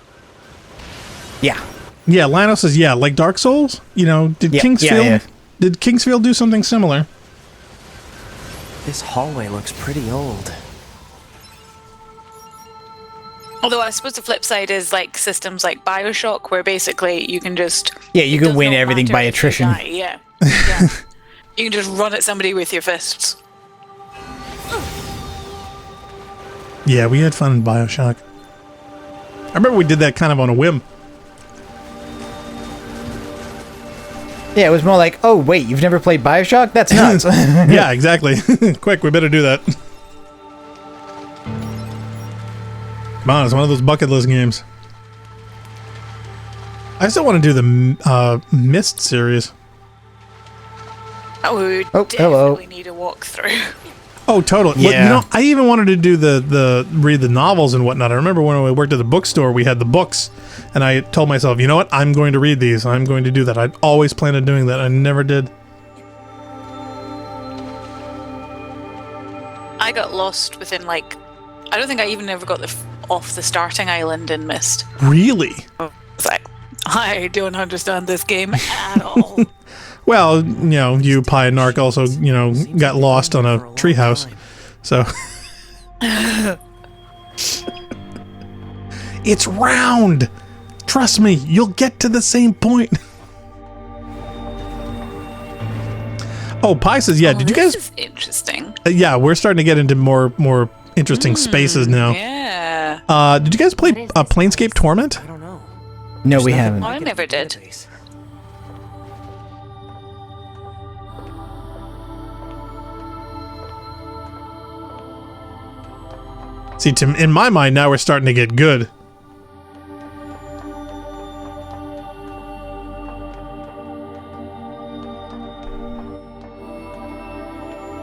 Yeah. Yeah, Lino says, yeah, like Dark Souls? Did Kingsfield do something similar? This hallway looks pretty old. Although I suppose the flip side is like systems like Bioshock, where basically you can just you can win everything by attrition. Yeah, yeah. You can just run at somebody with your fists. Yeah, we had fun in Bioshock. I remember we did that kind of on a whim. Yeah, it was more like, oh wait, you've never played Bioshock? That's nuts. Yeah, exactly. Quick, we better do that. Come on, it's one of those bucket list games. I still want to do the Myst series. Oh, we hello. definitely need a walkthrough. Oh, totally. Yeah. Well, you know, I even wanted to do the read the novels and whatnot. I remember when we worked at the bookstore, we had the books, and I told myself, you know what, I'm going to read these. I'm going to do that. I'd always planned on doing that. I never did. I got lost within like, I don't think I even ever got off the starting island in Myst. Really? It's like, I don't understand this game at all. Well, you know, you Pi and Narc also, you know, got lost on a treehouse. So it's round. Trust me, you'll get to the same point. Oh, Pi says, yeah. Did you guys? This is interesting. Yeah, we're starting to get into more interesting spaces now. Yeah. Did you guys play Planescape Torment? I don't know. No, we haven't. I never did. See, in my mind, now we're starting to get good.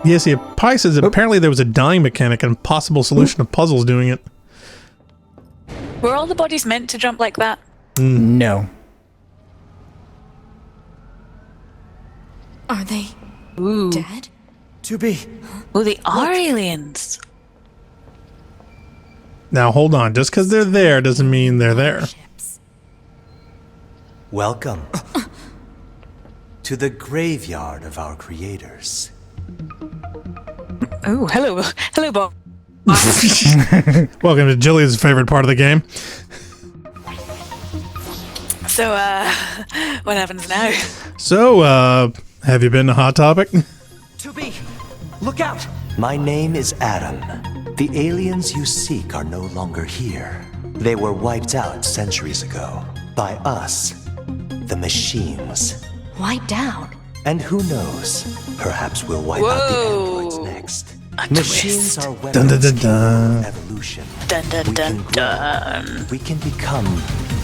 Yeah, see, Pi says that apparently there was a dying mechanic and possible solution of puzzles doing it. Were all the bodies meant to jump like that? No. Are they dead? To be. Well, they are aliens. Now, hold on. Just because they're there doesn't mean they're there. Welcome to the graveyard of our creators. Oh, hello. Hello, Bob. Welcome to Jillian's favorite part of the game. So, what happens now? So, have you been to Hot Topic? To be. Look out! My name is Adam. The aliens you seek are no longer here. They were wiped out centuries ago. By us. The machines. Wiped out? And who knows? Perhaps we'll wipe out the androids next. Machines twist. are weapons Dun, dun, dun, capable dun. of evolution. Dun, dun, We dun, can grow. dun. We can become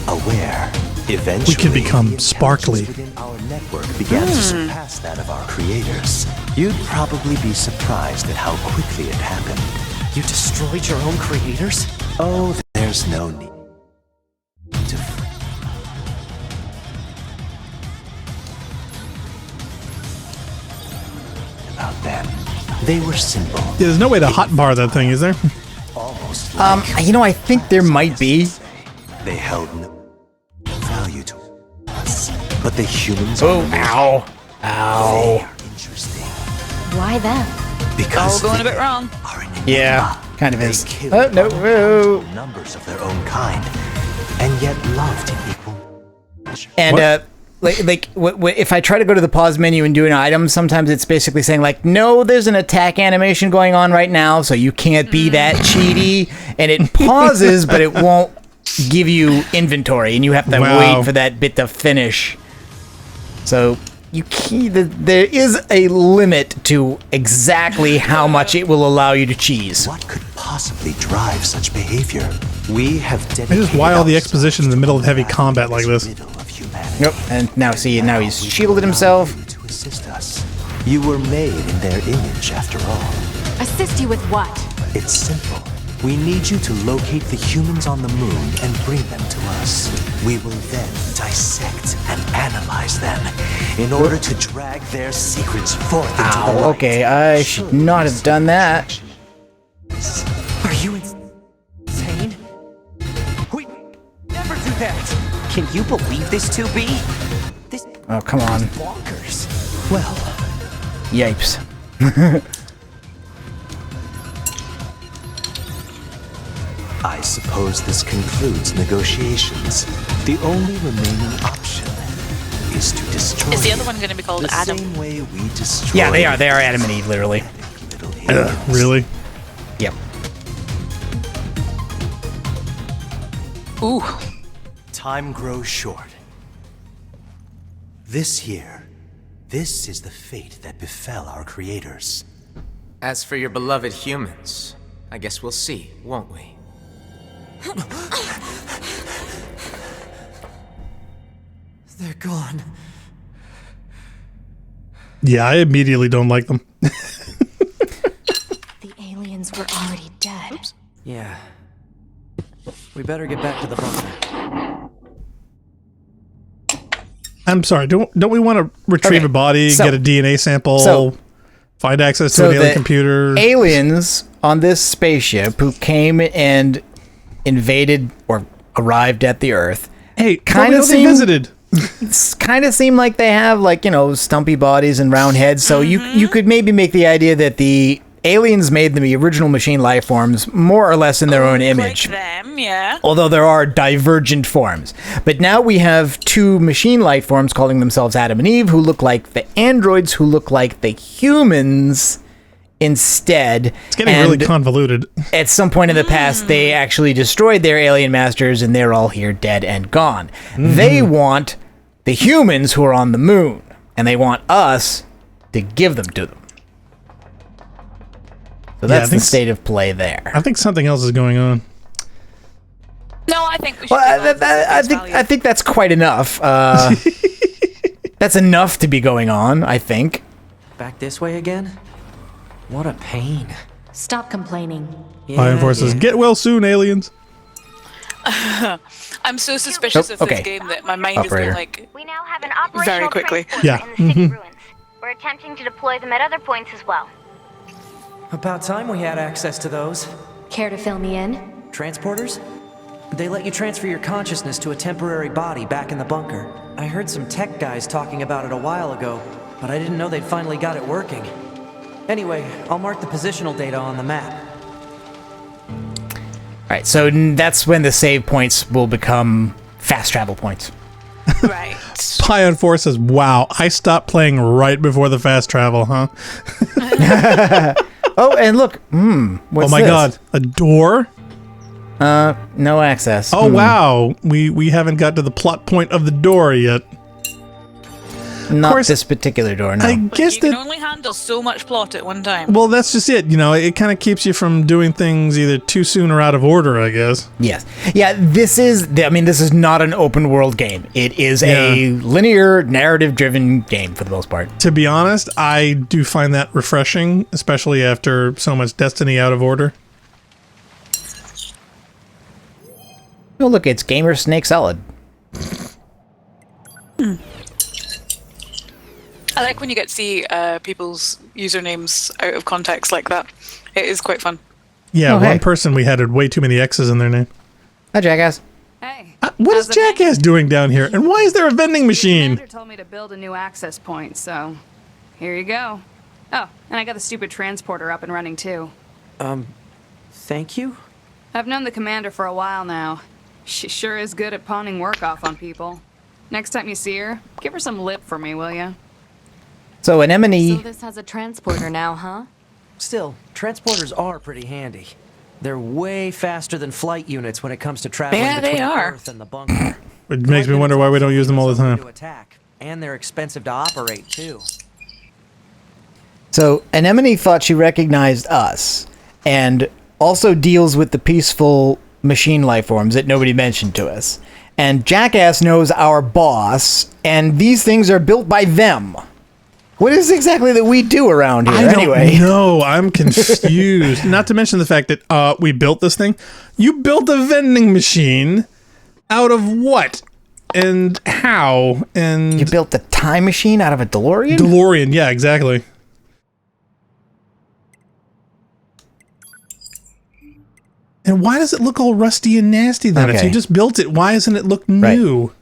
aware. Eventually, We can become the sparkly. intelligence within our network began to surpass that of our creators. You'd probably be surprised at how quickly it happened. You destroyed your own creators? Oh, there's no need to. About them. They were simple. Yeah, there's no way to hotbar that thing, is there? Almost like You know, I think there might be. they held no value to us. But the humans Oh, on the ow. They Ow. are interesting. Why them? Because All going a they bit wrong. are an Yeah, enigma. kind of They is. killed Oh, no. numbers of their own kind, and yet loved in equal measure. And, if I try to go to the pause menu and do an item, sometimes it's basically saying, like, no, there's an attack animation going on right now, so you can't be that cheaty. And it pauses, but it won't give you inventory, and you have to Wow. wait for that bit to finish. So there is a limit to exactly how much it will allow you to cheese. What could possibly drive such behavior? We have This dedicated is why all the ourselves exposition in the middle of heavy to combat like this. riddle of humanity. Yep, and now see, now he's shielded himself. To assist us. You were made in their image, after all. Assist you with what? It's simple. We need you to locate the humans on the moon and bring them to us. We will then dissect and analyze them in order to drag their secrets forth into the Ow, light. okay, I should not have done that. Are you insane? We never do that! Can you believe this, 2B? This Oh, come on. bonkers. Well, Yipes. I suppose this concludes negotiations. The only remaining option is to destroy Is the other one going to be called the Adam? same way we destroy. Yeah, they are. They are Adam and Eve, literally. Really? Yep. Ooh. Time grows short. This year, this is the fate that befell our creators. As for your beloved humans, I guess we'll see, won't we? They're gone. Yeah, I immediately don't like them. The aliens were already dead. Oops. Yeah. We better get back to the bunker. I'm sorry. Don't we want to retrieve Okay, a body, so- get a DNA sample, so- find access to So an alien the computer? aliens on this spaceship who came and invaded or arrived at the Earth. Hey, kind they of seem visited. kind of seem like they have stumpy bodies and round heads. So you could maybe make the idea that the aliens made the original machine life forms more or less in their own image. Like them, yeah. Although there are divergent forms. But now we have two machine life forms calling themselves Adam and Eve, who look like the androids, who look like the humans instead. It's getting really convoluted. At some point in the past, they actually destroyed their alien masters, and they're all here dead and gone. They want the humans who are on the moon, and they want us to give them to them. So that's the state of play there. I think something else is going on. No, I think we should. I think that's quite enough. That's enough to be going on, I think. Back this way again? What a pain. Stop complaining. Iron Force says, "Get well soon, aliens." I'm so suspicious of this game that my mind is going like We now have an operational very quickly. transporter in the city ruins. We're attempting to deploy them at other points as well. About time we had access to those. Care to fill me in? Transporters? They let you transfer your consciousness to a temporary body back in the bunker. I heard some tech guys talking about it a while ago, but I didn't know they'd finally got it working. Anyway, I'll mark the positional data on the map. Alright, so that's when the save points will become fast travel points. Right. Iron Force says, "Wow, I stopped playing right before the fast travel, huh?" Oh, and look, what's oh my this? god, a door? No access. Oh wow, we haven't got to the plot point of the door yet. Not this particular door, no. I guess you can only handle so much plot at one time. Well, that's just it. It kind of keeps you from doing things either too soon or out of order, I guess. Yes. Yeah, this is not an open world game. It is a linear, narrative-driven game for the most part. To be honest, I do find that refreshing, especially after so much Destiny out of order. Oh, look, it's Gamer Snake Solid. I like when you get to see people's usernames out of context like that. It is quite fun. Yeah, Oh, one hey. person we had way too many X's in their name. Hi, Jackass. Hey. What is Jackass doing down here? And why is there a vending machine? Commander told me to build a new access point, so here you go. Oh, and I got the stupid transporter up and running too. Thank you? I've known the commander for a while now. She sure is good at pawning work off on people. Next time you see her, give her some lip for me, will ya? So, Anemone... So this has a transporter now, huh? Still, transporters are pretty handy. They're way faster than flight units when it comes to traveling Yeah, they between are. Earth and the bunker. It makes me wonder why we don't use them all the time. To attack, and they're expensive to operate too. So, Anemone thought she recognized us, and also deals with the peaceful machine life forms that nobody mentioned to us. And Jackass knows our boss, and these things are built by them. What is exactly that we do around here, anyway? No, I'm confused. Not to mention the fact that we built this thing. You built a vending machine out of what? And how? And you built the time machine out of a DeLorean? DeLorean, yeah, exactly. And why does it look all rusty and nasty then? If Okay. you just built it, why doesn't it look new?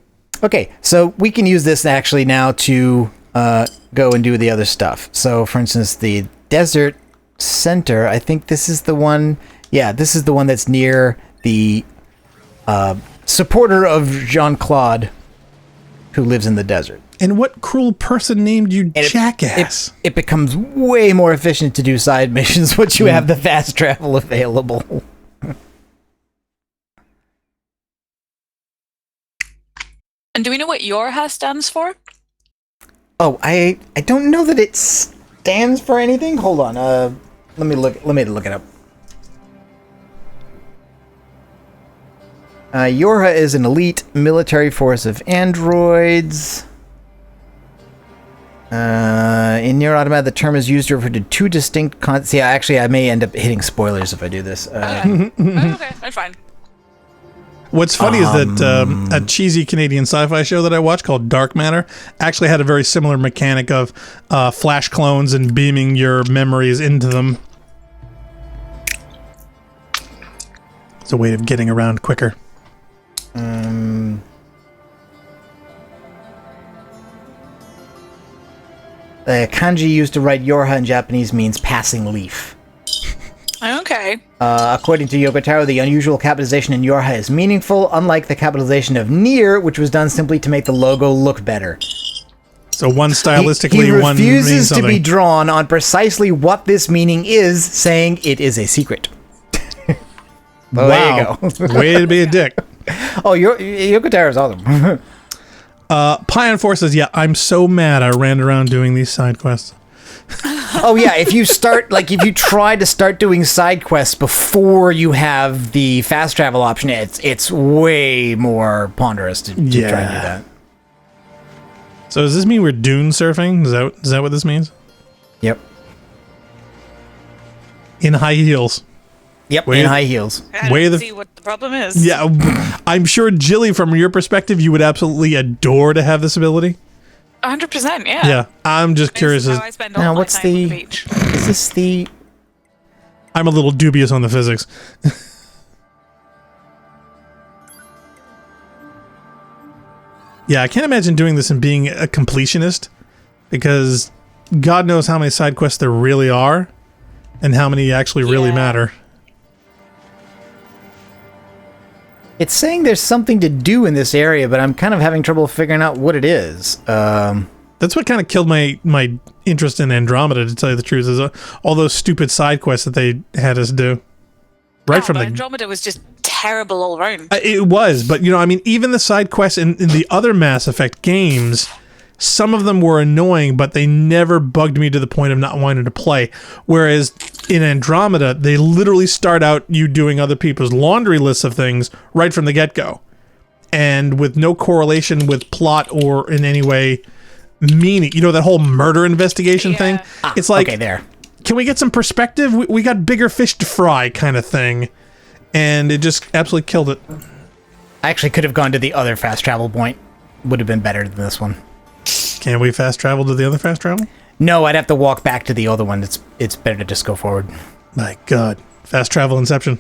Okay, so we can use this actually now to go and do the other stuff. So, for instance, the desert center, I think this is the one, yeah, this is the one that's near the supporter of Jean-Claude who lives in the desert. And what cruel person named you Jackass? It becomes way more efficient to do side missions once you have the fast travel available. And do we know what Yorha stands for? Oh, I don't know that it stands for anything. Hold on. Let me look it up. Yorha is an elite military force of androids. In Nier Automata, the term is used to refer to two distinct See, actually, I may end up hitting spoilers if I do this. Okay, that's fine. What's funny is that a cheesy Canadian sci-fi show that I watched called Dark Matter actually had a very similar mechanic of flash clones and beaming your memories into them. It's a way of getting around quicker. The kanji used to write Yorha in Japanese means passing leaf. Okay. According to Yokotaro, the unusual capitalization in Yorha is meaningful, unlike the capitalization of Nier, which was done simply to make the logo look better. So one stylistically, one means something. He refuses to be drawn on precisely what this meaning is, saying it is a secret. Wow. There you go. Way to be a dick. Oh, Yokotaro's awesome. Pion Force says, yeah, I'm so mad I ran around doing these side quests. Oh yeah, if you try to start doing side quests before you have the fast travel option, it's way more ponderous to try and do that. So does this mean we're dune surfing? Is that what this means? Yep. In high heels. Yep, in high heels. I don't see what the problem is. Yeah, I'm sure, Jilly, from your perspective, you would absolutely adore to have this ability. 100%, yeah. Yeah, I'm just curious. How I spend all my time on the beach. Is this the... I'm a little dubious on the physics. Yeah, I can't imagine doing this and being a completionist, because God knows how many side quests there really are, and how many actually really matter. It's saying there's something to do in this area, but I'm kind of having trouble figuring out what it is. That's what kind of killed my interest in Andromeda, to tell you the truth, is all those stupid side quests that they had us do. Right from the Andromeda was just terrible all around. It was, but I mean, even the side quests in the other Mass Effect games, some of them were annoying, but they never bugged me to the point of not wanting to play. Whereas in Andromeda, they literally start out you doing other people's laundry lists of things right from the get-go. And with no correlation with plot or in any way meaning. That whole murder investigation thing? It's like, okay, there. Can we get some perspective? We got bigger fish to fry kind of thing. And it just absolutely killed it. I actually could have gone to the other fast travel point. Would have been better than this one. Can we fast travel to the other fast travel? No, I'd have to walk back to the other one. It's better to just go forward. My God. Fast travel inception.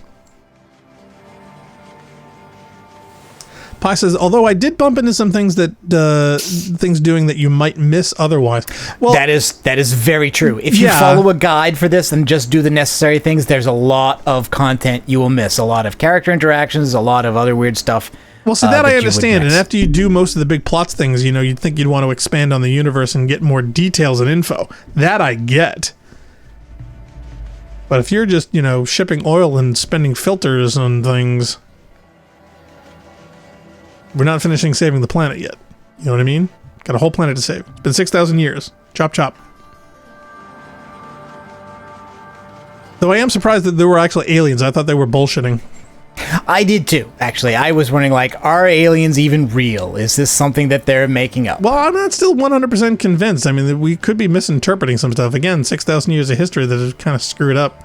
Pi says, although I did bump into some things that things doing that you might miss otherwise. Well, that is very true. If you follow a guide for this and just do the necessary things, there's a lot of content you will miss. A lot of character interactions, a lot of other weird stuff. Well, so that I understand, and after you do most of the big plots things, you'd think you'd want to expand on the universe and get more details and info. That I get. But if you're just, shipping oil and spending filters on things, we're not finishing saving the planet yet. You know what I mean? Got a whole planet to save. It's been 6,000 years. Chop, chop. Though I am surprised that there were actually aliens. I thought they were bullshitting. I did too, actually. I was wondering, are aliens even real? Is this something that they're making up? Well, I'm not still 100% convinced. I mean, we could be misinterpreting some stuff. Again, 6,000 years of history that have kind of screwed up.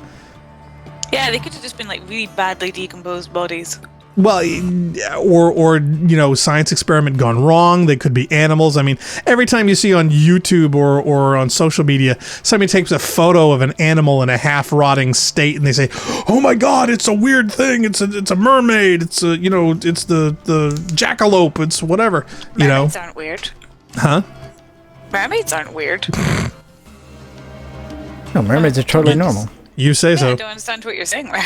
Yeah, they could have just been really badly decomposed bodies. Well, or science experiment gone wrong. They could be animals. I mean, every time you see on YouTube or on social media, somebody takes a photo of an animal in a half-rotting state, and they say, "Oh my God, it's a weird thing. It's a mermaid. It's it's the jackalope. It's whatever." Mermaids aren't weird. Huh? Mermaids aren't weird. No, mermaids are totally normal. You say so. I don't understand what you're saying there.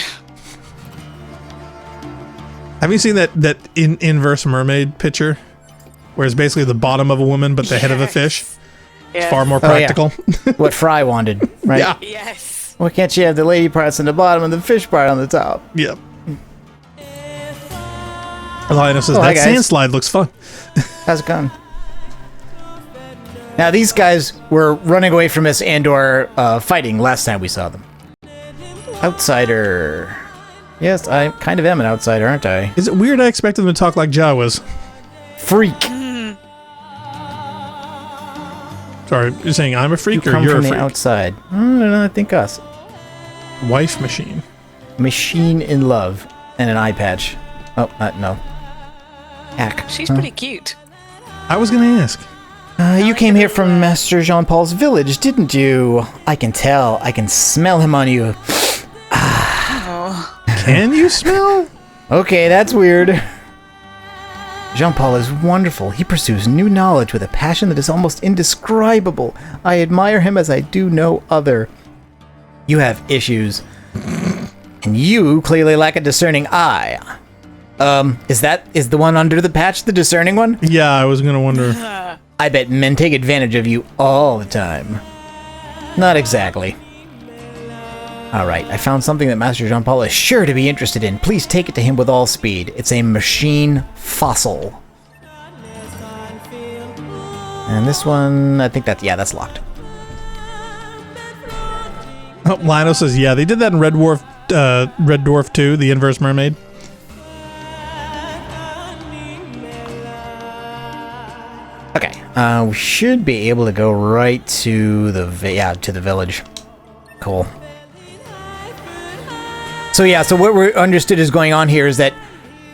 Have you seen that inverse mermaid picture? Where it's basically the bottom of a woman, but the head of a fish? It's far more practical. Oh, yeah. What Fry wanted, right? Yeah. Yes. Why can't you have the lady parts on the bottom and the fish part on the top? Yep. Lionel says, hi, that sand slide looks fun. How's it going? Now, these guys were running away from us and/or fighting last time we saw them. Outsider. Yes, I kind of am an outsider, aren't I? Is it weird I expected them to talk like Jawas? Freak. Sorry, you're saying I'm a freak You or come you're from a freak? the outside. I don't know, I think us. Wife machine. Machine in love. And an eye patch. Oh, no. Hack. She's pretty cute. I was going to ask. You came here from Master Jean-Paul's village, didn't you? I can tell. I can smell him on you. Can you smell? Okay, that's weird. Jean-Paul is wonderful. He pursues new knowledge with a passion that is almost indescribable. I admire him as I do no other. You have issues. And you clearly lack a discerning eye. Is the one under the patch the discerning one? Yeah, I was going to wonder. I bet men take advantage of you all the time. Not exactly. Alright, I found something that Master Jean-Paul is sure to be interested in. Please take it to him with all speed. It's a machine fossil. And this one, I think that's locked. Oh, Lionel says, yeah, they did that in Red Dwarf 2, the inverse mermaid. Okay, we should be able to go right to the village. Cool. So what we understood is going on here is that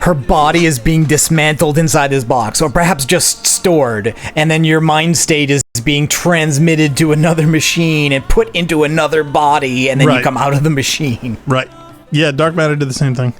her body is being dismantled inside this box, or perhaps just stored, and then your mind state is being transmitted to another machine and put into another body, and then you come out of the machine. Right. Yeah, Dark Matter did the same thing.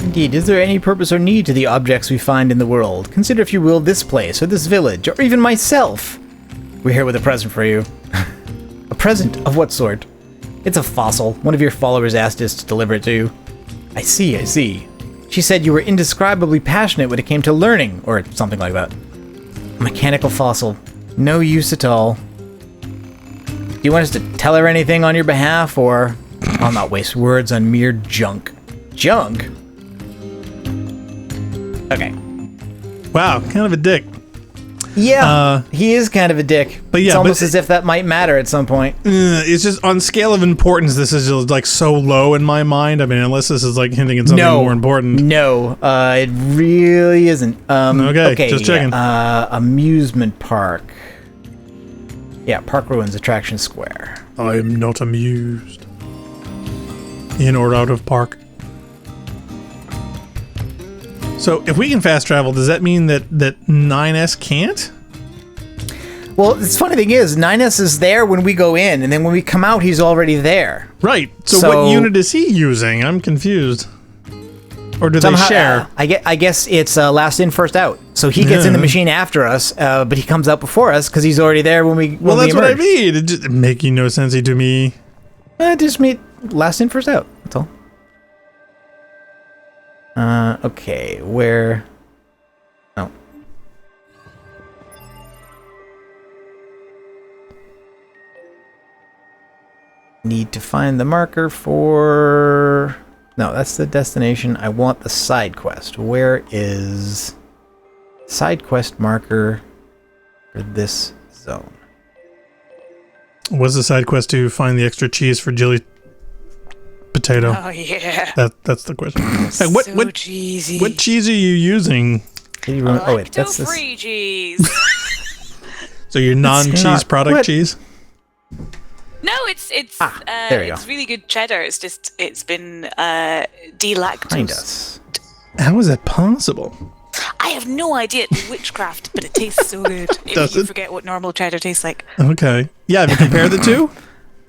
Indeed, is there any purpose or need to the objects we find in the world? Consider, if you will, this place, or this village, or even myself. We're here with a present for you. A present? Of what sort? It's a fossil. One of your followers asked us to deliver it to you. I see. She said you were indescribably passionate when it came to learning, or something like that. A mechanical fossil. No use at all. Do you want us to tell her anything on your behalf, or... I'll not waste words on mere junk. Junk? Okay. Wow, kind of a dick. Yeah, he is kind of a dick. But yeah, it's almost as if that might matter at some point. It's just on scale of importance, this is just like so low in my mind. I mean, unless this is like hinting at something more important. No, it really isn't. Okay, just checking. Amusement park. Yeah, Park Ruins Attraction Square. I am not amused. In or out of park. So, if we can fast travel, does that mean that 9S can't? Well, the funny thing is, 9S is there when we go in, and then when we come out, he's already there. Right. So what unit is he using? I'm confused. Or do they share? I guess it's last in, first out. So he gets in the machine after us, but he comes out before us because he's already there when we. Well, that's what I mean. It just making no sense to me. Just meet last in, first out. That's all. Okay, where... Oh. Need to find the marker for... No, that's the destination. I want the side quest. Where is... Side quest marker for this zone? What's the side quest to find the extra cheese for Jilly Potato? Oh yeah. That's the question. Hey, what cheesy. What cheese are you using? That's this. Free cheese. So your non-cheese product cheese? No, it's there we go. it's really good cheddar. It's just it's been delactosed. Find us. How is that possible? I have no idea it's witchcraft, but it tastes so good. If you forget what normal cheddar tastes like. Okay. Yeah, have you compared the two?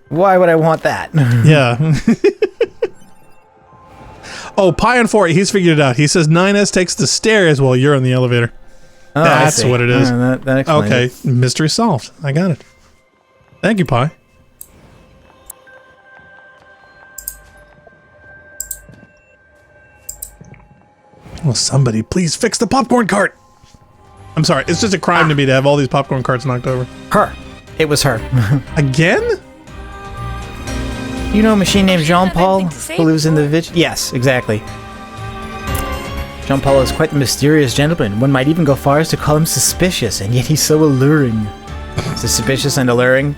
Why would I want that? Yeah. Oh, Pi on 4, he's figured it out. He says 9S takes the stairs while you're in the elevator. Oh, that's what it is. That explains okay, it. mystery solved. I got it. Thank you, Pi. Will somebody please fix the popcorn cart? I'm sorry, it's just a crime to me to have all these popcorn carts knocked over. Her. It was her. Again? You know a machine named Jean-Paul who lives in the village? Yes, exactly. Jean-Paul is quite the mysterious gentleman. One might even go far as to call him suspicious, and yet he's so alluring. Suspicious and alluring?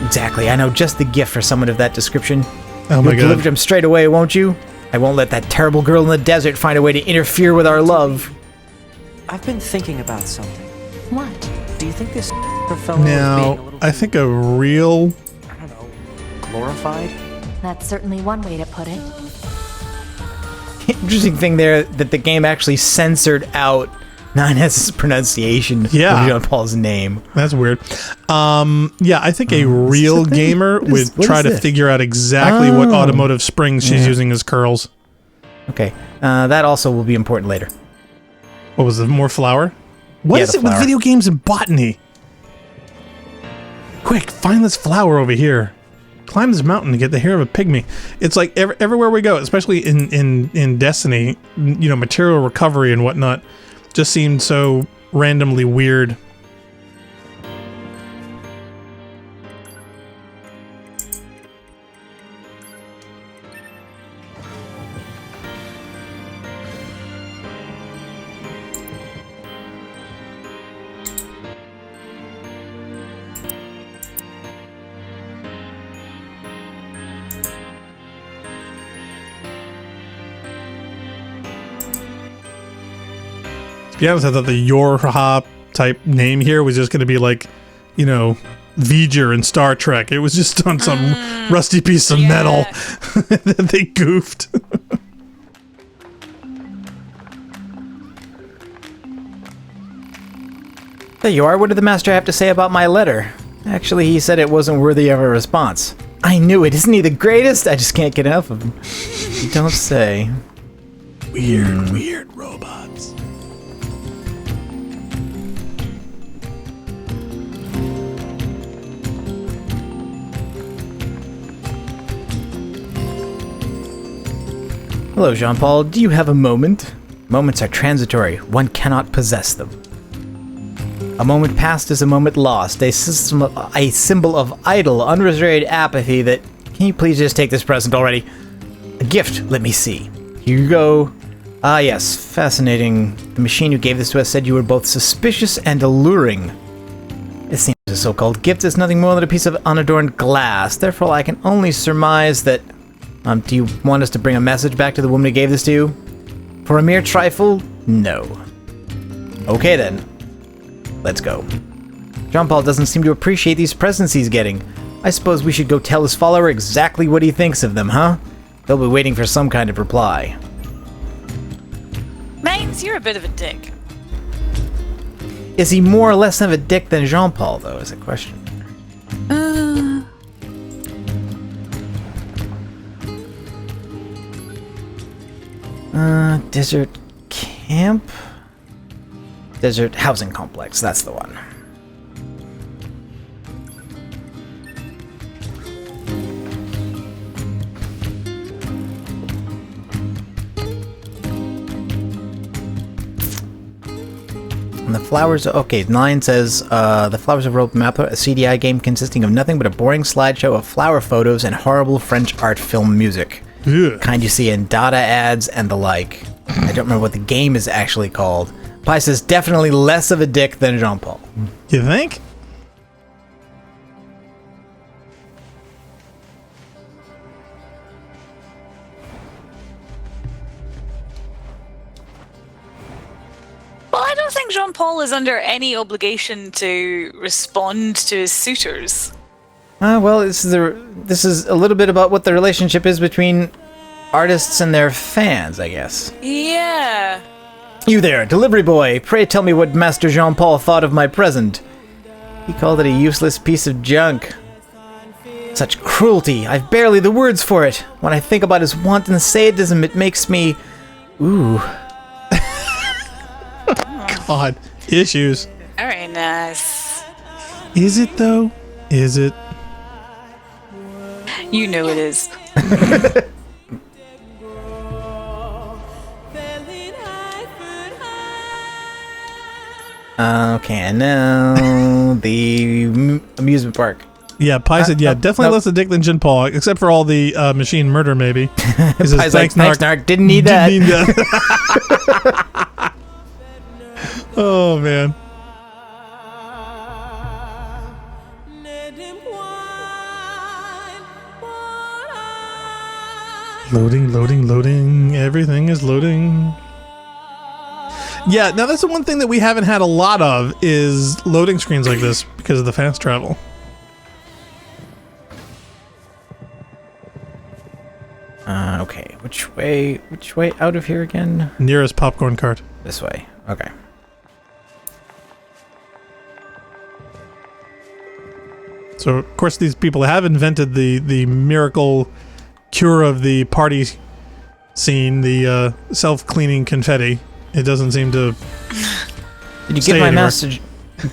Exactly. I know just the gift for someone of that description. Oh my God. You'll deliver him straight away, won't you? I won't let that terrible girl in the desert find a way to interfere with our love. I've been thinking about something. What? Do you think this fellow is being a Now, little I think a real... glorified? That's certainly one way to put it. Interesting thing there that the game actually censored out 9S's pronunciation of Jean-Paul's name. That's weird. Yeah, I think a real gamer would try to figure out exactly what automotive springs she's using as curls. Okay, that also will be important later. What was it? More flour? What is it with video games and botany? Quick, find this flower over here. Climb this mountain to get the hair of a pygmy. It's like everywhere we go, especially in Destiny, you know, material recovery and whatnot, just seemed so randomly weird. To be honest, I thought the Yorha type name here was just going to be like, you know, V'ger in Star Trek. It was just on some rusty piece of metal that they goofed. There you are. What did the master have to say about my letter? Actually, he said it wasn't worthy of a response. I knew it. Isn't he the greatest? I just can't get enough of him. You don't say. Weird robots. Hello, Jean-Paul. Do you have a moment? Moments are transitory. One cannot possess them. A moment past is a moment lost. A symbol of idle, unrestrained apathy that... Can you please just take this present already? A gift. Let me see. Here you go. Ah, yes. Fascinating. The machine who gave this to us said you were both suspicious and alluring. It seems a so-called gift is nothing more than a piece of unadorned glass. Therefore, I can only surmise that... do you want us to bring a message back to the woman who gave this to you? For a mere trifle? No. Okay then. Let's go. Jean-Paul doesn't seem to appreciate these presents he's getting. I suppose we should go tell his follower exactly what he thinks of them, huh? They'll be waiting for some kind of reply. Mines, you're a bit of a dick. Is he more or less of a dick than Jean-Paul, though, is the question. Desert camp? Desert housing complex, that's the one. And the flowers, okay, 9 says, the Flowers of Rope Map, a CDI game consisting of nothing but a boring slideshow of flower photos and horrible French art film music. Yeah. Kind you see in data ads and the like. I don't remember what the game is actually called. Pi says definitely less of a dick than Jean-Paul. You think? Well, I don't think Jean-Paul is under any obligation to respond to his suitors. Well, this is a little bit about what the relationship is between artists and their fans, I guess. Yeah. You there, delivery boy. Pray tell me what Master Jean-Paul thought of my present. He called it a useless piece of junk. Such cruelty. I've barely the words for it. When I think about his wanton sadism, it makes me... Ooh. God. Issues. Very nice. Is it, though? Is it? You know it is. Okay, and now the amusement park. Yeah, Pi said, definitely nope. less a dick than Jin Paul, except for all the machine murder, maybe. He says, Pi's like, thanks, Narc. Didn't need that. Oh, man. Loading, loading, loading. Everything is loading. Yeah, now that's the one thing that we haven't had a lot of is loading screens like this because of the fast travel. Okay, which way out of here again? Nearest popcorn cart. This way. Okay. So, of course, these people have invented the miracle cure of the party scene, the self-cleaning confetti. It doesn't seem to. Did you give my master? Did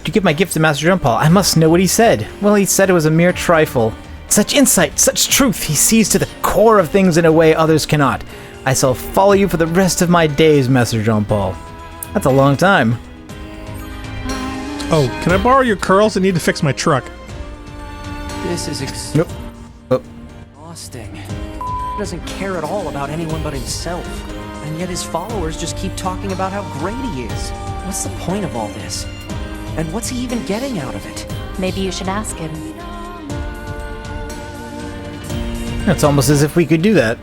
you give my gift to Master Jean-Paul? I must know what he said. Well, he said it was a mere trifle. Such insight, such truth. He sees to the core of things in a way others cannot. I shall follow you for the rest of my days, Master Jean-Paul. That's a long time. Oh, can I borrow your curls? I need to fix my truck. This is exhausting. He doesn't care at all about anyone but himself. And yet his followers just keep talking about how great he is. What's the point of all this? And what's he even getting out of it? Maybe you should ask him. It's almost as if we could do that.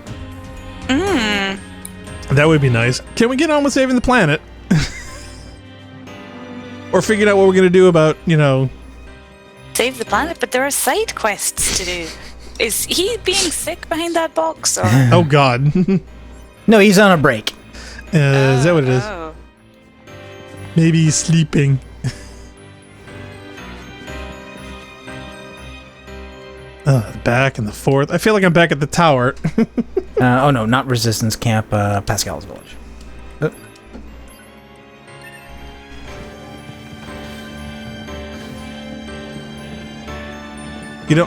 That would be nice. Can we get on with saving the planet? Or figuring out what we're going to do about, Save the planet, but there are side quests to do. Is he being sick behind that box? Or? Oh, God. No, he's on a break. Is that what it is? Maybe he's sleeping. Back in the fourth. I feel like I'm back at the tower. Oh no, not Resistance Camp, Pascal's Village.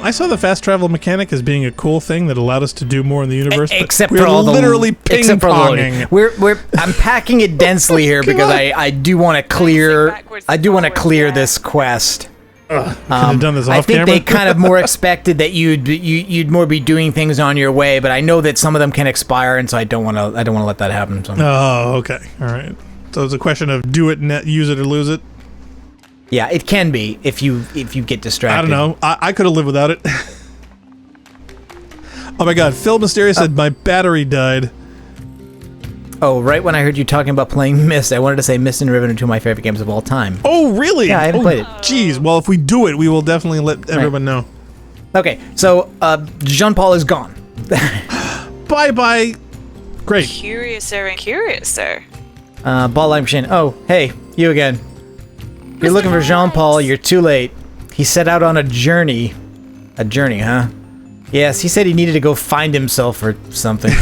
I saw the fast travel mechanic as being a cool thing that allowed us to do more in the universe. Except we're for all literally except for ping-ponging. I'm packing it densely here because I do want to clear. I do want to clear this quest. Have done this off I think camera? they kind of more expected that you'd more be doing things on your way, but I know that some of them can expire, and so I don't want to let that happen. So. Oh, okay, all right. So it's a question of do it, use it, or lose it. Yeah, it can be if you get distracted. I don't know. I could have lived without it. Oh my God, Phil Mysterious said my battery died. Oh, right when I heard you talking about playing Myst, I wanted to say Myst and Riven are two of my favorite games of all time. Oh, really? Yeah, I haven't played it. Jeez. Well, if we do it, we will definitely let everyone know. Okay, so Jean-Paul is gone. Bye-bye. Great. Curiouser and curiouser. Ball line machine. Oh, hey, you again. You're looking for Jean-Paul, you're too late. He set out on a journey. A journey, huh? Yes, he said he needed to go find himself or something.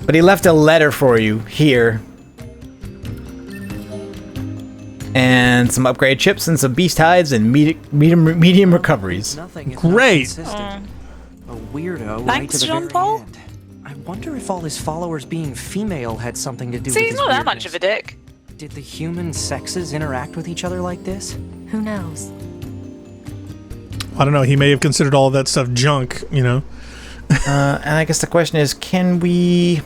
But he left a letter for you, here. And some upgrade chips and some beast hides and medium recoveries. Great! A weirdo. Thanks, right to the Jean-Paul. very end. I wonder if all his followers being female had something to do See, with he's his not that weirdness. much of a dick. Did the human sexes interact with each other like this? Who knows? I don't know. He may have considered all of that stuff junk, And I guess the question is, can we...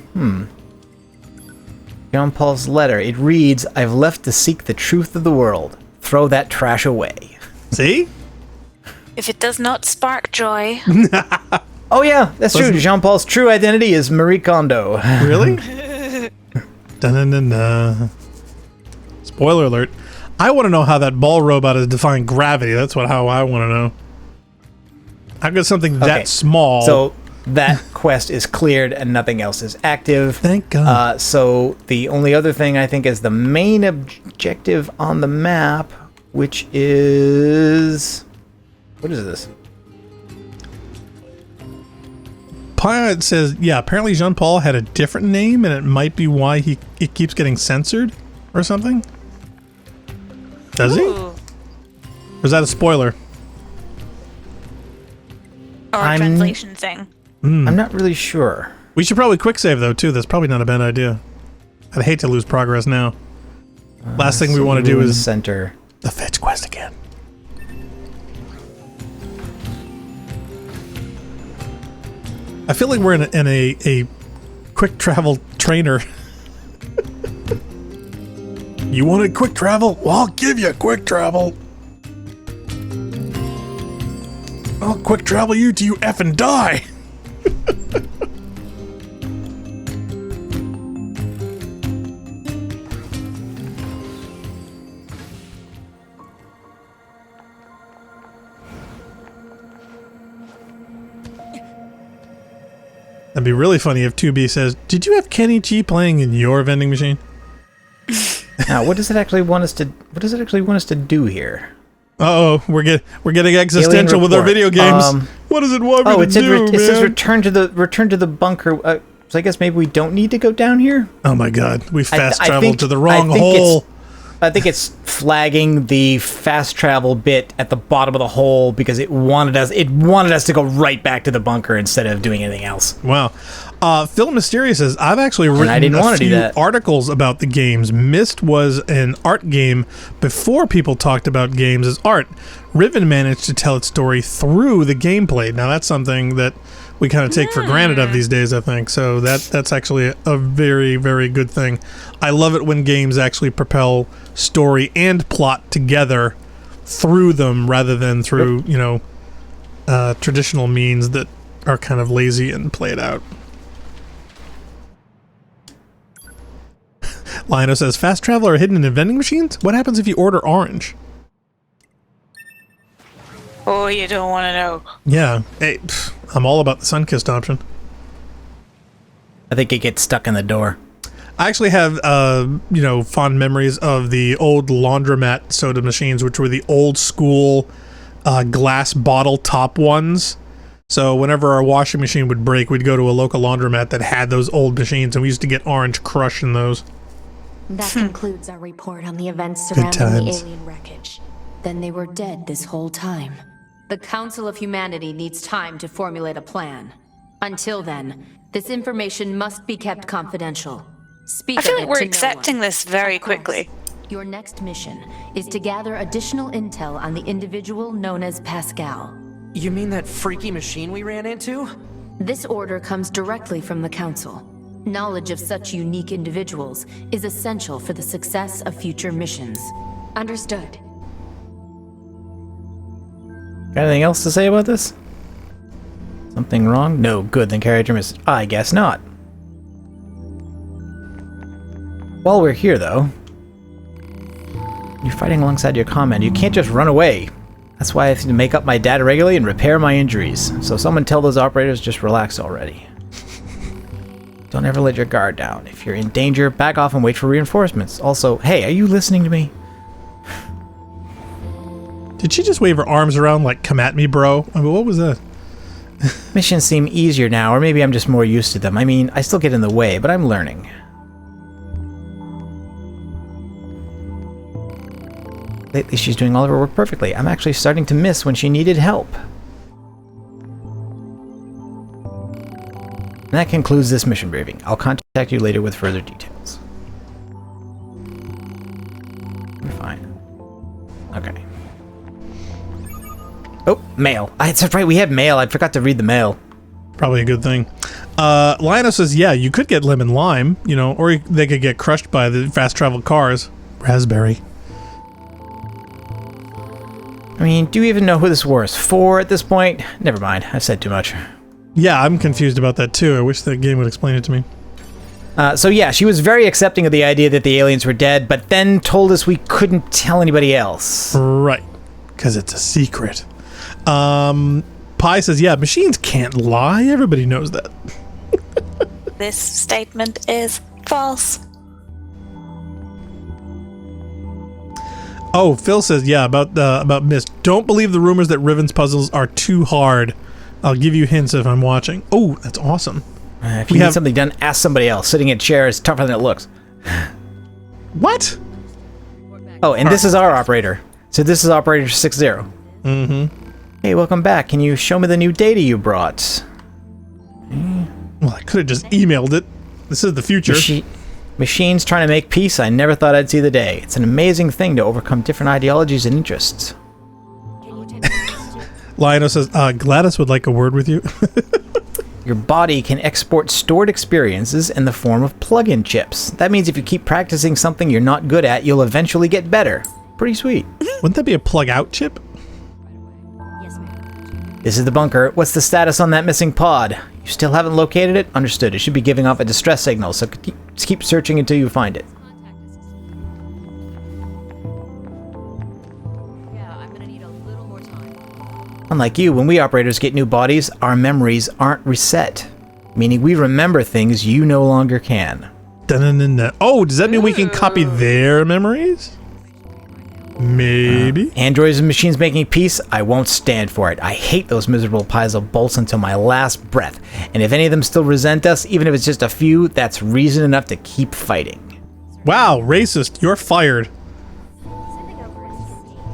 Jean-Paul's letter. It reads, I've left to seek the truth of the world. Throw that trash away. See? If it does not spark joy. Oh yeah, that's true. Jean-Paul's true identity is Marie Kondo. Really? Dun-dun-dun-dun. Spoiler alert. I want to know how that ball robot is defying gravity. That's how I want to know. How could something that small that quest is cleared and nothing else is active. Thank God. So the only other thing I think is the main objective on the map, which is... What is this? Pilot says, yeah, apparently Jean-Paul had a different name, and it might be why it keeps getting censored or something. Does he? Or is that a spoiler? Or a translation thing. I'm not really sure. We should probably quick save, though, too. That's probably not a bad idea. I'd hate to lose progress now. Last thing we want to do is... Center. The fetch quest again. I feel like we're in a quick travel trainer. You wanted quick travel? Well, I'll give you quick travel. I'll quick travel you till you effing die. That'd be really funny if 2B says, "Did you have Kenny G playing in your vending machine?" Now, what does it actually want us to? What does it actually want us to do here? Uh-oh, we're getting existential with our video games. What does it want me to do, it says return to the bunker. So I guess maybe we don't need to go down here. Oh my God, we fast traveled to the wrong hole. I think it's flagging the fast travel bit at the bottom of the hole because it wanted us to go right back to the bunker instead of doing anything else. Wow. Phil Mysterious says, I've actually written a few articles about the games. Myst was an art game before people talked about games as art. Riven managed to tell its story through the gameplay. Now that's something that we kind of take for granted of these days, I think. So that's actually a very, very good thing. I love it when games actually propel story and plot together through them rather than through, traditional means that are kind of lazy and played out. Lino says, fast travel are hidden in vending machines? What happens if you order orange? Oh, you don't want to know. Yeah. Hey, I'm all about the sun-kissed option. I think it gets stuck in the door. I actually have, fond memories of the old laundromat soda machines, which were the old school glass bottle top ones. So whenever our washing machine would break, we'd go to a local laundromat that had those old machines, and we used to get Orange Crush in those. That concludes our report on the events surrounding the alien wreckage. Then they were dead this whole time. The Council of Humanity needs time to formulate a plan. Until then, this information must be kept confidential. Speak I feel of like it we're to accepting no one. this very quickly. Your next mission is to gather additional intel on the individual known as Pascal. You mean that freaky machine we ran into? This order comes directly from the Council. Knowledge of such unique individuals is essential for the success of future missions. Understood. Got anything else to say about this? Something wrong? No, good, then carry out your message. I guess not. While we're here, though, you're fighting alongside your commander. You can't just run away. That's why I have to make up my data regularly and repair my injuries. So someone tell those operators just relax already. Don't ever let your guard down. If you're in danger, back off and wait for reinforcements. Also, hey, are you listening to me? Did she just wave her arms around like, come at me, bro? I mean, what was that? Missions seem easier now, or maybe I'm just more used to them. I mean, I still get in the way, but I'm learning. Lately, she's doing all of her work perfectly. I'm actually starting to miss when she needed help. And that concludes this mission briefing. I'll contact you later with further details. We're fine. Okay. Oh, mail. That's right, we had mail. I forgot to read the mail. Probably a good thing. Lionel says, yeah, you could get lemon lime, or they could get crushed by the fast travel cars. Raspberry. I mean, do you even know who this war is for at this point? Never mind, I've said too much. Yeah, I'm confused about that too. I wish that game would explain it to me. So yeah, she was very accepting of the idea that the aliens were dead, but then told us we couldn't tell anybody else. Right, because it's a secret. Pilot Pi says, yeah, machines can't lie. Everybody knows that. This statement is false. Oh, Phil says, yeah, about Mist. Don't believe the rumors that Riven's puzzles are too hard. I'll give you hints if I'm watching. Oh, that's awesome. If you need something done, ask somebody else. Sitting in a chair is tougher than it looks. What? Oh, and this is our operator. So this is operator 60. Mm-hmm. Hey, welcome back. Can you show me the new data you brought? Well, I could have just emailed it. This is the future. Machines trying to make peace. I never thought I'd see the day. It's an amazing thing to overcome different ideologies and interests. Lionel says, Gladys would like a word with you. Your body can export stored experiences in the form of plug-in chips. That means if you keep practicing something you're not good at, you'll eventually get better. Pretty sweet. Wouldn't that be a plug-out chip? This is the bunker. What's the status on that missing pod? You still haven't located it? Understood. It should be giving off a distress signal, so keep searching until you find it. Unlike you, when we operators get new bodies, our memories aren't reset. Meaning we remember things you no longer can. Oh, does that mean we can copy their memories? Maybe. Androids and machines making peace? I won't stand for it. I hate those miserable piles of bolts until my last breath. And if any of them still resent us, even if it's just a few, that's reason enough to keep fighting. Wow, racist. You're fired.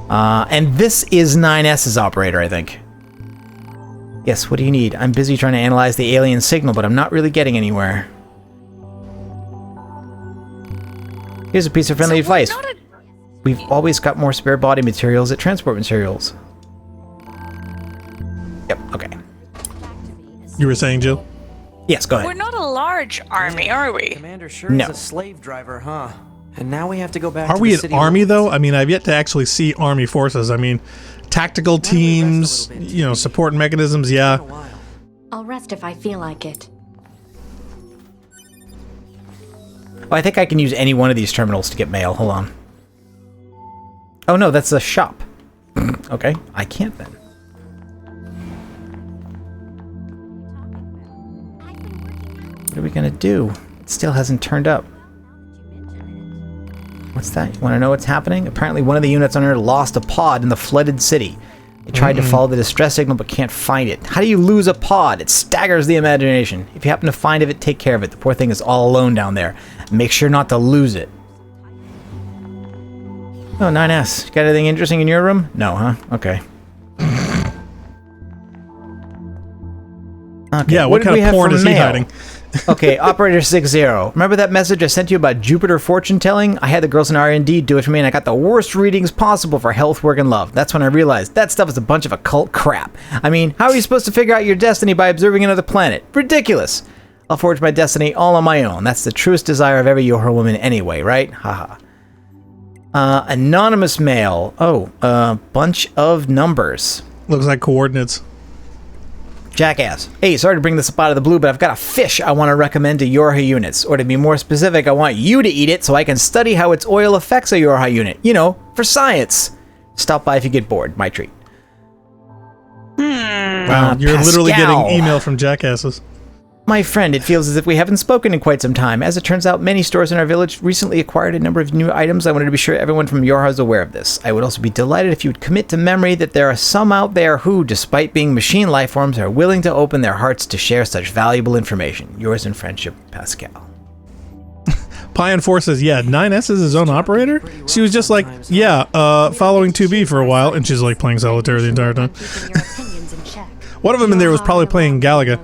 And this is 9S's operator, I think. Yes, what do you need? I'm busy trying to analyze the alien signal, but I'm not really getting anywhere. Here's a piece of friendly advice. We've always got more spare body materials at transport materials. Yep, okay. You were saying, Jill? Yes, go ahead. We're not a large army, are we? Commander sure is a slave driver, huh? And now we have to go back to Are we the an army, though? I mean, I've yet to actually see army forces. I mean, tactical teams, you know, support mechanisms, yeah. I'll rest if I feel like it. Oh, I think I can use any one of these terminals to get mail. Hold on. Oh, no, that's a shop. Okay, I can't then. What are we going to do? It still hasn't turned up. What's that? You want to know what's happening? Apparently one of the units on Earth lost a pod in the flooded city. They tried to follow the distress signal but can't find it. How do you lose a pod? It staggers the imagination. If you happen to find it, take care of it. The poor thing is all alone down there. Make sure not to lose it. Oh, 9S. You got anything interesting in your room? No, huh? Okay. Okay. Yeah, what kind of porn is he hiding? Okay, Operator 60. Remember that message I sent you about Jupiter fortune telling? I had the girls in R&D do it for me, and I got the worst readings possible for health, work, and love. That's when I realized that stuff is a bunch of occult crap. I mean, how are you supposed to figure out your destiny by observing another planet? Ridiculous. I'll forge my destiny all on my own. That's the truest desire of every Yoher woman anyway, right? Haha. Anonymous mail. Oh, a bunch of numbers. Looks like coordinates. Jackass. Hey, sorry to bring this up out of the blue, but I've got a fish I want to recommend to Yorha units. Or to be more specific, I want you to eat it so I can study how its oil affects a Yorha unit. You know, for science. Stop by if you get bored. My treat. Wow, you're literally getting email from jackasses. My friend, it feels as if we haven't spoken in quite some time. As it turns out, many stores in our village recently acquired a number of new items. I wanted to be sure everyone from Yorha is aware of this. I would also be delighted if you would commit to memory that there are some out there who, despite being machine life forms, are willing to open their hearts to share such valuable information. Yours in friendship, Pascal. Pion 4 says, yeah, 9S is his own operator? She was just like, yeah, following 2B for a while, and she's like playing solitaire the entire time. One of them in there was probably playing Galaga.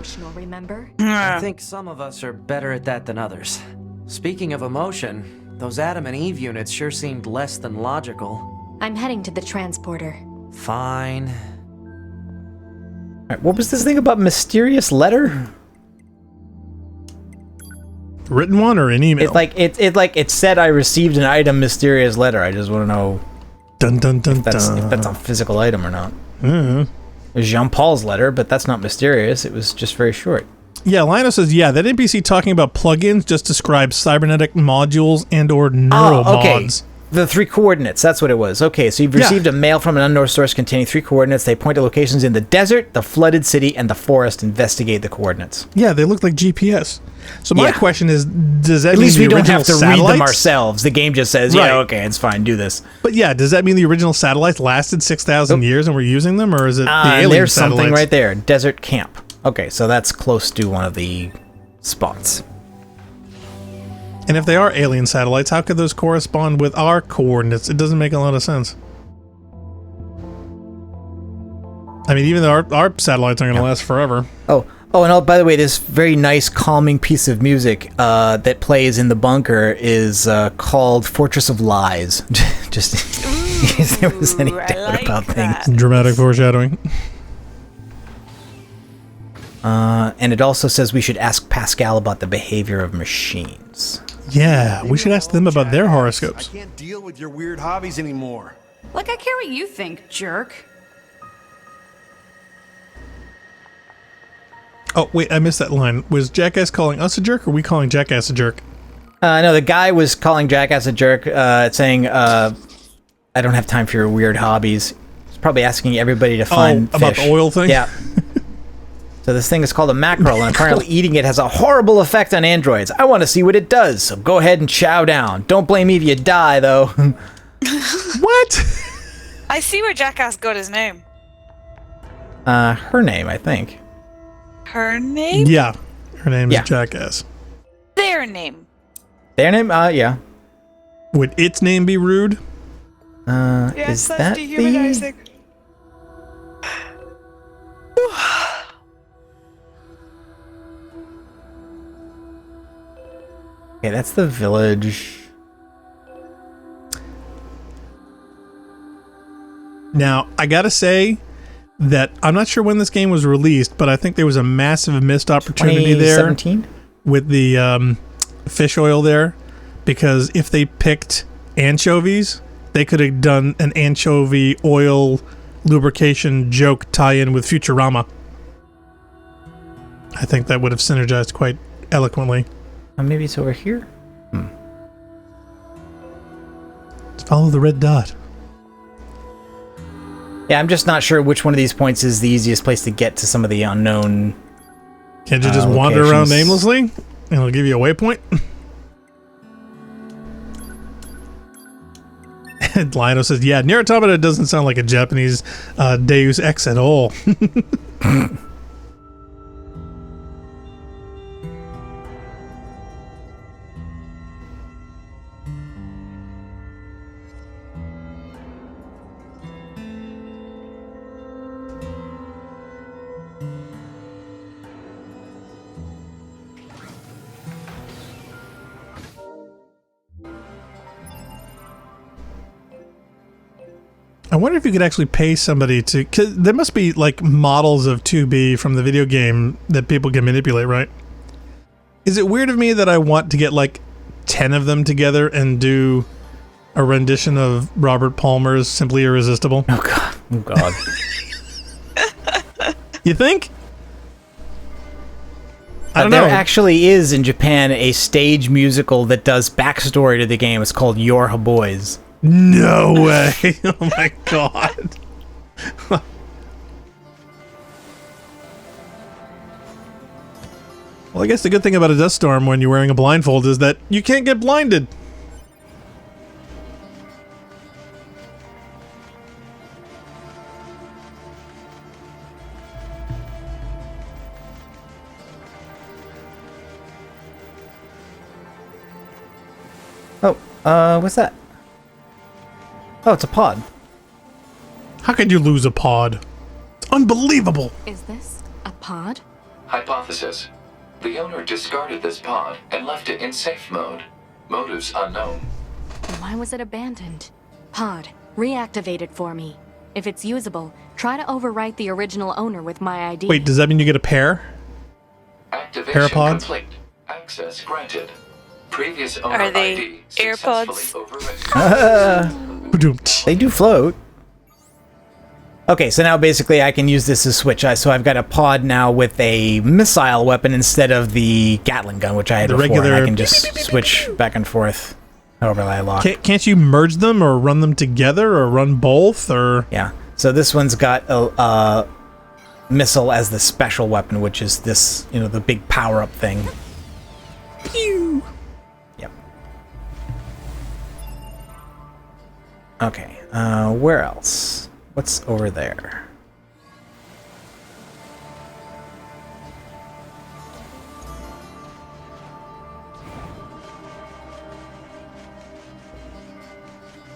I think some of us are better at that than others. Speaking of emotion, those Adam and Eve units sure seemed less than logical. I'm heading to the transporter. Fine. Alright, what was this thing about mysterious letter? Written one or an email? It said I received an item mysterious letter. I just want to know if that's a physical item or not. It was Jean-Paul's letter, but that's not mysterious. It was just very short. Yeah, Lionel says, yeah, that NPC talking about plugins just describes cybernetic modules and or neural mods. the 3 coordinates. That's what it was. Okay, so you've received a mail from an unknown source containing 3 coordinates. They point to locations in the desert, the flooded city, and the forest. Investigate the coordinates. Yeah, they look like GPS. So my question is, does that At mean least the we don't original have to read satellites? them ourselves. The game just says, Right. yeah, okay, it's fine, do this. But yeah, does that mean the original satellites lasted 6,000 years and we're using them, or is it the alien There's satellites? something right there. Desert camp. Okay, so that's close to one of the spots. And if they are alien satellites, how could those correspond with our coordinates? It doesn't make a lot of sense. I mean, even though our satellites aren't going to last forever. And by the way, this very nice, calming piece of music that plays in the bunker is called Fortress of Lies. Just in case there was any doubt about things. Dramatic foreshadowing. And it also says we should ask Pascal about the behavior of machines. Yeah, we should ask them about their horoscopes. I can't deal with your weird hobbies anymore. Like I care what you think, jerk. Oh, wait, I missed that line. Was Jackass calling us a jerk, or we calling Jackass a jerk? No, the guy was calling Jackass a jerk, saying, I don't have time for your weird hobbies. He's probably asking everybody to find about fish. the oil thing? Yeah. So this thing is called a mackerel, and apparently eating it has a horrible effect on androids. I want to see what it does, so go ahead and chow down. Don't blame me if you die, though. What? I see where Jackass got his name. Her name, I think. Her name? Yeah, her name is Jackass. Their name. Their name? Yeah. Would its name be rude? Yes, is that's that dehumanizing. Okay, that's the village. Now, I gotta say that I'm not sure when this game was released, but I think there was a massive missed opportunity there 2017? with the fish oil there, because if they picked anchovies, they could have done an anchovy oil lubrication joke tie-in with Futurama. I think that would have synergized quite eloquently. Maybe it's over here? Let's follow the red dot. Yeah, I'm just not sure which one of these points is the easiest place to get to some of the unknown. Can't you just wander around aimlessly and it'll give you a waypoint? Lionel says, yeah, Nier Automata doesn't sound like a Japanese Deus Ex at all. I wonder if you could actually pay somebody to... Cause there must be, like, models of 2B from the video game that people can manipulate, right? Is it weird of me that I want to get, like, 10 of them together and do a rendition of Robert Palmer's Simply Irresistible? Oh, God. Oh, God. You think? I don't There know. actually is, in Japan, a stage musical that does backstory to the game. It's called Your Boys. No way. Oh my god. Well, I guess the good thing about a dust storm when you're wearing a blindfold is that you can't get blinded. Oh, what's that? Oh, it's a pod. How could you lose a pod? It's unbelievable. Is this a pod? Hypothesis. The owner discarded this pod and left it in safe mode. Motives unknown. Why was it abandoned? Pod, reactivate it for me. If it's usable, try to overwrite the original owner with my ID. Wait, does that mean you get a pair? Activation Parapods? complete. Access granted. Previous owner Are they ID AirPods? successfully overwritten. They do float. Okay, so now basically I can use this as switch. So I've got a pod now with a missile weapon instead of the Gatling gun, which I had The before. And regular I can just switch back and forth. overlay lock. Can't you merge them or run them together or run both or? Yeah. So this one's got a missile as the special weapon, which is this, the big power-up thing. Pew! Yep. Okay. Where else? What's over there?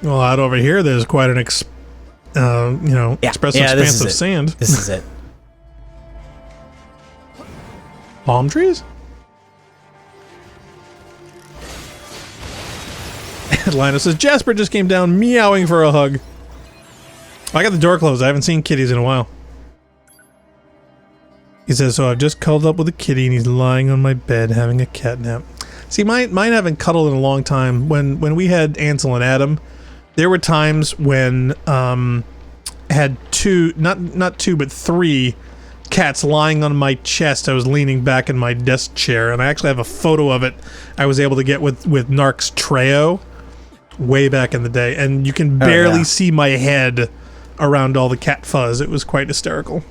Well, out over here, there's quite an expressive expanse of sand. This is it. Palm trees? Linus says, Jasper just came down meowing for a hug. I got the door closed. I haven't seen kitties in a while. He says, so I've just cuddled up with a kitty and he's lying on my bed having a cat nap. See, mine haven't cuddled in a long time. When we had Ansel and Adam, there were times when had two, not two, but three cats lying on my chest. I was leaning back in my desk chair, and I actually have a photo of it I was able to get with Narc's Treo way back in the day, and you can barely see my head around all the cat fuzz. It was quite hysterical.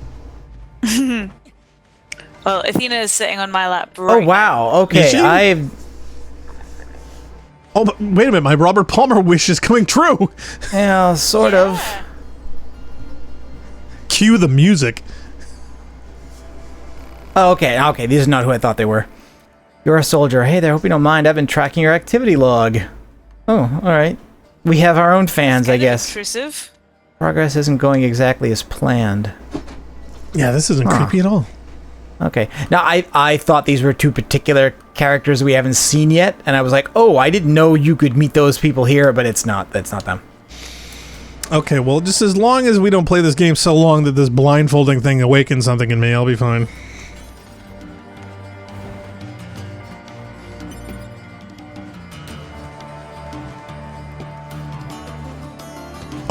Well, Athena is sitting on my lap right Oh, wow. Okay, Oh, but wait a minute. My Robert Palmer wish is coming true. Yeah, sort of. Cue the music. Oh, okay. These are not who I thought they were. You're a soldier. Hey there, hope you don't mind. I've been tracking your activity log. Oh, alright. We have our own fans, I guess. Intrusive. Progress isn't going exactly as planned. Yeah, this isn't creepy at all. Okay. Now, I thought these were two particular characters we haven't seen yet, and I was like, oh, I didn't know you could meet those people here, but it's not. That's not them. Okay, well, just as long as we don't play this game so long that this blindfolding thing awakens something in me, I'll be fine.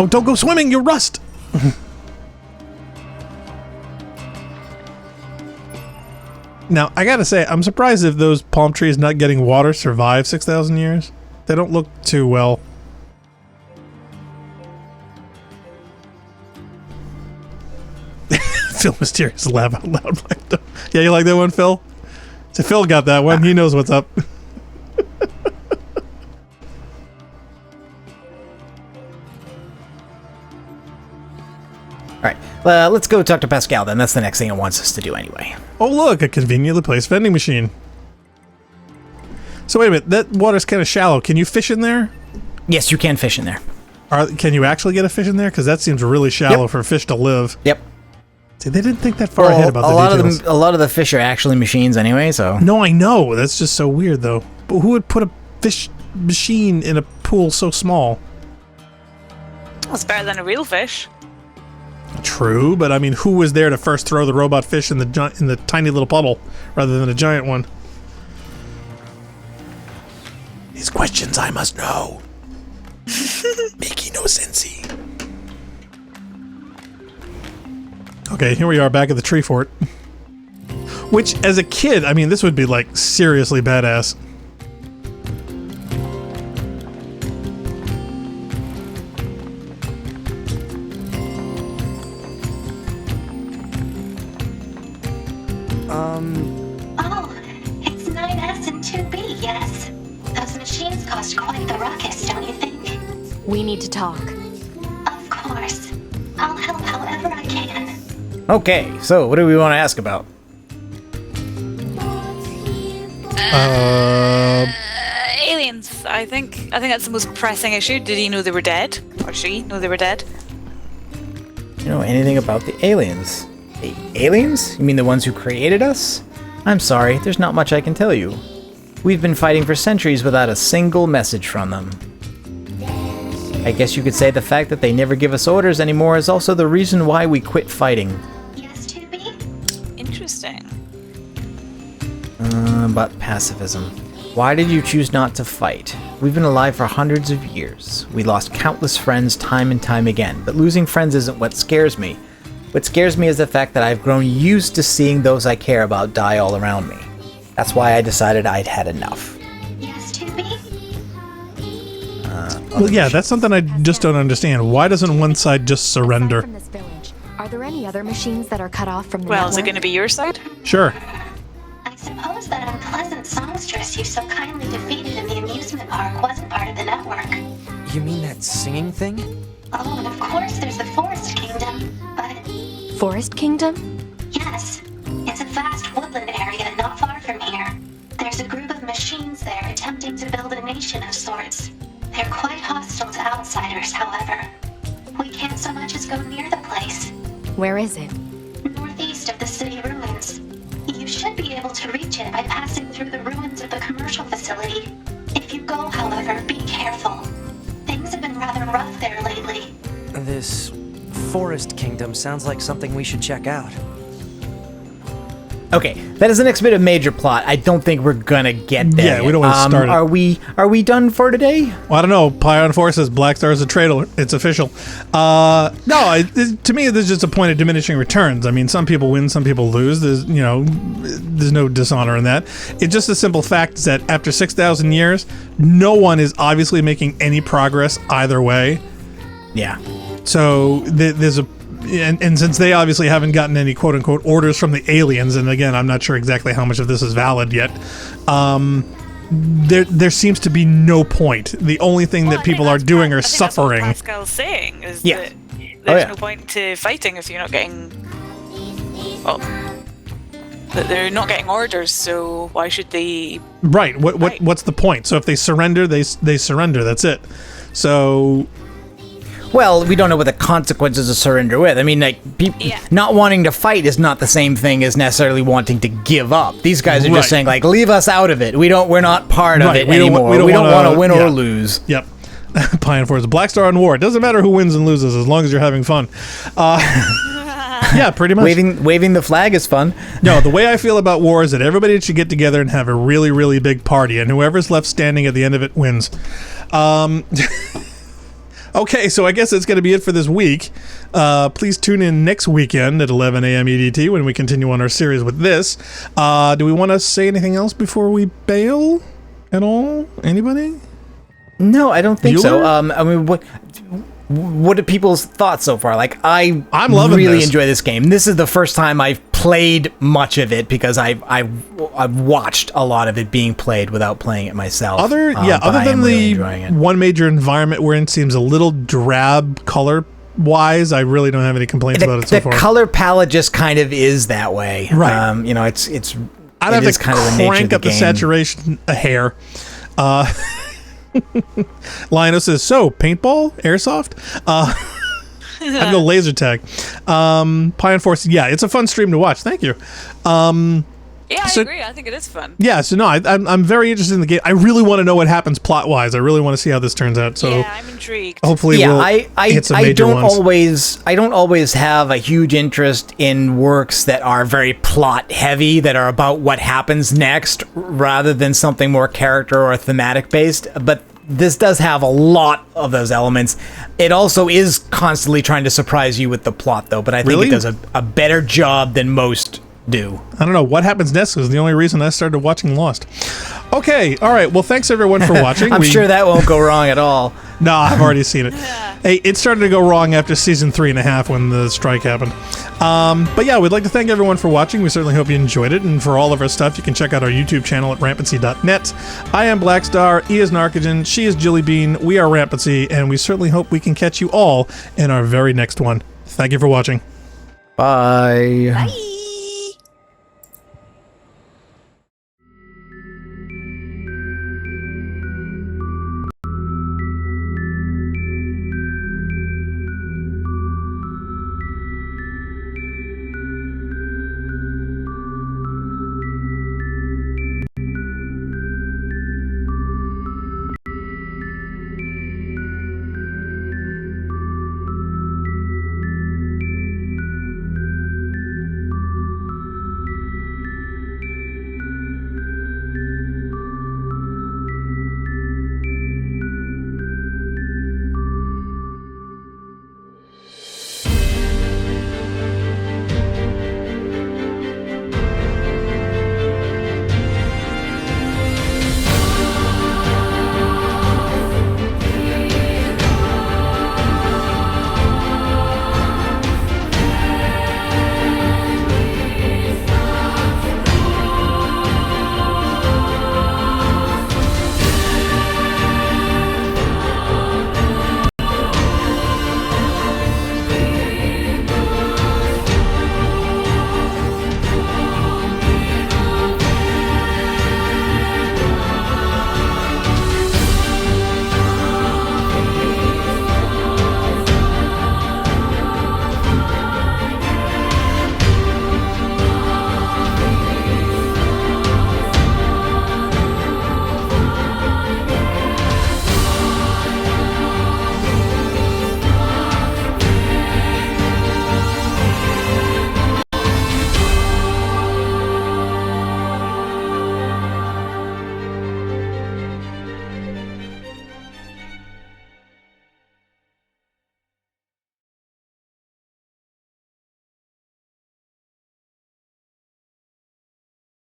Oh, don't go swimming, you rust! Now, I gotta say, I'm surprised if those palm trees not getting water survive 6,000 years. They don't look too well. Phil Mysterious laugh out loud. Yeah, you like that one, Phil? So Phil got that one. He knows what's up. Alright, let's go talk to Pascal then. That's the next thing it wants us to do anyway. Oh look, a conveniently placed vending machine. So wait a minute, that water's kind of shallow. Can you fish in there? Yes, you can fish in there. Can you actually get a fish in there? Because that seems really shallow for a fish to live. Yep. See, they didn't think that far ahead about the details. A lot of the fish are actually machines anyway, so... No, I know. That's just so weird, though. But who would put a fish machine in a pool so small? That's better than a real fish. True, but I mean, who was there to first throw the robot fish in the tiny little puddle rather than a giant one? These questions I must know. Making no sensey. Okay, here we are back at the tree fort. Which, as a kid, I mean, this would be like seriously badass. Oh, it's 9S and 2B, yes. Those machines cost quite the ruckus, don't you think? We need to talk. Of course. I'll help however I can. Okay, so what do we want to ask about? Aliens, I think. I think that's the most pressing issue. Did he know they were dead? Or she know they were dead? You know anything about the aliens? The aliens? You mean the ones who created us? I'm sorry, there's not much I can tell you. We've been fighting for centuries without a single message from them. I guess you could say the fact that they never give us orders anymore is also the reason why we quit fighting. Yes, 2B? Interesting. But pacifism. Why did you choose not to fight? We've been alive for hundreds of years. We lost countless friends time and time again, but losing friends isn't what scares me. What scares me is the fact that I've grown used to seeing those I care about die all around me. That's why I decided I'd had enough. Yes, 2B? Well, yeah, that's something I just don't understand. Why doesn't one side just surrender? From this village, are there any other machines that are cut off from the Well, is it network? going to be your side? Sure. I suppose that unpleasant songstress you so kindly defeated in the amusement park wasn't part of the network. You mean that singing thing? Oh, and of course there's the Forest Kingdom, but... Forest Kingdom? Yes. It's a vast woodland area not far from here. There's a group of machines there attempting to build a nation of sorts. They're quite hostile to outsiders, however. We can't so much as go near the place. Where is it? Northeast of the city ruins. You should be able to reach it by passing through the ruins of the commercial facility. If you go, however, be careful. Things have been rather rough there lately. This Forest Kingdom sounds like something we should check out. Okay, that is the next bit of major plot. I don't think we're gonna get there. Yeah, we don't want to start it. Are we done for today? Well, I don't know. Pion 4 says Black Star is a traitor. It's official. To me, there's just a point of diminishing returns. I mean, some people win, some people lose. There's no dishonor in that. It's just a simple fact that after 6,000 years, no one is obviously making any progress either way. Yeah. So there's a... And since they obviously haven't gotten any quote-unquote orders from the aliens, and again, I'm not sure exactly how much of this is valid yet, there seems to be no point. The only thing that people are doing are suffering. That's what Pascal's saying, is Yeah. that there's no point to fighting if you're not getting... Well, that they're not getting orders, so why should they... Right. What's the point? So if they surrender, they surrender. That's it. So... Well, we don't know what the consequences of surrender with. I mean, like, not wanting to fight is not the same thing as necessarily wanting to give up. These guys are just saying, like, leave us out of it. We're not part of it anymore. We don't want to win or lose. Yep. Pion 4 is Black Star in war. It doesn't matter who wins and loses as long as you're having fun. Yeah, pretty much. Waving the flag is fun. No, the way I feel about war is that everybody should get together and have a really, really big party, and whoever's left standing at the end of it wins. Okay, so I guess that's going to be it for this week. Please tune in next weekend at 11 a.m. EDT when we continue on our series with this. Do we want to say anything else before we bail at all? Anybody? No, I don't think Bueller? so. I mean, what are people's thoughts so far? Like, I'm loving really this. enjoy this game. This is the first time I've played much of it because I've watched a lot of it being played without playing it myself. Other than the one major environment we're in seems a little drab color wise, I really don't have any complaints about it so far. The color palette just kind of is that way, right? I'd have to kind of the nature crank of the up the game. saturation a hair. Lionel says, so, paintball? Airsoft? I'd go laser tag. Pion Force, yeah, it's a fun stream to watch. Thank you. Yeah, I agree. I think it is fun. Yeah, so no, I'm very interested in the game. I really want to know what happens plot-wise. I really want to see how this turns out. So yeah, I'm intrigued. Hopefully we'll hit some major ones. I don't always have a huge interest in works that are very plot heavy, that are about what happens next, rather than something more character or thematic based. But this does have a lot of those elements. It also is constantly trying to surprise you with the plot, though. But I think it does a better job than most do. I don't know what happens next is the only reason I started watching Lost. Okay, all right. Well, thanks everyone for watching. I'm sure that won't go wrong at all. No, I've already seen it. Hey, it started to go wrong after season 3.5 when the strike happened. But yeah, we'd like to thank everyone for watching. We certainly hope you enjoyed it. And for all of our stuff, you can check out our YouTube channel at rampancy.net. I am Blackstar. He is Narcogen. She is Jilly Bean. We are Rampancy, and we certainly hope we can catch you all in our very next one. Thank you for watching. Bye. Bye.